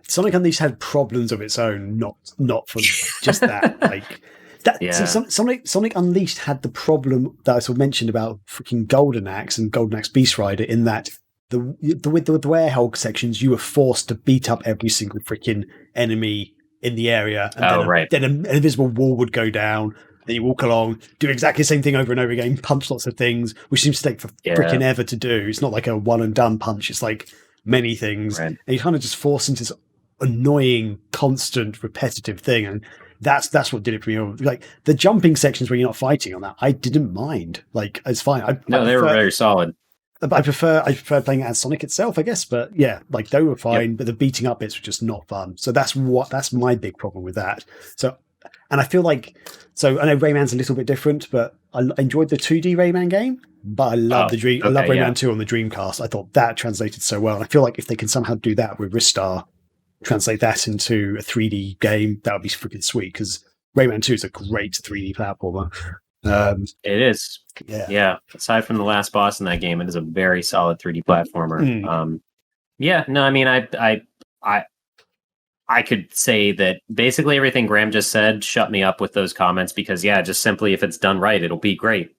Sonic Unleashed had problems of its own, not for just that. Like that. Yeah. So Sonic Unleashed had the problem that I sort of mentioned about freaking Golden Axe and Golden Axe Beast Rider, in that with the Werehog sections, you were forced to beat up every single freaking enemy in the area, and then an invisible wall would go down. Then you walk along, do exactly the same thing over and over again, punch lots of things, which seems to take for freaking ever to do. It's not like a one and done punch. It's like many things. Right. And you kind of just force into this annoying, constant, repetitive thing. And that's what did it for me. Like the jumping sections where you're not fighting on that, I didn't mind. Like, it's fine. They were very solid. I prefer playing it as Sonic itself, I guess. But yeah, like they were fine, but the beating up bits were just not fun. So that's my big problem with that. And I feel like, I know Rayman's a little bit different, but I enjoyed the 2D Rayman game, but I love I love Rayman 2 on the Dreamcast. I thought that translated so well. And I feel like if they can somehow do that with Ristar, translate that into a 3D game, that would be freaking sweet, because Rayman 2 is a great 3D platformer. It is. Yeah. Aside from the last boss in that game, it is a very solid 3D platformer. I mean, I could say that basically everything Graham just said shut me up with those comments, because just simply if it's done right, it'll be great.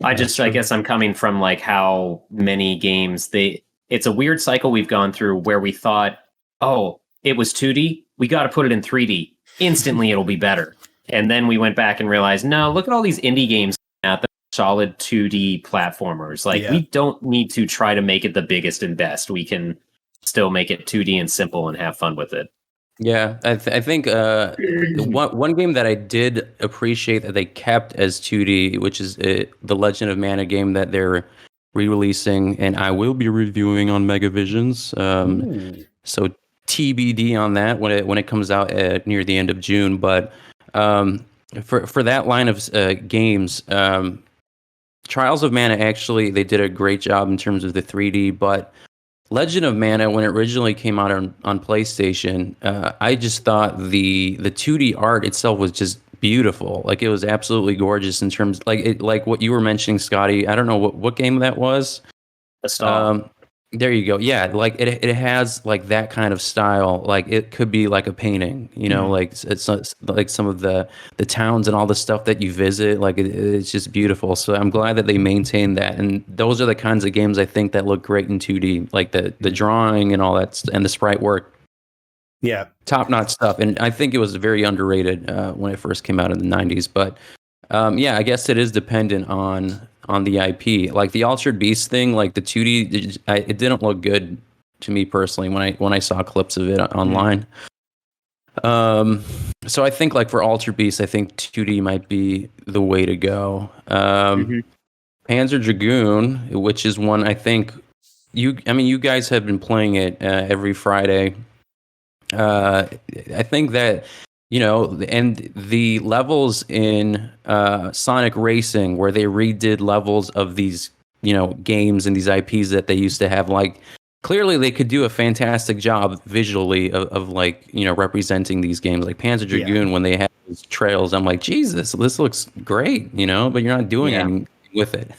I guess I'm coming from like how many games it's a weird cycle we've gone through where we thought, oh, it was 2D, we got to put it in 3D. Instantly it'll be better. And then we went back and realized, no, look at all these indie games out there, solid 2D platformers. Like we don't need to try to make it the biggest and best. We can still make it 2D and simple and have fun with it. Yeah, I think one game that I did appreciate that they kept as 2D, which is the Legend of Mana game that they're re-releasing, and I will be reviewing on Megavisions. So TBD on that when it comes out near the end of June. But for that line of games, Trials of Mana, actually they did a great job in terms of the 3D, but Legend of Mana, when it originally came out on PlayStation, I just thought the 2D art itself was just beautiful. Like, it was absolutely gorgeous in terms, like what you were mentioning, Scotty. I don't know what game that was. There you go. Yeah, like it has like that kind of style. Like it could be like a painting, like it's like some of the towns and all the stuff that you visit. Like it's just beautiful. So I'm glad that they maintained that. And those are the kinds of games I think that look great in 2D, like the drawing and all that, and the sprite work. Yeah, top-notch stuff. And I think it was very underrated when it first came out in the 90s. But I guess it is dependent on the IP. Like the Altered Beast thing, like the 2D, it didn't look good to me personally when I saw clips of it online. So I think like for Altered Beast, I think 2D might be the way to go. Panzer Dragoon, which is one I think you guys have been playing it every Friday. I think that, and the levels in Sonic Racing, where they redid levels of these, games and these IPs that they used to have, like, clearly they could do a fantastic job visually of like, representing these games. Like Panzer Dragoon, when they had these trails, I'm like, Jesus, this looks great, but you're not doing anything with it.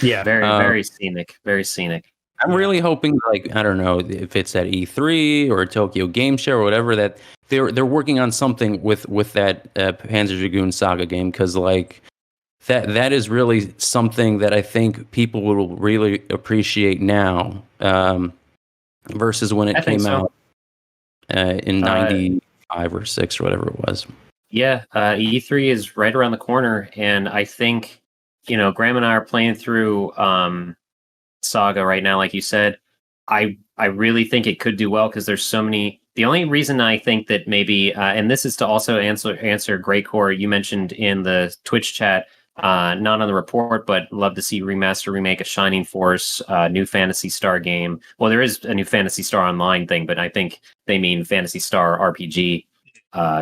Very scenic, very scenic. I'm really hoping, like, I don't know if it's at E3 or Tokyo Game Show or whatever, that they're working on something with that Panzer Dragoon Saga game, because like that is really something that I think people will really appreciate now, versus when it came out in 95 or 6 or whatever it was. Yeah, E3 is right around the corner, and I think Graham and I are playing through Saga right now, like you said. I really think it could do well, because there's so many. The only reason I think that maybe, and this is to also answer Grey Core, you mentioned in the Twitch chat, not on the report, but love to see remake a Shining Force, new Phantasy Star game. Well, there is a new Phantasy Star Online thing, but I think they mean Phantasy Star RPG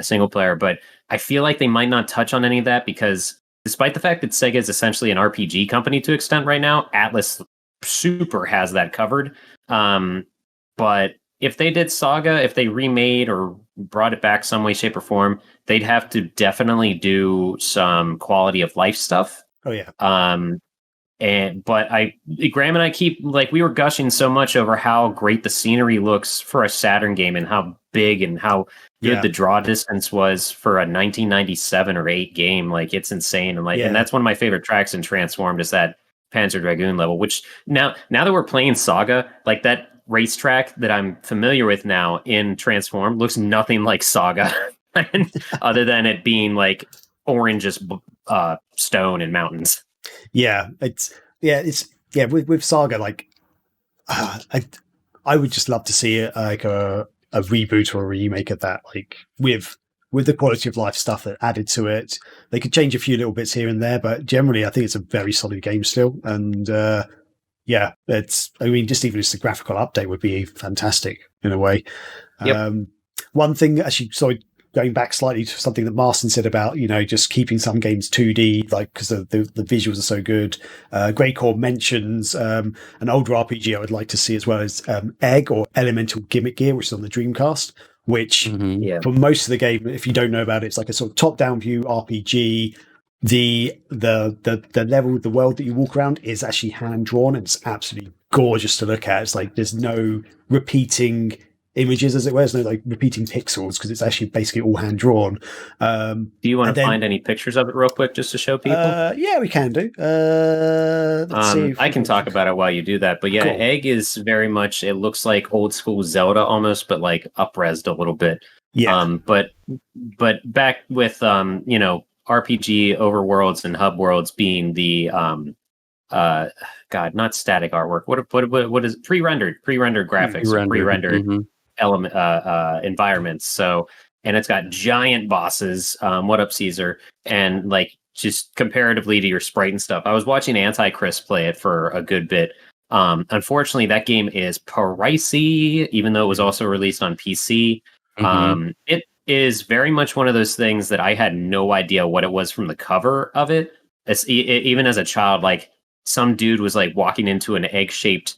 single player. But I feel like they might not touch on any of that, because despite the fact that Sega is essentially an RPG company to extent right now, Atlas Super has that covered. But if they did Saga, if they remade or brought it back some way, shape, or form, they'd have to definitely do some quality of life stuff. Oh yeah. But Graham and I keep we were gushing so much over how great the scenery looks for a Saturn game and how big and how good the draw distance was for a 1997 or 8 game. It's insane. And and that's one of my favorite tracks in Transformed is that Panzer Dragoon level, which now that we're playing Saga, that racetrack that I'm familiar with now in Transform looks nothing like Saga, other than it being orange as stone and mountains. With Saga, I would just love to see it a reboot or a remake of that, with the quality of life stuff that added to it. They could change a few little bits here and there, but generally I think it's a very solid game still. And just even just the graphical update would be fantastic in a way. Yep. One thing, actually, sorry, going back slightly to something that Marcin said about, just keeping some games 2D, because the visuals are so good. Grey Core mentions an older RPG I would like to see as well as Egg or Elemental Gimmick Gear, which is on the Dreamcast, which for most of the game, if you don't know about it, it's like a sort of top-down view RPG. The level, the world that you walk around is actually hand-drawn, and it's absolutely gorgeous to look at. It's there's no repeating images, as it were. There's no repeating pixels because it's actually basically all hand drawn. Do you want to find any pictures of it real quick just to show people? Yeah, we can do. Let's see I can talk about it while you do that. But yeah, cool. Egg is very much, it looks like old school Zelda almost, but up-resed a little bit. Yeah. But back with RPG overworlds and hub worlds being the not static artwork. What is pre-rendered graphics, pre-rendered element environments. So, and it's got giant bosses. What up, Caesar? And just comparatively to your sprite and stuff. I was watching Antichrist play it for a good bit. Unfortunately, that game is pricey, even though it was also released on PC. It is very much one of those things that I had no idea what it was from the cover of it. Even as a child, some dude was walking into an egg-shaped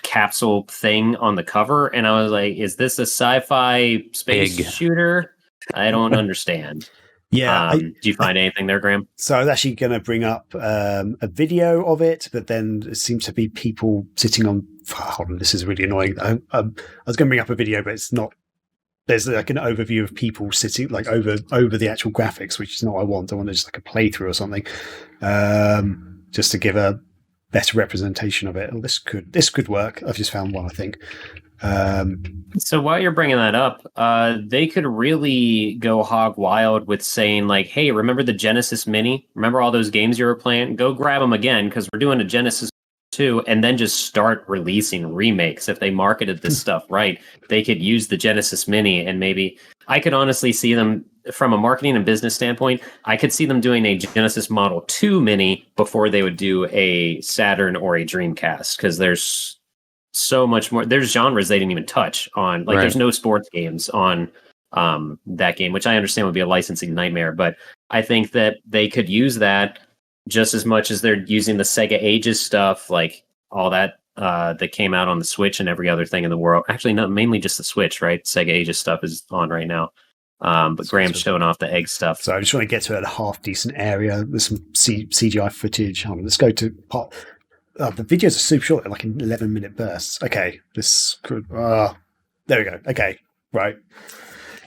capsule thing on the cover, and I was like, is this a sci-fi space shooter? I don't understand. Do you find anything there, Graham? So I was actually going to bring up a video of it, but then it seems to be people sitting on... Hold on, this is really annoying. I was going to bring up a video, but it's not. There's an overview of people sitting over the actual graphics, which is not what I want. I want just a playthrough or something, just to give a better representation of it. Oh, this could work. I've just found one, I think. So while you're bringing that up, they could really go hog wild with saying hey, remember the Genesis Mini? Remember all those games you were playing? Go grab them again because we're doing a Genesis 2, and then just start releasing remakes. If they marketed this stuff right, they could use the Genesis Mini, and maybe I could honestly see them from a marketing and business standpoint. I could see them doing a Genesis Model 2 Mini before they would do a Saturn or a Dreamcast, because there's so much more. There's genres they didn't even touch on. There's no sports games on that game, which I understand would be a licensing nightmare, but I think that they could use that just as much as they're using the Sega Ages stuff, all that that came out on the Switch and every other thing in the world. Actually, not mainly just the Switch, right? Sega Ages stuff is on right now. But Graham's showing off the Egg stuff. So I just want to get to a half decent area. There's some CGI footage. Let's go to part. The videos are super short, in 11-minute bursts. Okay, this could. There we go. Okay, right.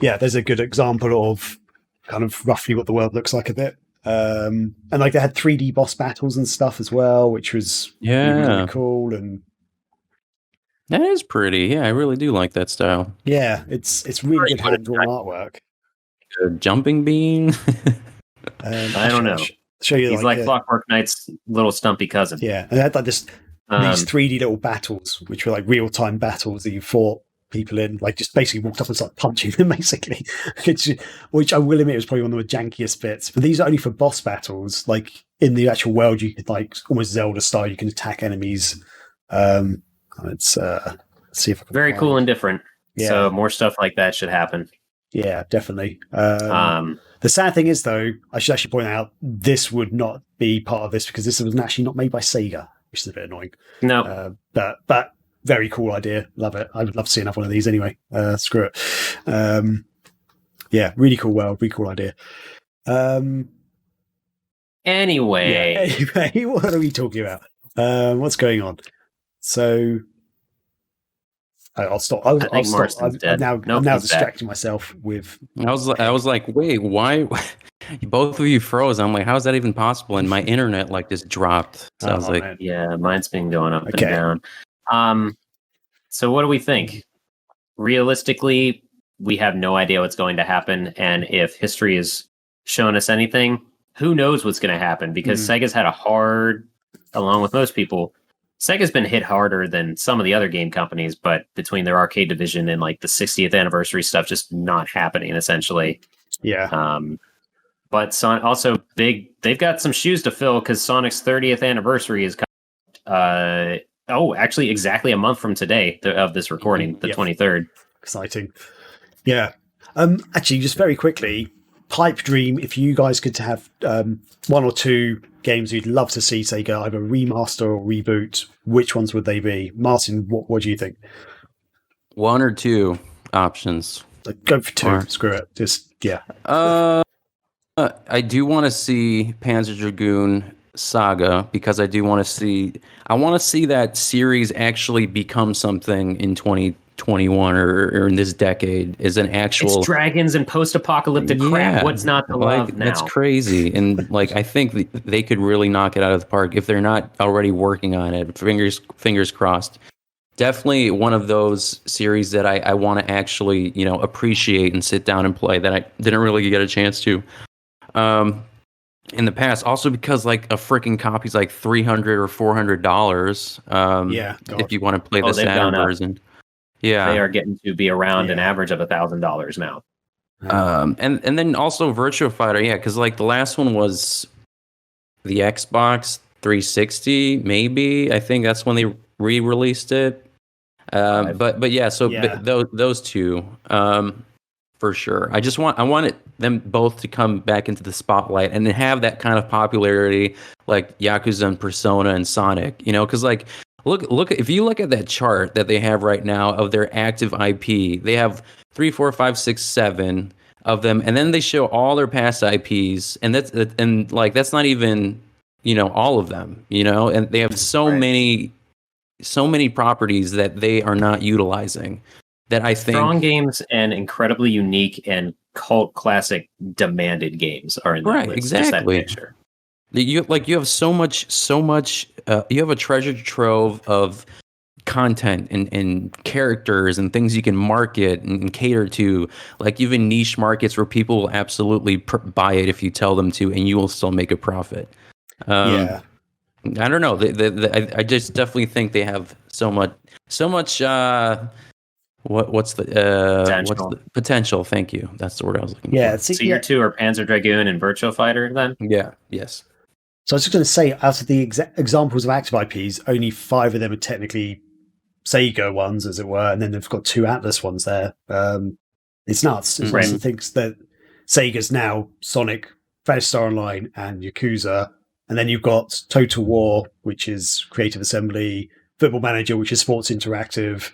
Yeah, there's a good example of kind of roughly what the world looks like a bit. And they had 3D boss battles and stuff as well, which was really cool. And that is pretty. Yeah, I really do like that style. Yeah, it's really good hand-drawn artwork. A jumping bean. I don't know. Show you. He's like Clockwork Knight's little stumpy cousin. Yeah, and they had these 3D little battles, which were real-time battles that you fought people in, just basically walked up and started punching them, basically. Which I will admit was probably one of the jankiest bits. But these are only for boss battles. In the actual world, you could almost Zelda style. You can attack enemies. Let's see if I can very cool and different. Yeah. So more stuff like that should happen. Yeah, definitely. The sad thing is, though, I should actually point out this would not be part of this because this was actually not made by Sega, which is a bit annoying. No, but very cool idea. Love it. I would love to see another one of these anyway. Screw it. Yeah, really cool world. Really cool idea. Anyway, what are we talking about? What's going on? So I'll stop. I'll stop. I'm now distracting myself with. I was like, wait, why? Both of you froze. I'm like, how is that even possible? And my internet just dropped. So I was like, man. Yeah, mine's been going up and down. So what do we think? Realistically, we have no idea what's going to happen, and if history has shown us anything, who knows what's going to happen? Because Sega's had a hard, along with most people, Sega's been hit harder than some of the other game companies, but between their arcade division and the 60th anniversary stuff just not happening, essentially. Yeah. But Sonic also they've got some shoes to fill because Sonic's 30th anniversary is actually exactly a month from today of this recording, the 23rd. Exciting. Yeah. Actually, just very quickly, Pipe Dream, if you guys could have one or two games you'd love to see Sega either remaster or reboot, which ones would they be? Marcin, what do you think? One or two options. Go for two. Screw it. Just, yeah. I do want to see Panzer Dragoon Saga because I want to see that series actually become something in 2021 or in this decade is an actual. It's dragons and post-apocalyptic crap. What's not to love now? That's crazy, and I think they could really knock it out of the park if they're not already working on it. Fingers crossed. Definitely one of those series that I want to actually appreciate and sit down and play that I didn't really get a chance to. In the past, also because a freaking copy's $300 or $400. If you want to play the Saturn version, they are getting to be around an average of $1,000 now. And then also Virtua Fighter, because the last one was the Xbox 360, maybe I think that's when they re-released it. But yeah, so those two. For sure. I wanted them both to come back into the spotlight and have that kind of popularity like Yakuza and Persona and Sonic, because look if you look at that chart that they have right now of their active IP, they have 3, 4, 5, 6, 7 of them, and then they show all their past IPs, and that's not even all of them, and they have so many properties that they are not utilizing. That I think strong games and incredibly unique and cult classic demanded games are in that list. Exactly. Just that picture. You have so much. You have a treasure trove of content and characters and things you can market and cater to. Even niche markets where people will absolutely buy it if you tell them to, and you will still make a profit. I don't know. I just definitely think they have so much. What's the potential? Thank you. That's the word I was looking for. So your two are Panzer Dragoon and Virtua Fighter then? Yeah. Yes. So I was just going to say, out of the examples of active IPs, only 5 of them are technically Sega ones, as it were, and then they've got 2 Atlas ones there. It's nuts. It's one thinks that Sega's now Sonic, Battlestar Online, and Yakuza, and then you've got Total War, which is Creative Assembly, Football Manager, which is Sports Interactive.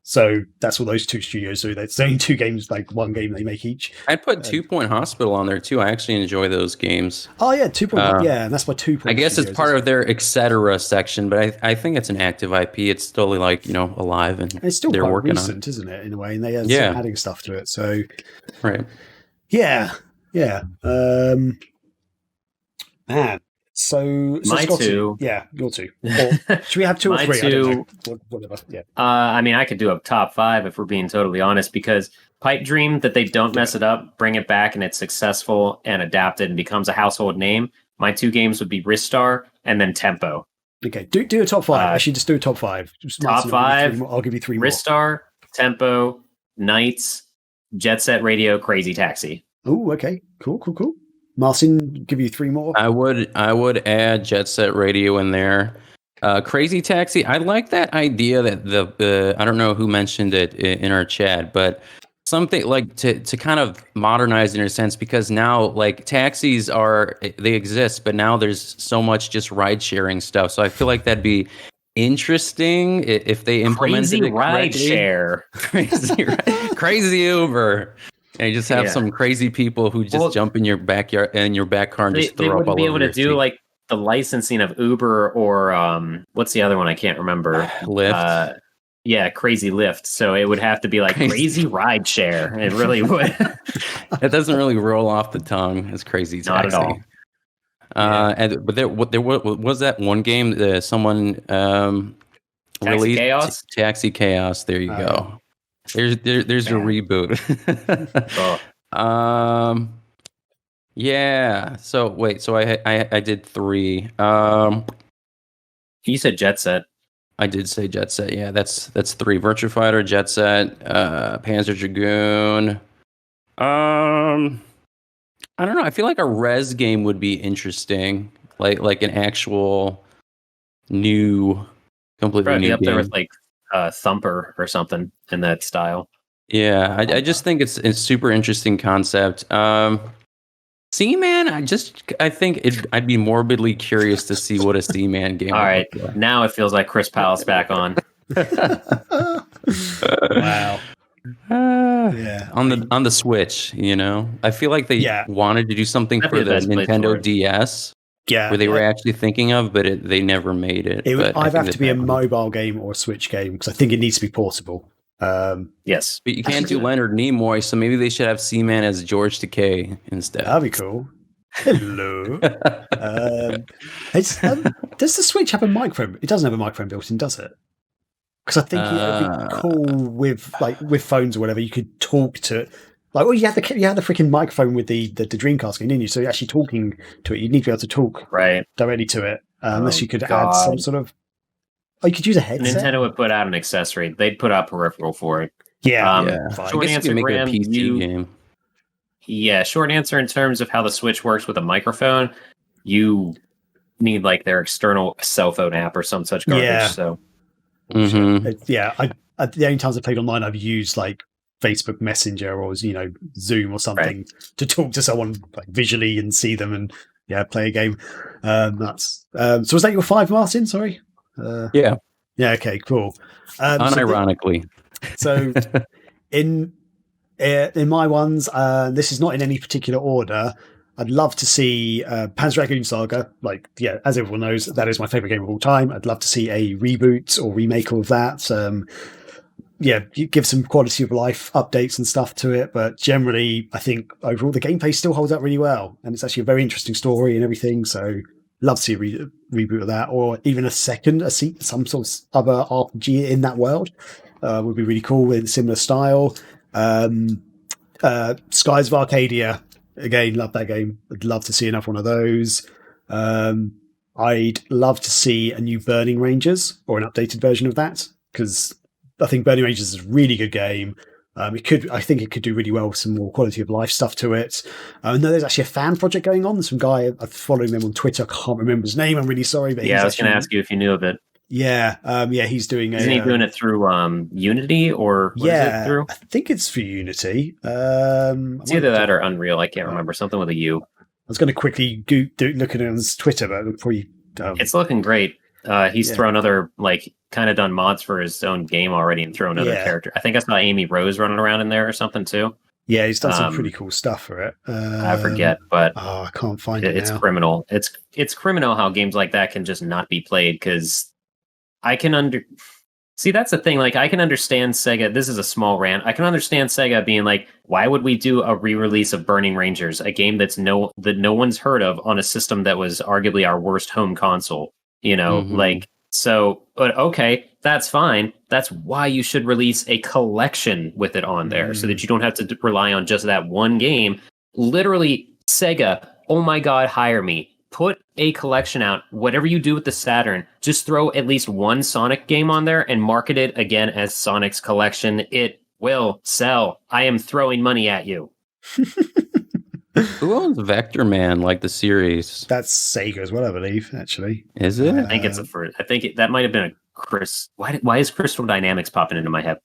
So that's what those 2 studios do. That's only 2 games, one game they make each. I'd put 2 Point Hospital on there too. I actually enjoy those games. Oh yeah, 2 Point. And that's my 2 Point. I guess studios, it's part of their etc. section, but I think it's an active IP. It's totally alive, and it's still they're quite working recent, isn't it? In a way, and they are adding stuff to it. So right, yeah. Man. So my Scotty, 2. Yeah, your 2. Or should we have 2 or 3? 2, I don't know. Whatever. Yeah. I could do a top 5 if we're being totally honest, because Pipe Dream, that they don't mess it up, bring it back, and it's successful and adapted and becomes a household name. My 2 games would be Ristar and then Tempo. Okay, do a top 5. Actually, just do a top 5. Top 5. I'll give you 3 more. Ristar, Tempo, Knights, Jet Set Radio, Crazy Taxi. Oh, okay. Cool. Marcin, give you 3 more. I would add Jet Set Radio in there. Crazy Taxi. I like that idea that the I don't know who mentioned it in our chat, but something to kind of modernize in a sense, because now taxis they exist, but now there's so much just ride sharing stuff. So I feel like that'd be interesting if they implemented crazy ride share. Crazy Uber. And you just have some crazy people who just jump in your backyard and your back car and just throw up all over. They wouldn't be able to do like the licensing of Uber or what's the other one? I can't remember. Lyft. Yeah, Crazy Lyft. So it would have to be like Crazy Ride Share. It really would. It doesn't really roll off the tongue as Crazy Taxi. Not at all. But there was that one game that someone released. Chaos? Taxi Chaos. There you go. There's your reboot. Yeah. So wait. So I did 3. You said Jet Set. I did say Jet Set. Yeah, that's 3. Virtua Fighter, Jet Set, Panzer Dragoon. I don't know. I feel like a res game would be interesting, like an actual new, completely new up game. There with like Thumper or something in that style. Yeah, I just think it's a super interesting concept. Seaman, I think I'd be morbidly curious to see what a Seaman game. All right, now it feels like Chris Powell's back on. Wow. Yeah, on the Switch, you know, I feel like they wanted to do something for the Nintendo DS, where they were actually thinking of, but they never made it. It would either have to be a mobile game or a Switch game because I think it needs to be portable. Yes, but you can't do Leonard Nimoy, so maybe they should have Seaman as George Takei instead. That'd be cool. Hello. Does the Switch have a microphone? It doesn't have a microphone built in, does it? Because I think it would be cool with phones or whatever. You could talk to you had the freaking microphone with the Dreamcast game, didn't you? So you're actually talking to it. You'd need to be able to talk directly to it, unless you could add some sort of. Oh, you could use a headset. Nintendo would put out an accessory. They'd put out peripheral for it. Yeah. Short answer, make Graham, a PC game. Yeah, short answer in terms of how the Switch works with a microphone, you need like their external cell phone app or some such garbage. Yeah. So. Mm-hmm. The only times I played online, I've used like Facebook Messenger or Zoom or something to talk to someone like visually and see them and play a game. So was that your 5, Marcin? Sorry. Yeah. Okay. Cool. Unironically. So in my ones, this is not in any particular order. I'd love to see Panzer Dragoon Saga. As everyone knows, that is my favorite game of all time. I'd love to see a reboot or remake of that. Give some quality of life updates and stuff to it. But generally, I think overall the gameplay still holds up really well, and it's actually a very interesting story and everything. So, love to see a reboot of that, or even some sort of other RPG in that world would be really cool in similar style. Skies of Arcadia. Again, love that game. I'd love to see another one of those. I'd love to see a new Burning Rangers or an updated version of that, because I think Burning Rangers is a really good game. I think it could do really well with some more quality of life stuff to it. No, there's actually a fan project going on. There's some guy, I'm following them on Twitter. I can't remember his name. I'm really sorry. But I was going to ask you if you knew of it. Yeah, he's doing Isn't he doing it through Unity or what is it through? I think it's for Unity. It's either that or Unreal. I can't remember. Something with a U. I was going to quickly look at it on his Twitter, but before you... it's looking great. He's thrown other, kind of done mods for his own game already and thrown other character. I think I saw Amy Rose running around in there or something too. Yeah, he's done some pretty cool stuff for it. I forget, but I can't find it. It's now. Criminal. It's criminal how games like that can just not be played, because I can see, that's the thing. I can understand Sega. This is a small rant. I can understand Sega being like, why would we do a re-release of Burning Rangers, a game that no one's heard of on a system that was arguably our worst home console? But okay, that's fine. That's why you should release a collection with it on there, so that you don't have to rely on just that one game. Literally, Sega, oh my God, hire me. Put a collection out. Whatever you do with the Saturn, just throw at least one Sonic game on there and market it again as Sonic's Collection. It will sell. I am throwing money at you. Who owns Vector Man, the series? That's Sega as well, I believe, actually. Is it? I think it's a first. I think that might have been a Chris. Why is Crystal Dynamics popping into my head?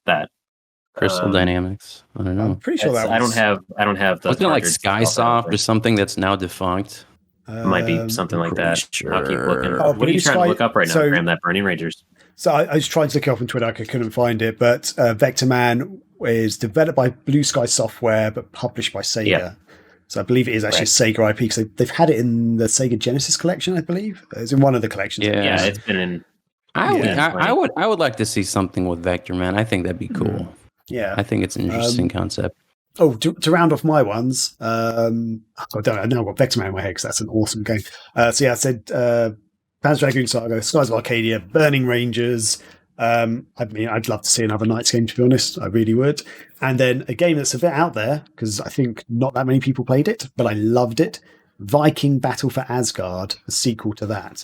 Crystal Dynamics. I don't know. I'm pretty sure that was... I don't have the... Wasn't it like Skysoft or something that's now defunct? It might be something like that. Sure. I'll keep looking. What are you trying to look up right now, Graham? That Burning Rangers. So I was trying to look it up on Twitter, I couldn't find it, but Vector Man is developed by Blue Sky Software, but published by Sega. Yeah. So I believe it is actually Sega IP, because they've had it in the Sega Genesis collection, I believe. It's in one of the collections. Yeah, it's been in... I would like to see something with Vector Man. I think that'd be cool. Yeah. I think it's an interesting concept. Oh, to round off my ones, I don't know, I've now got Vector Man in my head because that's an awesome game. So yeah, I said Panzer Dragoon Saga, Skies of Arcadia, Burning Rangers. I mean, I'd love to see another Knights game, to be honest. I really would. And then a game that's a bit out there, because I think not that many people played it, but I loved it. Viking Battle for Asgard, a sequel to that.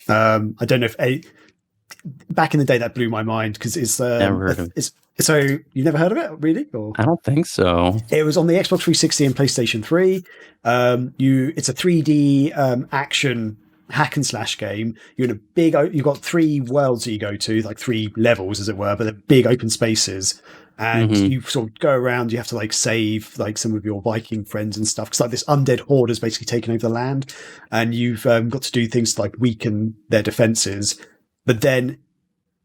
I don't know if... back in the day, that blew my mind, because it's... Never heard of it. So you've never heard of it, really? Or? I don't think so. It was on the Xbox 360 and PlayStation 3. It's a 3D action hack and slash game. You're in a big... You've got 3 worlds that you go to, like 3 levels, as it were, but they're big open spaces. And you sort of go around, you have to like save like some of your Viking friends and stuff. Because like this undead horde has basically taken over the land. And you've got to do things to like weaken their defenses. But then...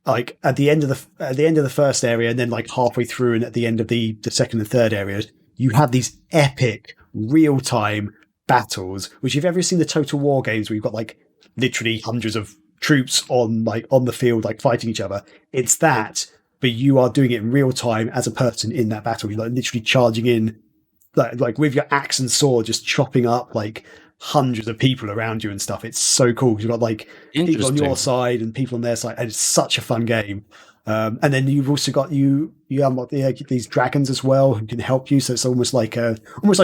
like at the end of the first area, and then like halfway through, and at the end of the second and third areas, you have these epic real time battles. Which, if you've ever seen the Total War games, where you've got like literally hundreds of troops on the field, like fighting each other, it's that, but you are doing it in real time as a person in that battle. You're like literally charging in, like with your axe and sword, just chopping up like hundreds of people around you and stuff. It's so cool because you've got like people on your side and people on their side, and it's such a fun game. And then you've also got you unlock these dragons as well who can help you. So it's almost like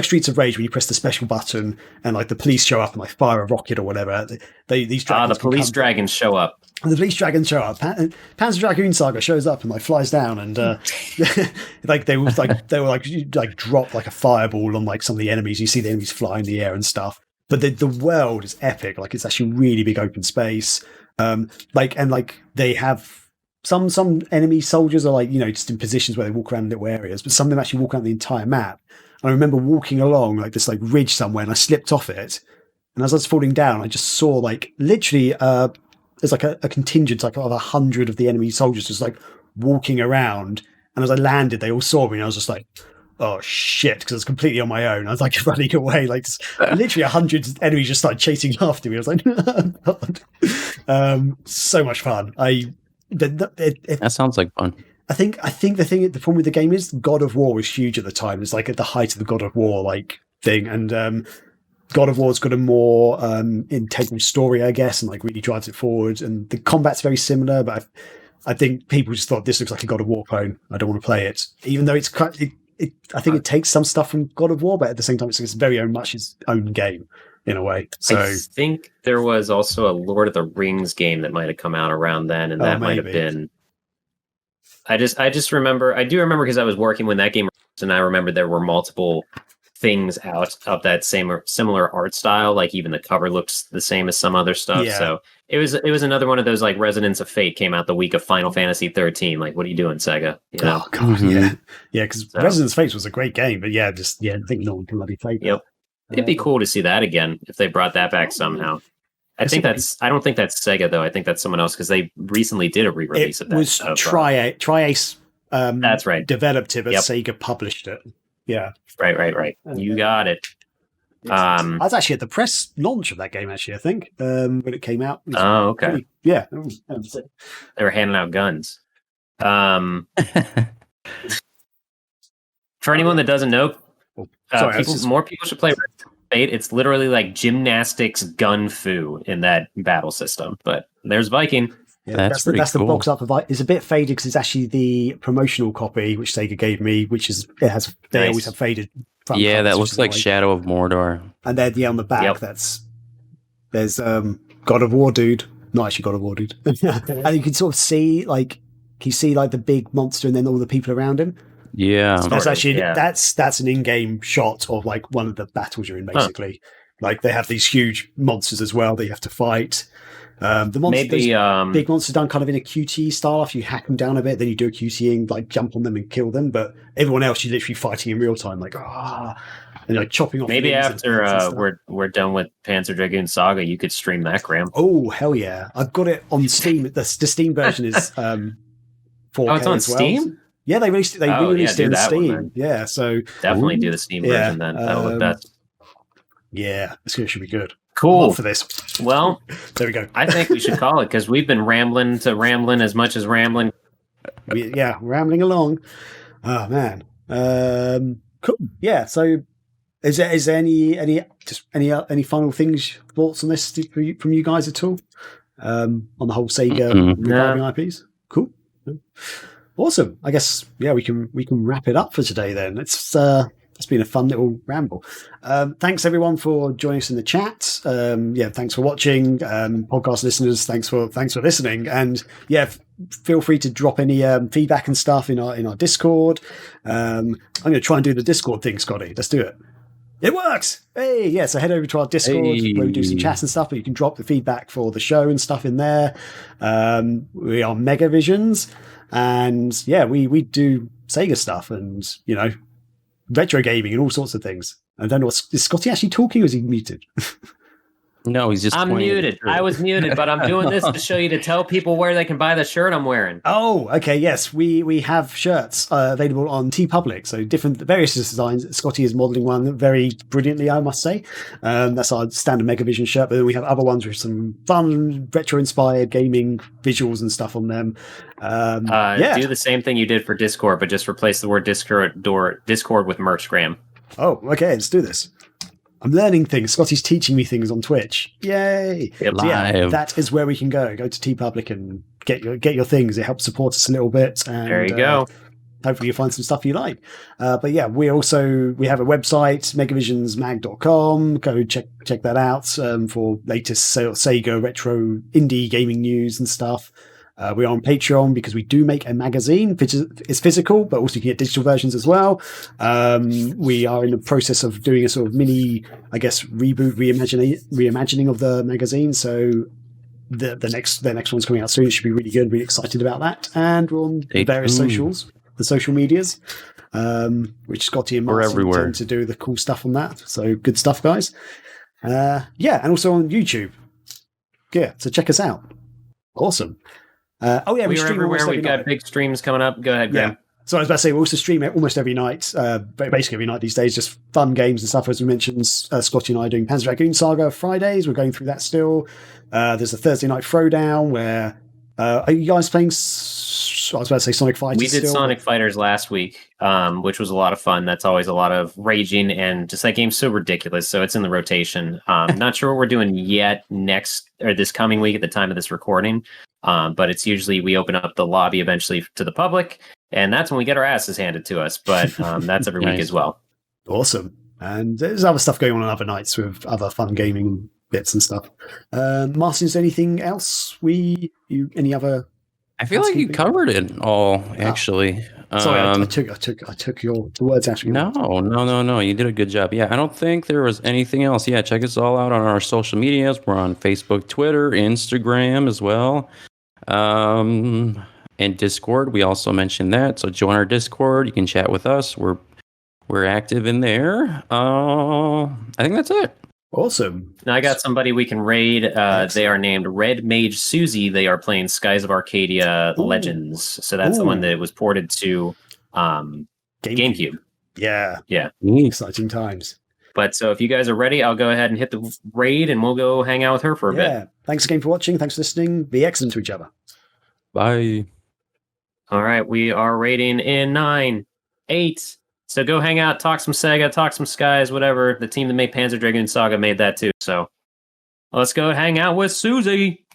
Streets of Rage, where you press the special button and like the police show up and like fire a rocket or whatever. These dragons. The police dragons show up. And the police dragons show up. Panzer Dragoon Saga shows up and like flies down, and like they will drop like a fireball on like some of the enemies. You see the enemies fly in the air and stuff. But the world is epic. Like it's actually really big open space. They have some enemy soldiers are like, just in positions where they walk around in little areas, but some of them actually walk around the entire map. And I remember walking along like this like ridge somewhere, and I slipped off it. And as I was falling down, I just saw like literally there's like a contingent like of 100 of the enemy soldiers just like walking around. And as I landed, they all saw me, and I was just like, oh shit, because I was completely on my own. I was like running away, like literally 100 enemies just started chasing after me. I was like, no. So much fun. That sounds like fun. I think the problem with the game is God of War was huge at the time. It's like at the height of the God of War like thing, and God of War's got a more integral story, I guess, and like really drives it forward. And the combat's very similar, but I think people just thought this looks like a God of War clone. I don't want to play it, even though I think it takes some stuff from God of War, but at the same time, it's very much its own game in a way. So I think there was also a Lord of the Rings game that might have come out around then, and that might have been. I do remember because I was working when that game, and I remember there were multiple things out of that same or similar art style. Like even the cover looks the same as some other stuff. Yeah. So it was another one of those like Resonance of Fate came out the week of Final Fantasy 13. Like, what are you doing, Sega? You know? Oh god, yeah. Because Resonance of Fate was a great game, but I think no one can bloody play that. Yep. It'd be cool to see that again if they brought that back somehow. I don't think that's Sega though. I think that's someone else because they recently did a re-release of that. It was Tri-Ace. That's right. Developed it, but Sega published it. Yeah. Right. You got it. I was actually at the press launch of that game, actually, I think, when it came out. Oh, okay. Yeah. They were handing out guns. For anyone that doesn't know, more people should play Resonance of Fate. It's literally like gymnastics gun fu in that battle system. But there's Viking. Yeah, that's cool. The box art for it's a bit faded because it's actually the promotional copy which Sega gave me, which is they always have faded. Yeah, that looks like Shadow of Mordor. And then on the back, there's God of War dude, not actually God of War dude, and you can sort of see the big monster and then all the people around him. Yeah, so that's actually that's an in-game shot of like one of the battles you're in. Basically, like they have these huge monsters as well that you have to fight. The monsters, big monsters done kind of in a QTE style. After you hack them down a bit, then you do a QTE and like jump on them and kill them. But everyone else, you're literally fighting in real time. Like, and like chopping off. Maybe after we're done with Panzer Dragoon Saga, you could stream that, Graham. Oh hell yeah! I've got it on Steam. The Steam version is 4K. Oh, it's on as well. Steam. Yeah, they released it on Steam. One, yeah, so definitely do the Steam version then. That'll look best. Yeah, this should be good. Cool for this. Well, there we go. I think we should call it because we've been rambling as much as rambling. Rambling along. Oh man. Cool. Yeah. So, is there any final thoughts on this from you guys at all? On the whole Sega reviving IPs. Cool. Awesome. I guess we can wrap it up for today then. It's been a fun little ramble. Thanks everyone for joining us in the chat. Thanks for watching. Podcast listeners, thanks for listening. And feel free to drop any feedback and stuff in our Discord. I'm going to try and do the Discord thing, Scotty. Let's do it. It works. Hey, yeah. So head over to our Discord where we do some chats and stuff, but you can drop the feedback for the show and stuff in there. We are Megavisions, and we do Sega stuff and retro gaming and all sorts of things. I don't know. Is Scotty actually talking or is he muted? No, he's just. I'm muted. I was muted, but I'm doing this to show you to tell people where they can buy the shirt I'm wearing. Oh, okay. Yes, we have shirts available on TeePublic. So various designs. Scotty is modelling one very brilliantly, I must say. That's our standard Megavision shirt, but then we have other ones with some fun retro-inspired gaming visuals and stuff on them. Do the same thing you did for Discord, but just replace the word Discord with merch, Graham. Oh, okay. Let's do this. I'm learning things. Scotty's teaching me things on Twitch. Yay! Live. That is where we can go. Go to TeePublic and get your things. It helps support us a little bit. And, there you go. Hopefully you'll find some stuff you like. We have a website, megavisionsmag.com. Go check that out for latest Sega retro indie gaming news and stuff. We are on Patreon because we do make a magazine. It's physical, but also you can get digital versions as well. We are in the process of doing a sort of mini, I guess, reimagining of the magazine. So the next one's coming out soon. It should be really good. Really excited about that. And we're on various socials, the social medias, which Scotty and Marcin tend to do the cool stuff on that. So good stuff, guys. And also on YouTube. Yeah, so check us out. Awesome. We stream everywhere. We've got big streams coming up. Go ahead, Graham. Yeah. So I was about to say, we also stream it almost every night, basically every night these days, just fun games and stuff. As we mentioned, Scotty and I are doing Panzer Dragoon Saga Fridays. We're going through that still. There's a Thursday night throwdown where, are you guys playing, I was about to say Sonic Fighters? We did Sonic Fighters last week, which was a lot of fun. That's always a lot of raging, and just that game's so ridiculous. So it's in the rotation. Not sure what we're doing yet this coming week at the time of this recording. But it's usually we open up the lobby eventually to the public, and that's when we get our asses handed to us. But that's every week as well. Awesome. And there's other stuff going on other nights with other fun gaming bits and stuff. Marcin, is there anything else? Any other? I feel like you covered it all, actually. Sorry, I took your words actually. No. You did a good job. Yeah, I don't think there was anything else. Yeah, check us all out on our social medias. We're on Facebook, Twitter, Instagram as well. And Discord, we also mentioned that. So join our Discord. You can chat with us. We're active in there. I think that's it. Awesome. Now I got somebody we can raid. They are named Red Mage Susie. They are playing Skies of Arcadia Legends. So that's the one that was ported to GameCube. Yeah. Exciting times. But so if you guys are ready, I'll go ahead and hit the raid and we'll go hang out with her for a bit. Thanks again for watching. Thanks for listening. Be excellent to each other. Bye. All right. We are raiding in 9, 8. So go hang out, talk some Sega, talk some Skies, whatever. The team that made Panzer Dragoon Saga made that too. So let's go hang out with Susie.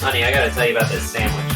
Honey, I got to tell you about this sandwich.